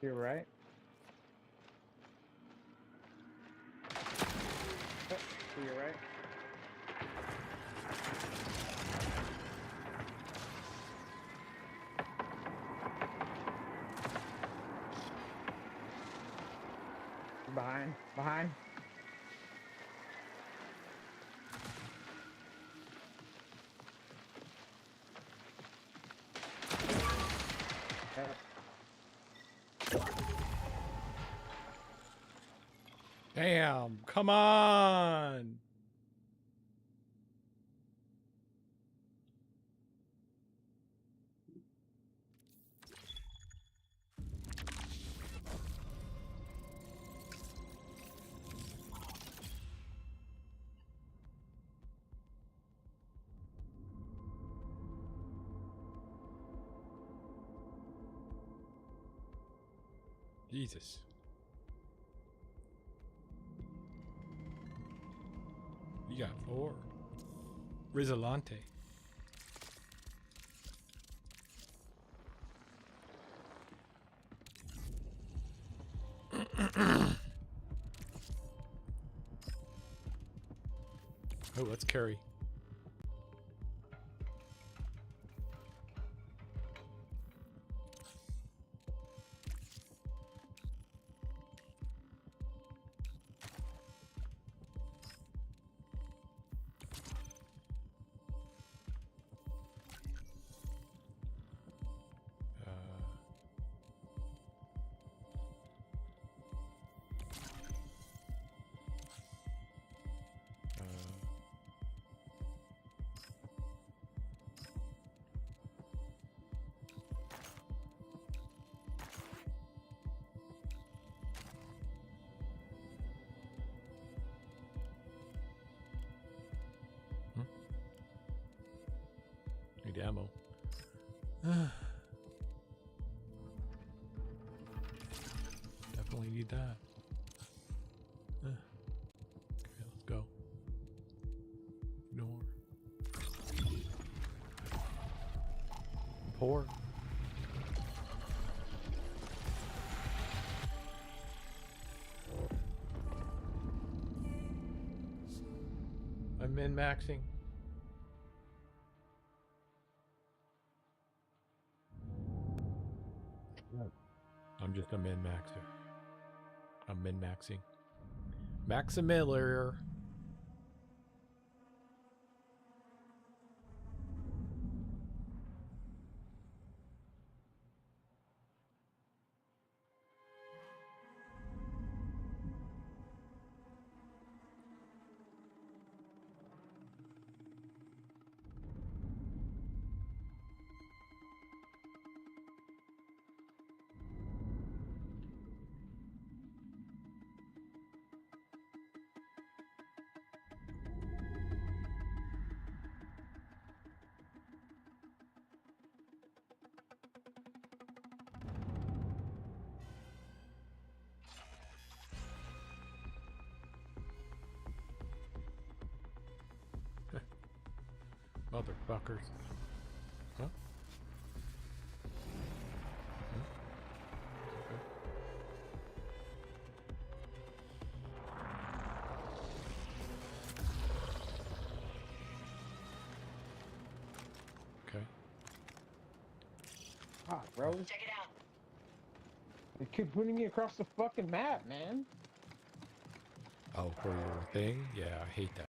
You're right. Oh, to your right. Behind. Damn, come on. Jesus. You got 4. Rizzolante. Oh, let's carry. Need ammo. Definitely need that. Okay, let's go. Ignore. Pour. I'm min-maxing. I'm just a min-maxer. I'm min-maxing. Maximiller. Motherfuckers. Huh? Okay. Ah, bro. Check it out. They keep putting it across the fucking map, man. Oh, for your thing? Yeah, I hate that.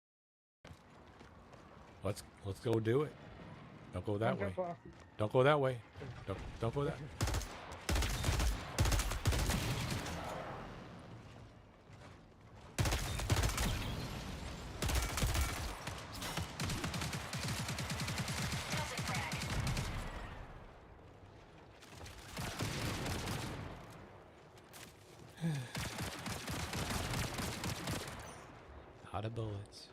Let's go do it. Don't go that way. Don't go that way. Don't go that. Out of bullets.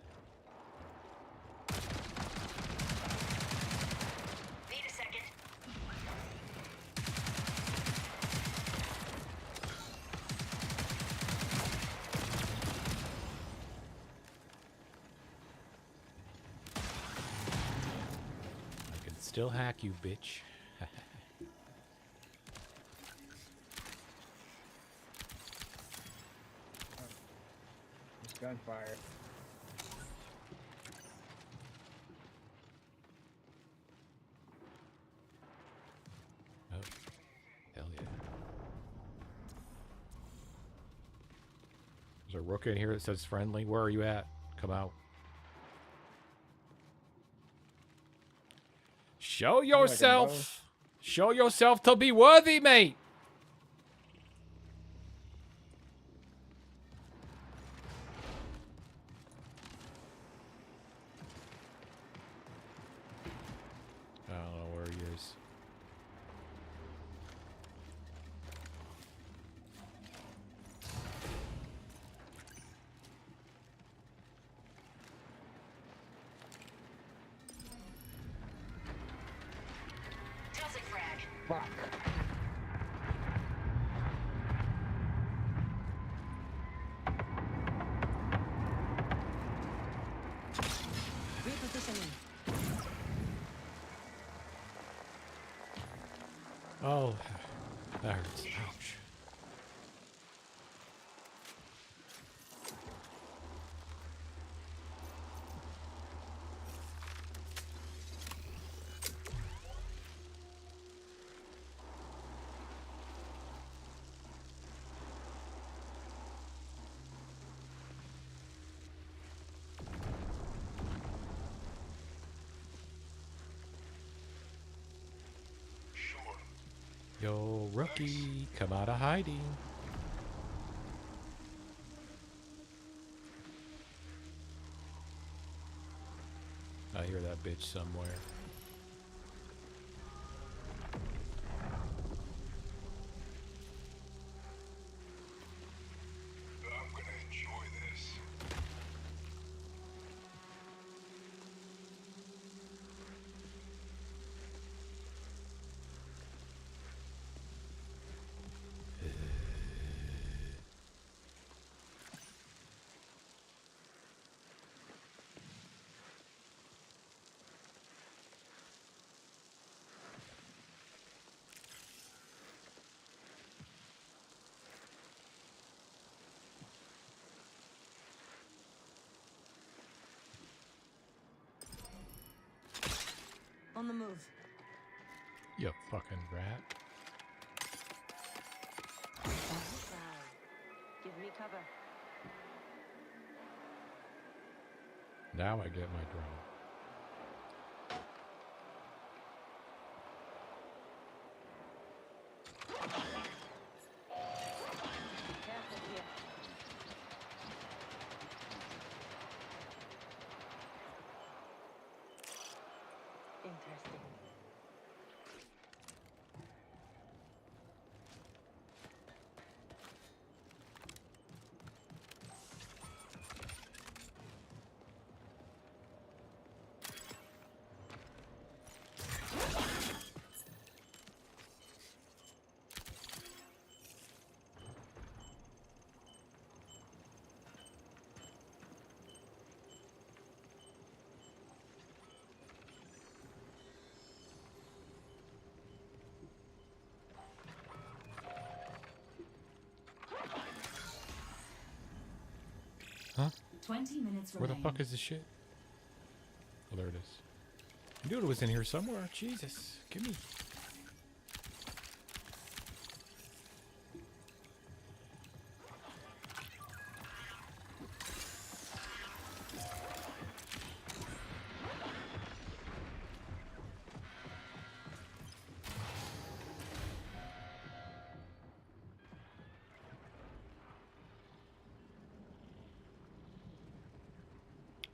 Wait a second. I can still hack you, bitch. It's gunfire. Oh, hell yeah. There's a rook in here that says friendly. Where are you at? Come out. Show yourself. Show yourself to be worthy, mate. I don't know where he is. Fuck. Repositioning. Oh, that hurts. Ouch. Yo, rookie, come out of hiding. I hear that bitch somewhere. I'm gonna enjoy this. On the move. You fucking rat. Give me cover. Now I get my drone. Careful here. Interesting. Huh? 20 minutes Where the remain. fuck is this shit? Oh, there it is. I knew it was in here somewhere. Jesus. Give me.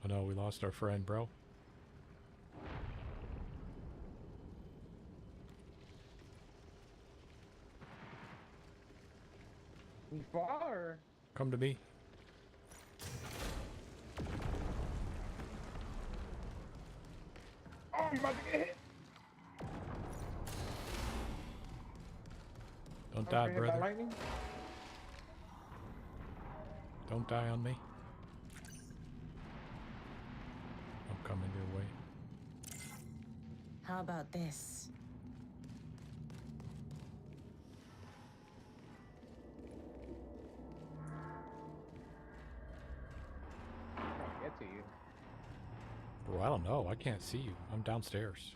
Oh no, we lost our friend, bro. We far. Come to me. Oh, I'm about to get hit. Don't die, hit by brother. lightning. Don't die on me. I'm coming your way. How about this? I'll get to you. Bro, I don't know. I can't see you. I'm downstairs.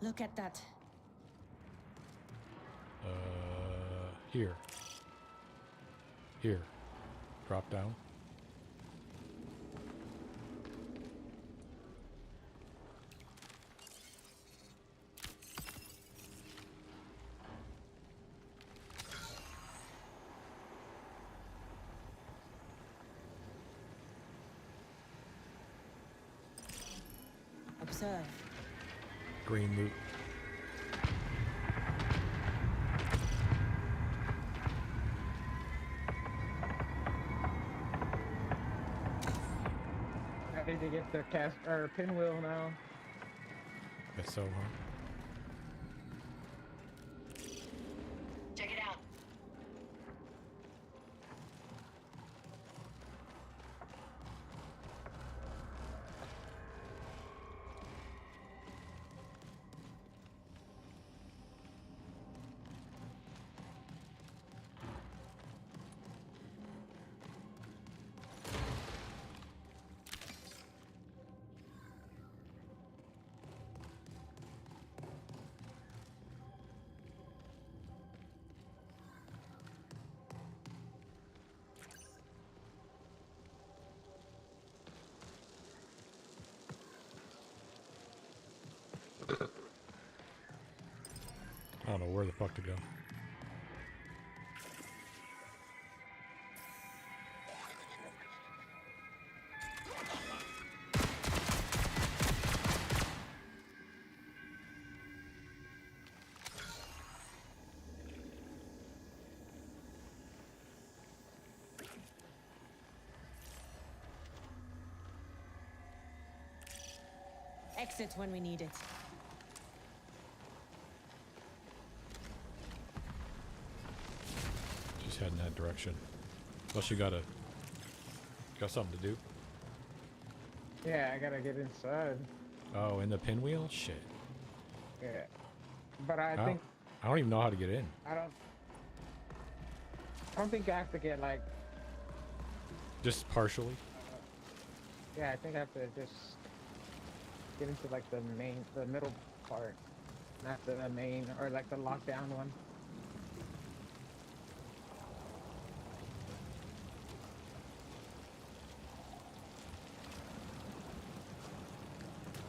Look at that. Here. Here. Drop down. Observe. Green loot. I need to get the pinwheel now. That's so hard. Check it out. I don't know where the fuck to go. Exit when we need it. She's heading that direction. Unless you got something to do. Yeah, I gotta get inside. Oh, in the pinwheel? Shit. Yeah. But I think I don't even know how to get in. I don't think I have to get like. Just partially. Yeah, I think I have to just get into like the middle part, not the main or like the lockdown one.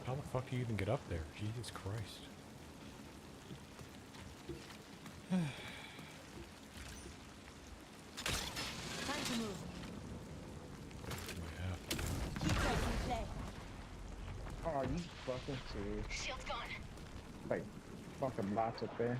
How the fuck do you even get up there? Jesus Christ. Time to move. Yeah. Keep pressing play. Oh, you fucking serious? Shield's gone. Like fucking lots up there.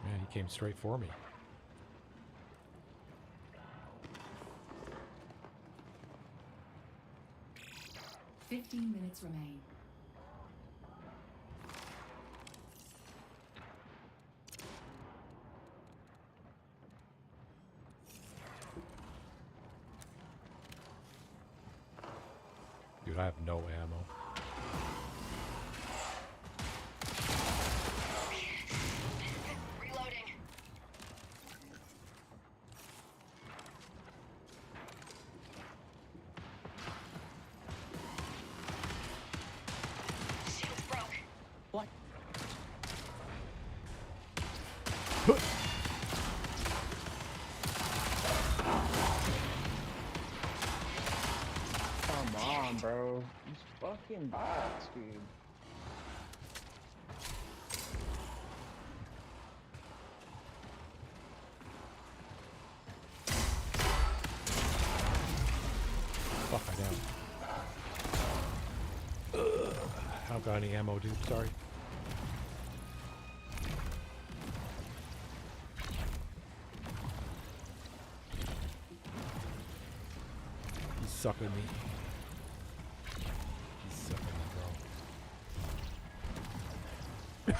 Man, he came straight for me. "15 minutes remain." Dude, I have no ammo. Reloading. Shield broke. What? Come on, bro. These fucking bots, dude. Fuck, I down. I don't got any ammo, dude. Sorry. He's sucking me. He's sucking me, bro.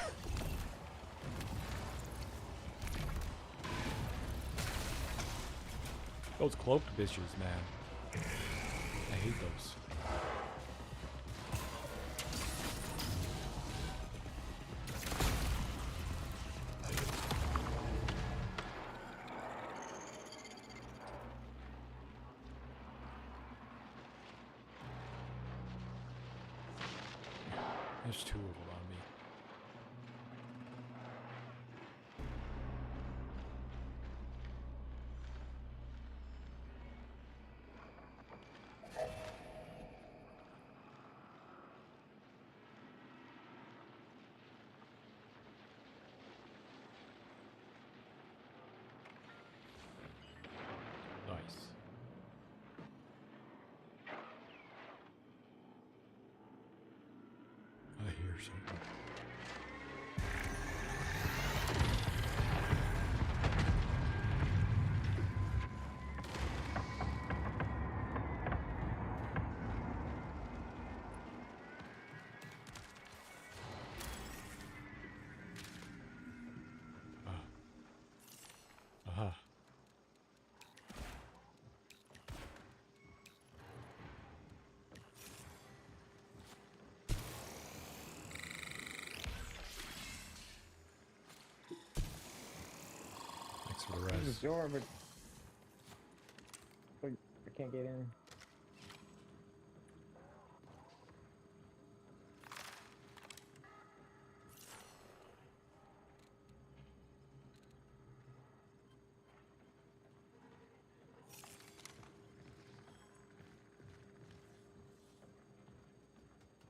Those cloaked bitches, man. I hate those. There's two of them on me. Nice. I hear something. Aha. Thanks for the There's rest. a door, but I can't get in.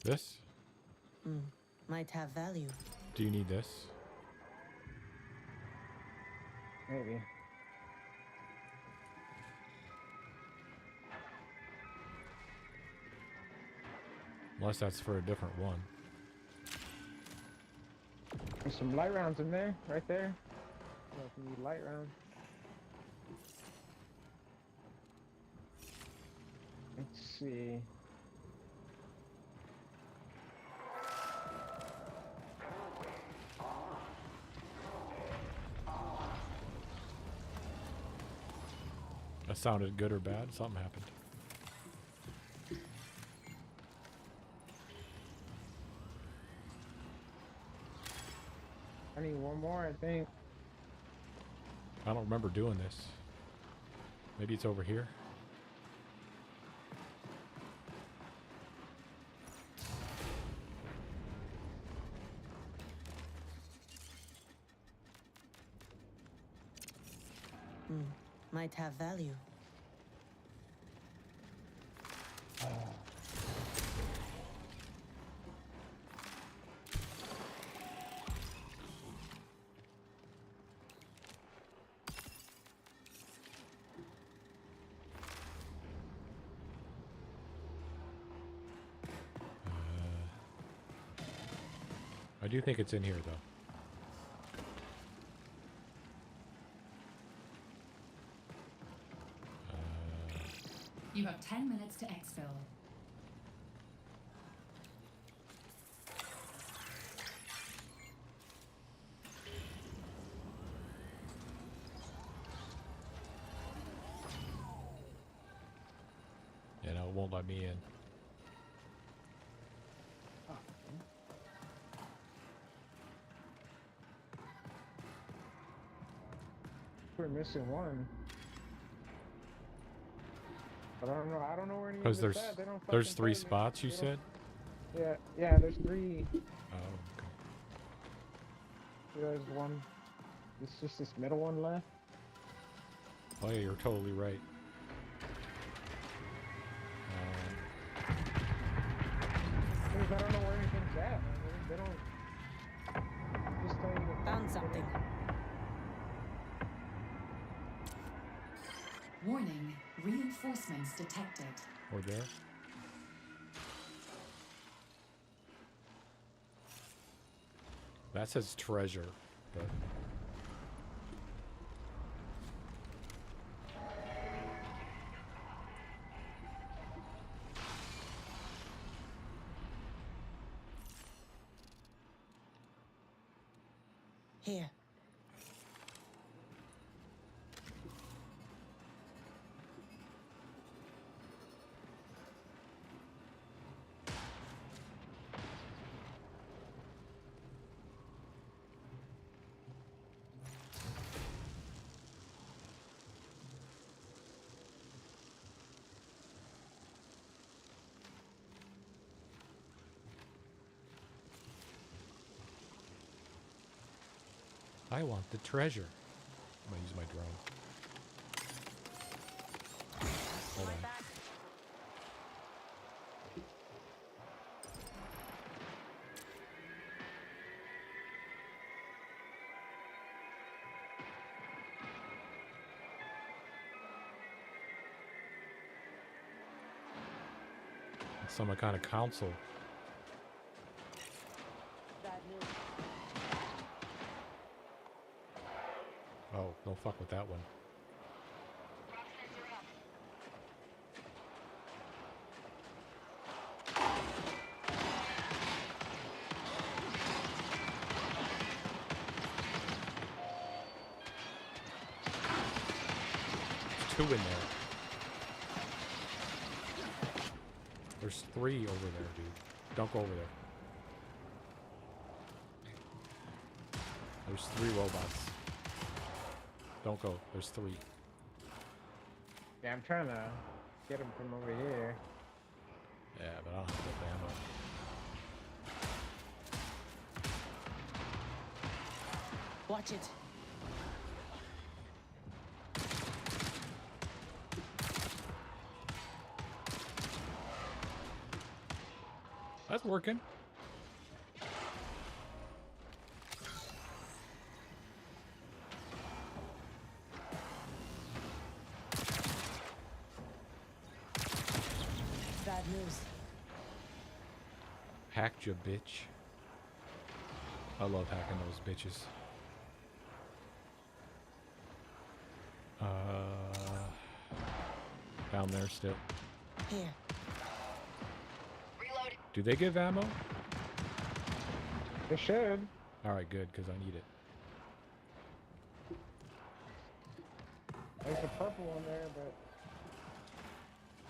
This? Might have value. Do you need this? Maybe. Unless that's for a different one. There's some light rounds in there, right there. I don't know if you need light rounds. Let's see. That sounded good or bad? Something happened. I need one more, I think. I don't remember doing this. Maybe it's over here. Might have value. I do think it's in here, though. You have 10 minutes to exfil. Yeah, no, it won't let me in. we're missing one. But I don't know where any of Because it's at. They don't there's fucking 3 tell me. spots, you said? Yeah, there's 3. Oh, okay. There's one. It's just this middle one left. Oh yeah, you're totally right. Because I don't know where anything's at, man. They don't just tell you to Found something. Warning, reinforcements detected. Or there? That says treasure, but... Here. I want the treasure. I'm gonna use my drone. Hold on. It's some kind of council. Oh, don't fuck with that one. There's 2 in there. There's 3 over there, dude. Don't go over there. There's 3 robots. Don't go. There's 3. Yeah, I'm trying to get him from over here. Yeah, but I don't have enough ammo. Watch it. That's working. Bad news. Hacked ya, bitch. I love hacking those bitches. Down there still. Here. Reload. Do they give ammo? They should. Alright, good, because I need it. There's a purple one there, but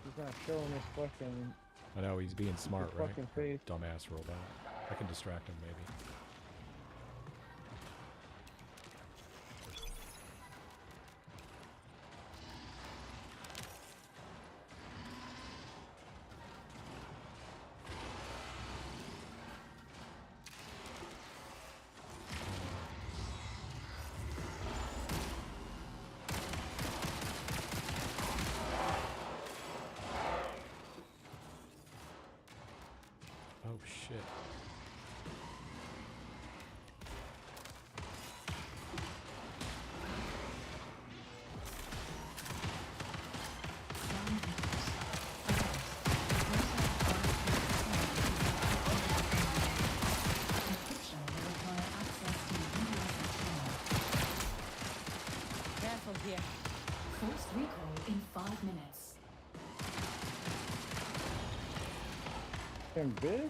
he's not showing his fucking... I know, he's being smart, right? Fucking face. Dumbass robot. I can distract him, maybe. Oh shit. Careful here. Forced recall in 5 minutes. Damn bitch.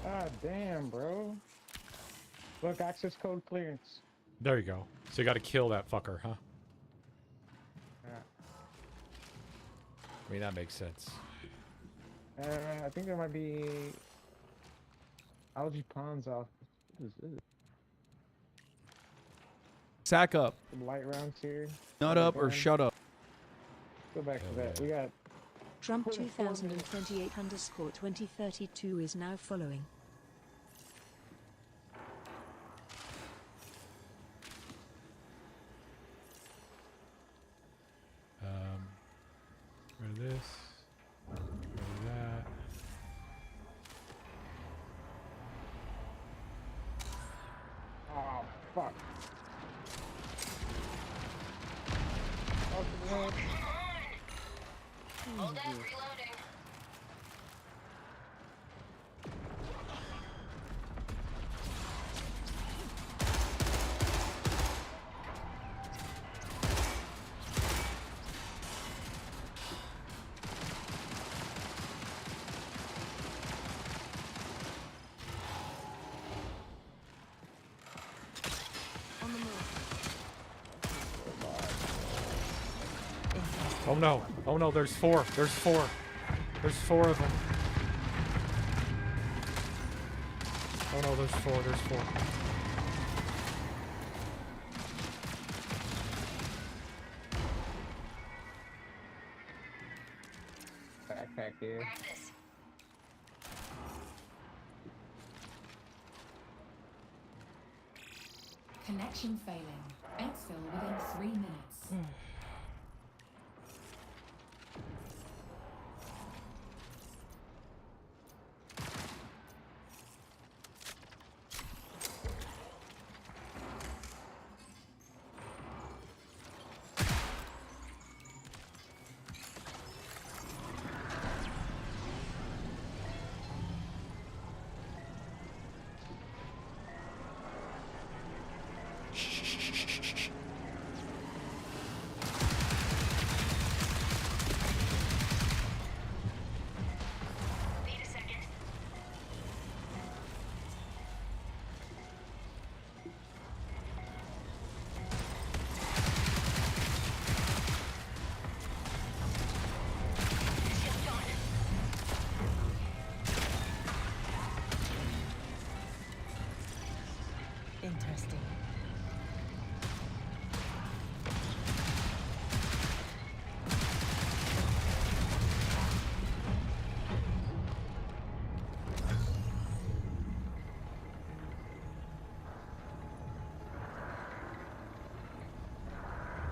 Ah damn, bro. Look, access code clearance. There you go. So you gotta kill that fucker, huh? Yeah. I mean, that makes sense. I think there might be Algae Ponds off. What is this? Sack up. Some light rounds here. Nut up or shut up. Go back to that. We got Trump 2028_2032 is now following. Rid of this. Rid of that. oh fuck. Hold up, reloading. On the move. Oh no. Oh no, there's four. There's four. There's four of them. Oh no, there's four. There's four. Backpack here. Grab this. Connection failing. Exfil within 3 minutes. Wait a second. Shield on. Interesting.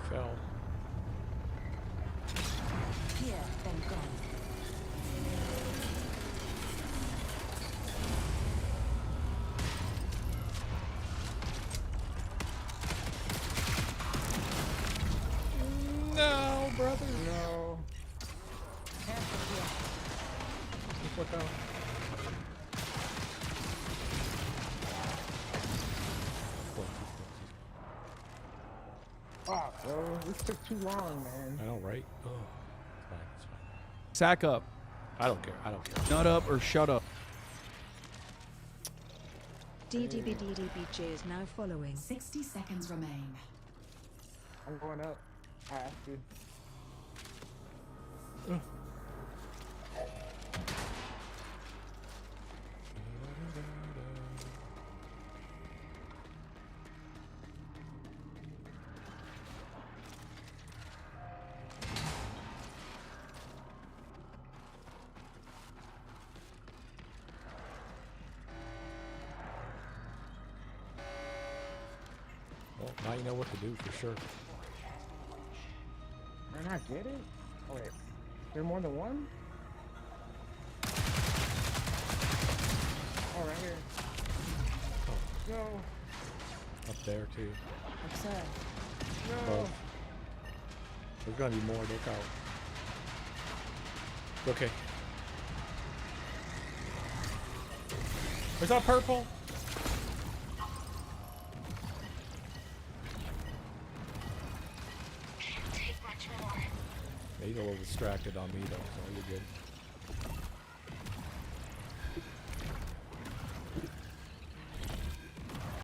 Fell. Here, thank God. No, brother. No. Careful here. Just look out. Fuck, bro. This took too long, man. I know, right? Oh, it's fine. It's fine. Sack up. I don't care. I don't care. Nut up or shut up. DDBDDBJ is now following. 60 seconds remain. I'm going up. I have to. Well, now you know what to do for sure. Man, I get it? Oh, wait. There more than one? Oh, right here. No. Up there too. Observe. No. Both. There's gonna be more. Look out. Okay. Is that purple? Can't take much more. Yeah, he's a little distracted on me though, so you're good.